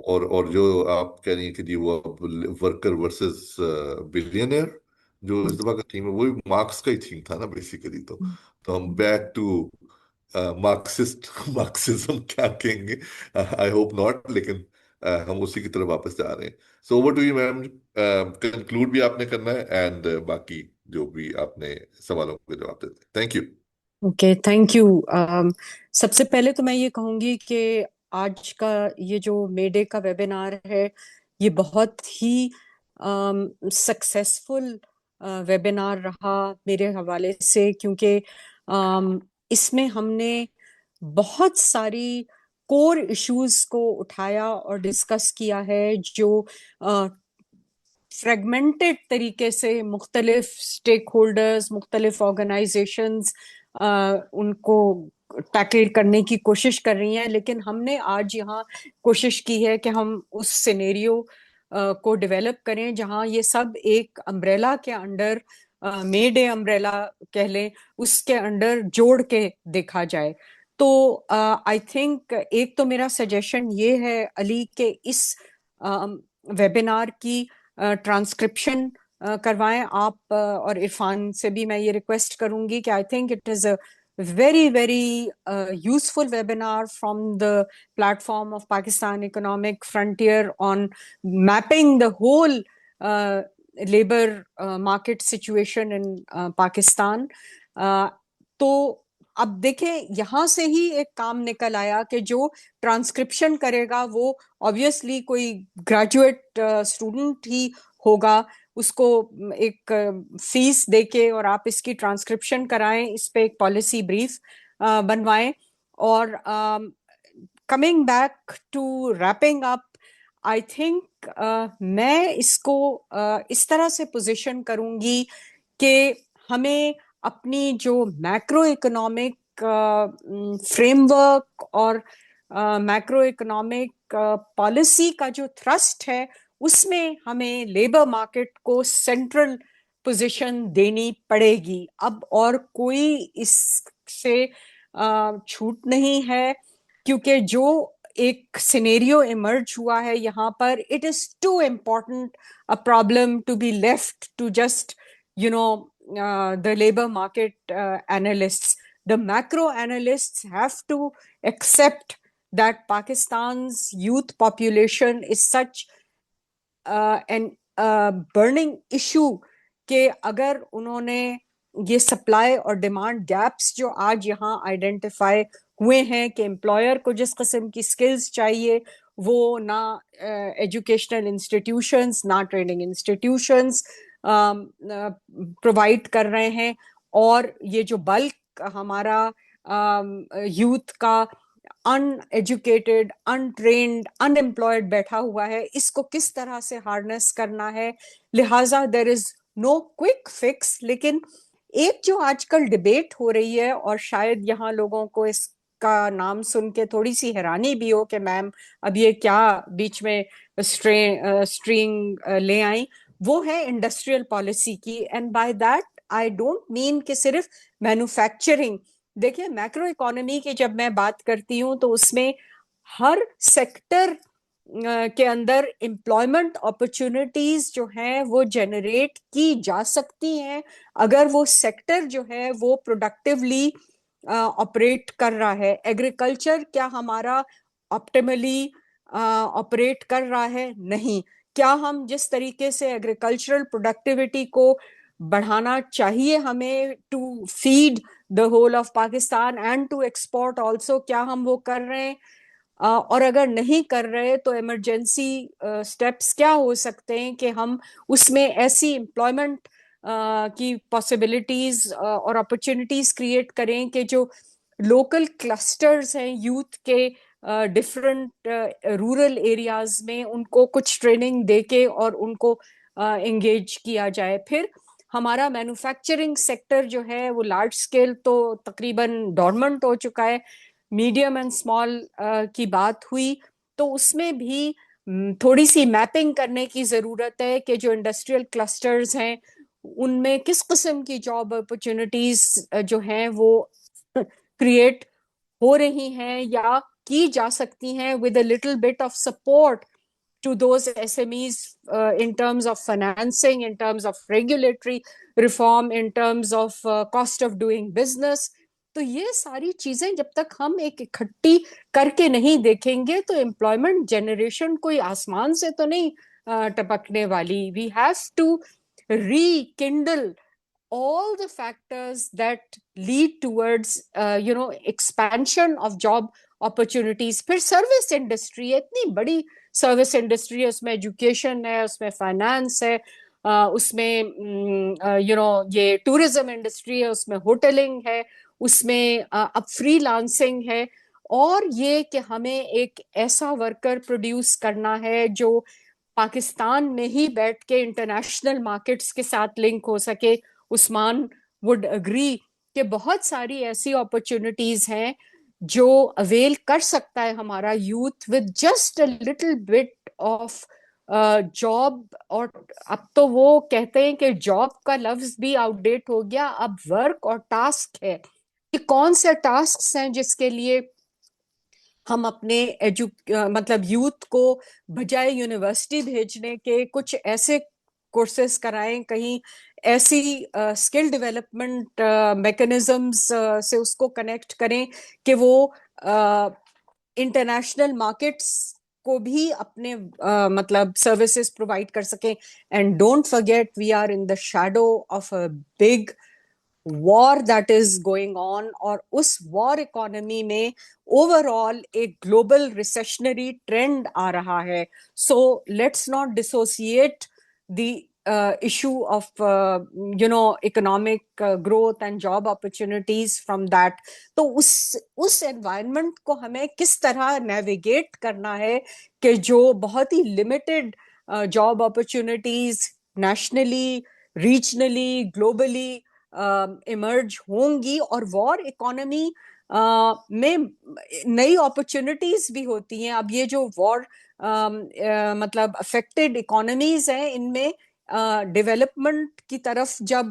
A: और जो आप कह रही हैं कि जी वो वर्कर वर्सेस बिलियनियर, जो इस दफा का थीम है वो भी मार्क्स का ही थीम था ना बेसिकली। तो हम बैक टू मार्क्सिस्ट मार्क्सिज्म क्या कहेंगे, आई होप नॉट, लेकिन हम उसी की तरफ वापस जा रहे हैं। So over to you ma'am, conclude भी आपने करना है एंड बाकी जो भी आपने सवालों के जवाब देते हैं। Thank you.
B: Okay thank you. सबसे पहले तो मैं ये कहूंगी कि आज का ये जो मेडे का वेबिनार है, ये बहुत ही सक्सेसफुल वेबिनार रहा मेरे हवाले से, क्योंकि इसमें हमने बहुत सारी कोर इश्यूज को उठाया और डिस्कस किया है, जो फ्रेगमेंटेड तरीके से मुख्तलिफ स्टेक होल्डर्स, मुख्तलिफ ऑर्गेनाइजेशंस उनको टैकल करने की कोशिश कर रही हैं। लेकिन हमने आज यहाँ कोशिश की है कि हम उस सिनेरियो को डेवलप करें जहाँ ये सब एक अम्ब्रेला के अंडर, मे डे अम्ब्रेला कह लें, उसके अंडर जोड़ के देखा जाए। तो आई थिंक एक तो मेरा सजेशन ये है अली के इस वेबिनार की ट्रांसक्रिप्शन करवाएं आप, और इरफान से भी मैं ये रिक्वेस्ट करूंगी कि I think it is a very very useful webinar from the platform of Pakistan Economic Frontier on mapping the whole labor market situation in Pakistan. तो अब देखें यहाँ से ही एक काम निकल आया कि जो ट्रांसक्रिप्शन करेगा वो ऑब्वियसली कोई ग्रेजुएट स्टूडेंट ही होगा, उसको एक फीस देके और आप इसकी ट्रांसक्रिप्शन कराएं, इस पे एक पॉलिसी ब्रीफ बनवाएं। और coming back to wrapping up, I think मैं इसको इस तरह से पोजीशन करूंगी कि हमें अपनी जो मैक्रो इकोनॉमिक फ्रेमवर्क और मैक्रो इकोनॉमिक पॉलिसी का जो थ्रस्ट है उसमें हमें लेबर मार्केट को सेंट्रल पोजीशन देनी पड़ेगी अब, और कोई इससे छूट नहीं है, क्योंकि जो एक सिनेरियो इमर्ज हुआ है यहाँ पर, it is too important a problem to be left to just the labor market analysts. The macro analysts have to accept that Pakistan's youth population is such an burning issue कि अगर उन्होंने ये supply और demand gaps जो आज यहाँ identify हुए हैं कि एम्प्लॉयर को जिस किस्म की स्किल्स चाहिए वो ना एजुकेशनल इंस्टीट्यूशंस ना ट्रेनिंग इंस्टीट्यूशंस प्रोवाइड कर रहे हैं, और ये जो बल्क हमारा यूथ का अनएजुकेटेड, अनट्रेन्ड, अनएम्प्लॉयड बैठा हुआ है, इसको किस तरह से हार्नेस करना है। लिहाजा there is no quick fix, लेकिन एक जो आजकल डिबेट हो रही है, और शायद यहाँ लोगों को इसका नाम सुन के थोड़ी सी हैरानी भी हो कि मैम अब ये क्या बीच में स्ट्रिंग ले आई, वो है इंडस्ट्रियल पॉलिसी की। And by that I don't mean कि सिर्फ मैन्युफैक्चरिंग। देखिए मैक्रो इकोनॉमी की जब मैं बात करती हूँ तो उसमें हर सेक्टर के अंदर एम्प्लॉयमेंट अपॉर्चुनिटीज जो हैं वो जनरेट की जा सकती हैं अगर वो सेक्टर जो है वो प्रोडक्टिवली ऑपरेट कर रहा है। एग्रीकल्चर क्या हमारा ऑप्टिमली ऑपरेट कर रहा है? नहीं। क्या हम जिस तरीके से एग्रीकल्चरल प्रोडक्टिविटी को बढ़ाना चाहिए हमें to feed the whole of Pakistan and to export also, क्या हम वो कर रहे हैं? और अगर नहीं कर रहे तो इमरजेंसी स्टेप्स क्या हो सकते हैं कि हम उसमें ऐसी एम्प्लॉयमेंट की पॉसिबिलिटीज और अपॉर्चुनिटीज क्रिएट करें कि जो लोकल क्लस्टर्स हैं यूथ के डिफरेंट रूरल एरियाज में, उनको कुछ ट्रेनिंग देके और उनको एंगेज किया जाए। फिर हमारा मैन्युफैक्चरिंग सेक्टर जो है वो लार्ज स्केल तो तकरीबन डॉर्मेंट हो चुका है, मीडियम एंड स्मॉल की बात हुई तो उसमें भी थोड़ी सी मैपिंग करने की जरूरत है कि जो इंडस्ट्रियल क्लस्टर्स हैं उनमें किस किस्म की जॉब अपॉर्चुनिटीज जो हैं वो क्रिएट हो रही हैं या की जा सकती हैं with a little bit of support to those SMEs in terms of financing, in terms of regulatory reform, in terms of cost of doing business. तो ये सारी चीजें जब तक हम एक इकट्ठी करके नहीं देखेंगे तो एम्प्लॉयमेंट जनरेशन कोई आसमान से तो नहीं टपकने वाली। We have to rekindle all the factors that lead towards expansion of job opportunities। फिर सर्विस इंडस्ट्री है, इतनी बड़ी सर्विस इंडस्ट्री है, उसमें एजुकेशन है, उसमें फाइनेंस है, उसमें ये टूरिज्म इंडस्ट्री है, उसमें होटलिंग है, उसमें अब फ्रीलांसिंग है, और ये कि हमें एक ऐसा वर्कर प्रोड्यूस करना है जो पाकिस्तान में ही बैठ के इंटरनेशनल मार्केट्स के साथ लिंक हो सके। उस्मान वुड अग्री कि बहुत सारी ऐसी अपॉर्चुनिटीज हैं जो अवेल कर सकता है हमारा youth with just a little bit of job. और अब तो वो कहते हैं कि जॉब का लफ्ज भी आउटडेट हो गया, अब वर्क और टास्क है कि कौन से टास्क हैं जिसके लिए हम अपने मतलब यूथ को बजाय यूनिवर्सिटी भेजने के कुछ ऐसे कोर्सेज कराएं, कहीं ऐसी स्किल डेवलपमेंट मैकेनिज्म्स से उसको कनेक्ट करें कि वो इंटरनेशनल मार्केट्स को भी अपने मतलब सर्विसेज प्रोवाइड कर सकें। And don't forget we are in the shadow of a big war that is going on, और उस वॉर इकोनॉमी में ओवरऑल एक ग्लोबल रिसेशनरी ट्रेंड आ रहा है. So let's not dissociate the issue of economic growth and job opportunities from that. तो उस environment को हमें किस तरह नेविगेट करना है कि जो बहुत ही limited job opportunities nationally, regionally, globally emerge होंगी, और वॉर इकोनॉमी में नई अपॉर्चुनिटीज भी होती हैं. अब ये जो वॉर मतलब अफेक्टेड इकोनॉमीज हैं, इनमें डेवलपमेंट की तरफ जब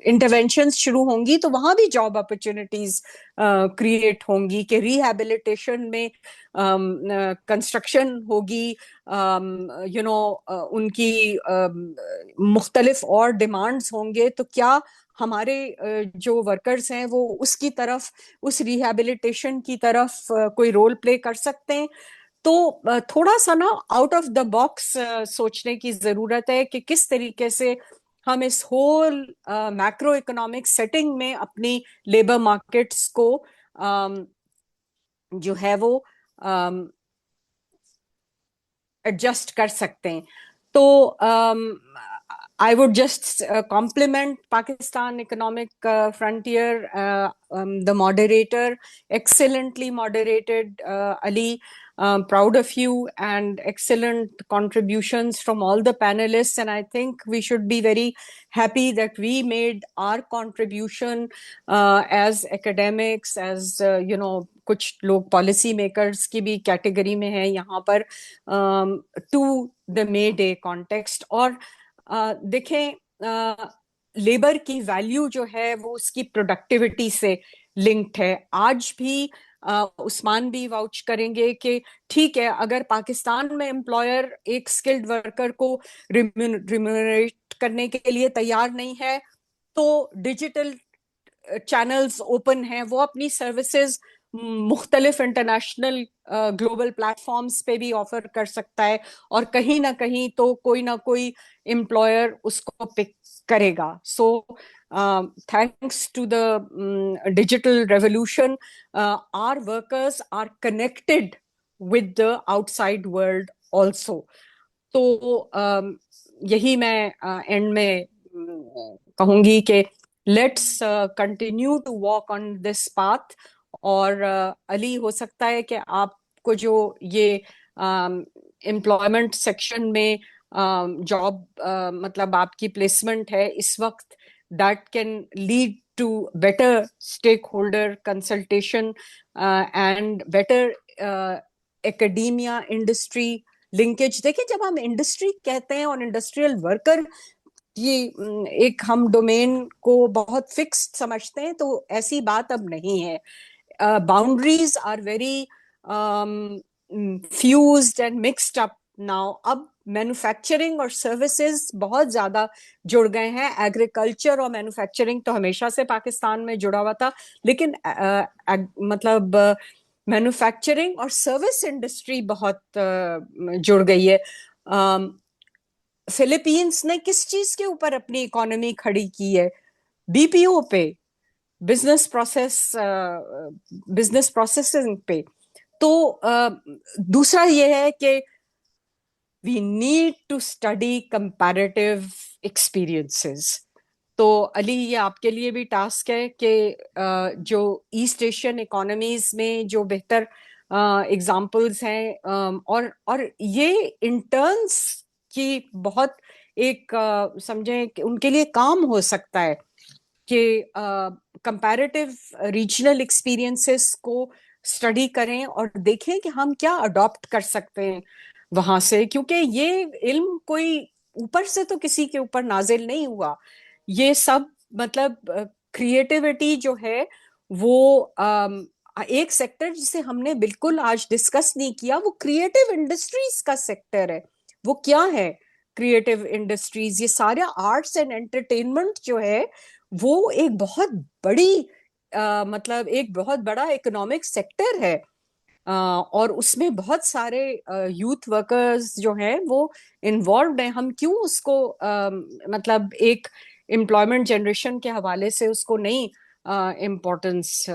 B: इंटरवेंशंस शुरू होंगी तो वहां भी जॉब अपॉर्चुनिटीज क्रिएट होंगी, कि रिहैबिलिटेशन में कंस्ट्रक्शन होगी, उनकी मुख्तलिफ और डिमांड्स होंगे. तो क्या हमारे जो वर्कर्स हैं वो उसकी तरफ, उस रिहैबिलिटेशन की तरफ कोई रोल प्ले कर सकते हैं? तो थोड़ा सा ना आउट ऑफ द बॉक्स सोचने की जरूरत है कि किस तरीके से हम इस होल मैक्रो इकोनॉमिक सेटिंग में अपनी लेबर मार्केट्स को जो है वो एडजस्ट कर सकते हैं. तो I would just compliment Pakistan Economic Frontier, the moderator, excellently moderated, Ali. Proud of you, and excellent contributions from all the panelists. And I think we should be very happy that we made our contribution as academics, as कुछ लोग policy makers की भी category में हैं यहाँ पर, to the May Day context. और देखें, लेबर की वैल्यू जो है वो उसकी प्रोडक्टिविटी से लिंक्ड है. आज भी उस्मान भी वाउच करेंगे कि ठीक है, अगर पाकिस्तान में एम्प्लॉयर एक स्किल्ड वर्कर को रिम्यूनरेट करने के लिए तैयार नहीं है, तो डिजिटल चैनल्स ओपन हैं, वो अपनी सर्विसेज मुख्तलिफ इंटरनेशनल ग्लोबल प्लेटफॉर्म्स पे भी ऑफर कर सकता है, और कहीं ना कहीं तो कोई ना कोई एम्प्लॉयर उसको पिक करेगा. सो thanks to the digital revolution, our workers are connected with the outside world also. तो यही मैं एंड में कहूंगी कि let's continue to walk on this path. और अली, हो सकता है कि आपको जो ये एम्प्लॉयमेंट सेक्शन में जॉब मतलब आपकी प्लेसमेंट है इस वक्त, that can lead to better stakeholder consultation and better academia industry linkage. देखिए, जब हम इंडस्ट्री कहते हैं और इंडस्ट्रियल वर्कर, ये एक हम डोमेन को बहुत फिक्स्ड समझते हैं, तो ऐसी बात अब नहीं है. Boundaries are very fused and mixed up now. अब मैन्युफैक्चरिंग और सर्विसेज बहुत ज्यादा जुड़ गए हैं. एग्रीकल्चर और मैन्युफैक्चरिंग तो हमेशा से पाकिस्तान में जुड़ा हुआ था, लेकिन मतलब मैन्युफैक्चरिंग और सर्विस इंडस्ट्री बहुत जुड़ गई है. फिलीपींस ने किस चीज के ऊपर अपनी इकोनॉमी खड़ी की है? बीपीओ पे, बिजनेस प्रोसेसिंग पे. तो दूसरा ये है कि we need to study comparative experiences. तो अली, ये आपके लिए भी टास्क है कि जो ईस्ट एशियन इकोनॉमीज में जो बेहतर एग्जाम्पल्स हैं, और ये इंटर्न्स की बहुत एक समझें कि उनके लिए काम हो सकता है कि कंपैरेटिव रीजनल एक्सपीरियंसेस को स्टडी करें और देखें कि हम क्या अडॉप्ट कर सकते हैं वहां से. क्योंकि ये इल्म कोई ऊपर से तो किसी के ऊपर नाजिल नहीं हुआ. ये सब मतलब क्रिएटिविटी जो है वो एक सेक्टर जिसे हमने बिल्कुल आज डिस्कस नहीं किया, वो क्रिएटिव इंडस्ट्रीज का सेक्टर है. वो क्या है क्रिएटिव इंडस्ट्रीज? ये सारा आर्ट्स एंड एंटरटेनमेंट जो है वो एक बहुत बड़ी मतलब एक बहुत बड़ा इकोनॉमिक सेक्टर है. और उसमें बहुत सारे यूथ वर्कर्स जो हैं वो इन्वॉल्व हैं. हम क्यों उसको मतलब एक एम्प्लॉयमेंट जनरेशन के हवाले से उसको नहीं इम्पोर्टेंस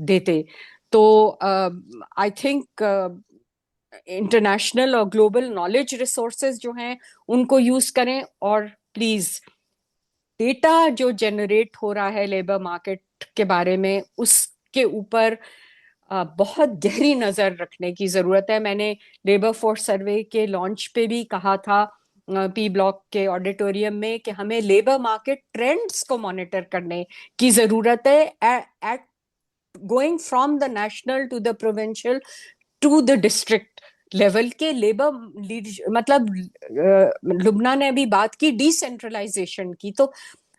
B: देते। तो आई थिंक इंटरनेशनल और ग्लोबल नॉलेज रिसोर्सेज जो हैं उनको यूज करें, और प्लीज डेटा जो जनरेट हो रहा है लेबर मार्केट के बारे में उसके ऊपर बहुत गहरी नजर रखने की जरूरत है। मैंने लेबर फोर्स सर्वे के लॉन्च पे भी कहा था पी ब्लॉक के ऑडिटोरियम में कि हमें लेबर मार्केट ट्रेंड्स को मॉनिटर करने की जरूरत है at going from the national to the provincial to the district level के लेबर मतलब लुबना ने अभी बात की डिसेंट्रलाइजेशन की, तो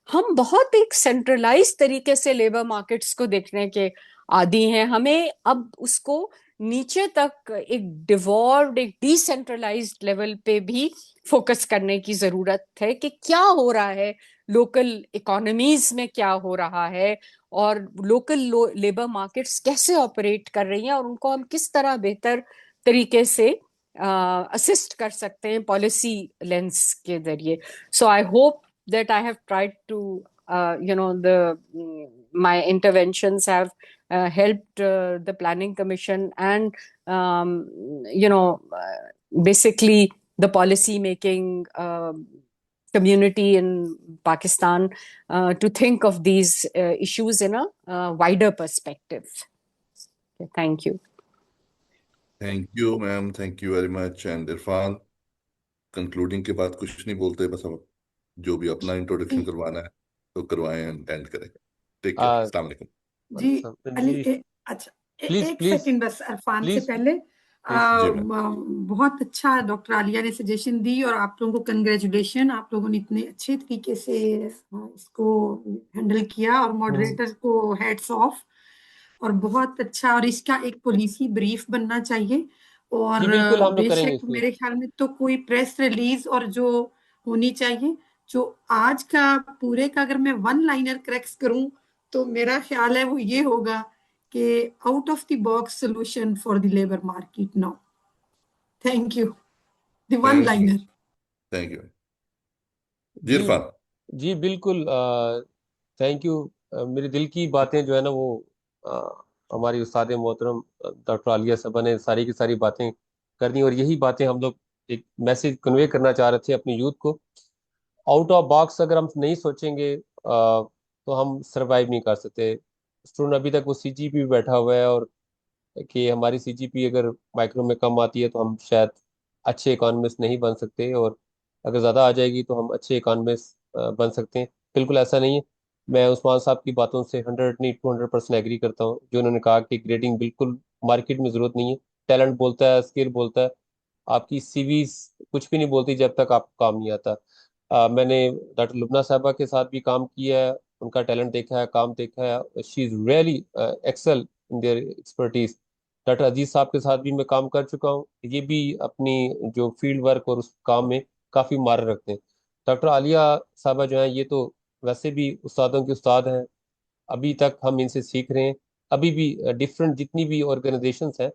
B: हम बहुत एक सेंट्रलाइज तरीके से लेबर मार्केट्स को देखने के आदी हैं। हमें अब उसको नीचे तक एक डिवॉल्व्ड, एक डिसेंट्रलाइज्ड लेवल पे भी फोकस करने की जरूरत है कि क्या हो रहा है लोकल इकोनॉमीज में, क्या हो रहा है, और लोकल लेबर मार्केट्स कैसे ऑपरेट कर रही हैं, और उनको हम किस तरह बेहतर तरीके से असिस्ट कर सकते हैं पॉलिसी लेंस के जरिए। So I hope that I have tried to, my interventions have helped the Planning Commission and, basically the policy making community in Pakistan to think of these issues in a wider perspective. Okay, thank you.
A: Thank you ma'am, thank you very much. And Irfan, concluding के बाद कुछ नहीं बोलते, बस अब जो भी अपना इंट्रोडक्शन करवाना है तो करवाएं एंड एंड करें। टेक केयर, अस्सलाम वालेकुम।
C: जी अली, अच्छा एक सेकंड बस इरफान से पहले
A: जी मैम।
C: बहुत अच्छा डॉक्टर आलिया ने सजेशन दी, और आप लोगों को कंग्रेचुलेशन, आप लोगों ने इतने अच्छे तरीके से इसको हैंडल किया, और मॉडरेटर को हेड्स ऑफ, और बहुत अच्छा। और इसका एक पॉलिसी ब्रीफ बनना चाहिए, और
H: बिल्कुल हम लोग करेंगे
C: बेशक
H: इसमें।
C: मेरे ख्याल में तो कोई प्रेस रिलीज और जो होनी चाहिए, जो आज का पूरे का अगर मैं वन लाइनर करेक्ट करूं तो मेरा ख्याल है वो ये होगा कि out of the box solution for the labour market now. Thank you, the one liner.
A: Thank you जी इरफान।
H: जी बिल्कुल, थैंक यू। मेरे दिल की बातें जो है ना वो हमारी उस्ताद मोहतरम डॉक्टर आलिया साहबा ने सारी की सारी बातें कर दी, और यही बातें हम लोग एक मैसेज कन्वे करना चाह रहे थे अपनी यूथ को। आउट ऑफ बॉक्स अगर हम नहीं सोचेंगे तो हम सरवाइव नहीं कर सकते। स्टूडेंट अभी तक वो सीजीपी भी बैठा हुआ है, और कि हमारी सीजीपी अगर माइक्रो में कम आती है तो हम शायद अच्छे इकोनॉमिस्ट नहीं बन सकते, और अगर ज़्यादा आ जाएगी तो हम अच्छे इकोनॉमिस्ट बन सकते हैं। बिल्कुल ऐसा नहीं है। मैं उस्मान साहब की बातों से 100 नहीं 200% एग्री करता हूँ, जो उन्होंने कहा कि ग्रेडिंग बिल्कुल मार्केट में ज़रूरत नहीं है। टैलेंट बोलता है, स्किल बोलता है, आपकी सीवीज कुछ भी नहीं बोलती जब तक आपको काम नहीं आता। मैंने डॉक्टर लुबना साहबा के साथ भी काम किया है, उनका टैलेंट देखा है, काम देखा है। She is really excel in their expertise. Doctor Aziz साहब के साथ भी मैं काम कर चुका हूँ, ये भी अपनी जो फील्ड वर्क और उस काम में काफ़ी माहिर रखते हैं। डॉक्टर आलिया साहबा जो है ये तो वैसे भी उस्तादों के उस्ताद हैं, अभी तक हम इनसे सीख रहे हैं। अभी भी डिफरेंट जितनी भी ऑर्गेनाइजेशंस हैं,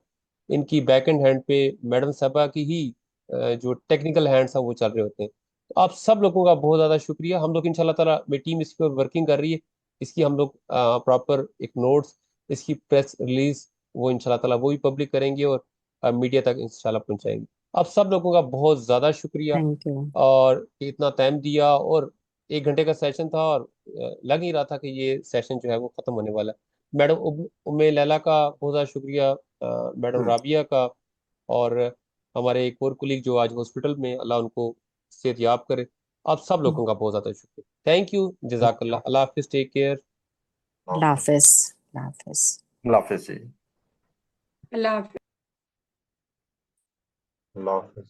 H: इनकी बैक एंड हैंड पे मैडम साहबा की ही जो टेक्निकल हैंड्स हैं वो चल रहे होते हैं। तो आप सब लोगों का बहुत ज़्यादा शुक्रिया। हम लोग इंशाल्लाह ताला, मेरी टीम इस पर वर्किंग कर रही है, इसकी हम लोग प्रॉपर एक नोट्स, इसकी प्रेस रिलीज वो इंशाल्लाह ताला वो भी पब्लिक करेंगे और मीडिया तक इंशाल्लाह पहुंचाएंगे। आप सब लोगों का बहुत ज़्यादा शुक्रिया,
B: थैंक यू।
H: और इतना टाइम दिया। और 1 घंटे का सेशन था, और लग ही रहा था कि ये सेशन जो है वो खत्म होने वाला है। मैडम उम्मे लैला का बहुत ज़्यादा शुक्रिया, मैडम राबिया का, और हमारे एक और कुलीग जो आज हॉस्पिटल में, अल्लाह उनको सेहतयाब करे। आप सब लोगों का बहुत ज़्यादा शुक्रिया। थैंक यू, जज़ाकल्लाह। अल्लाह हाफिज़, टेक केयर।
B: अल्लाह हाफिज। अल्लाह हाफिज।
F: अल्लाह हाफिज़ जी।
C: अल्लाह हाफिज।
E: अल्लाह हाफिज।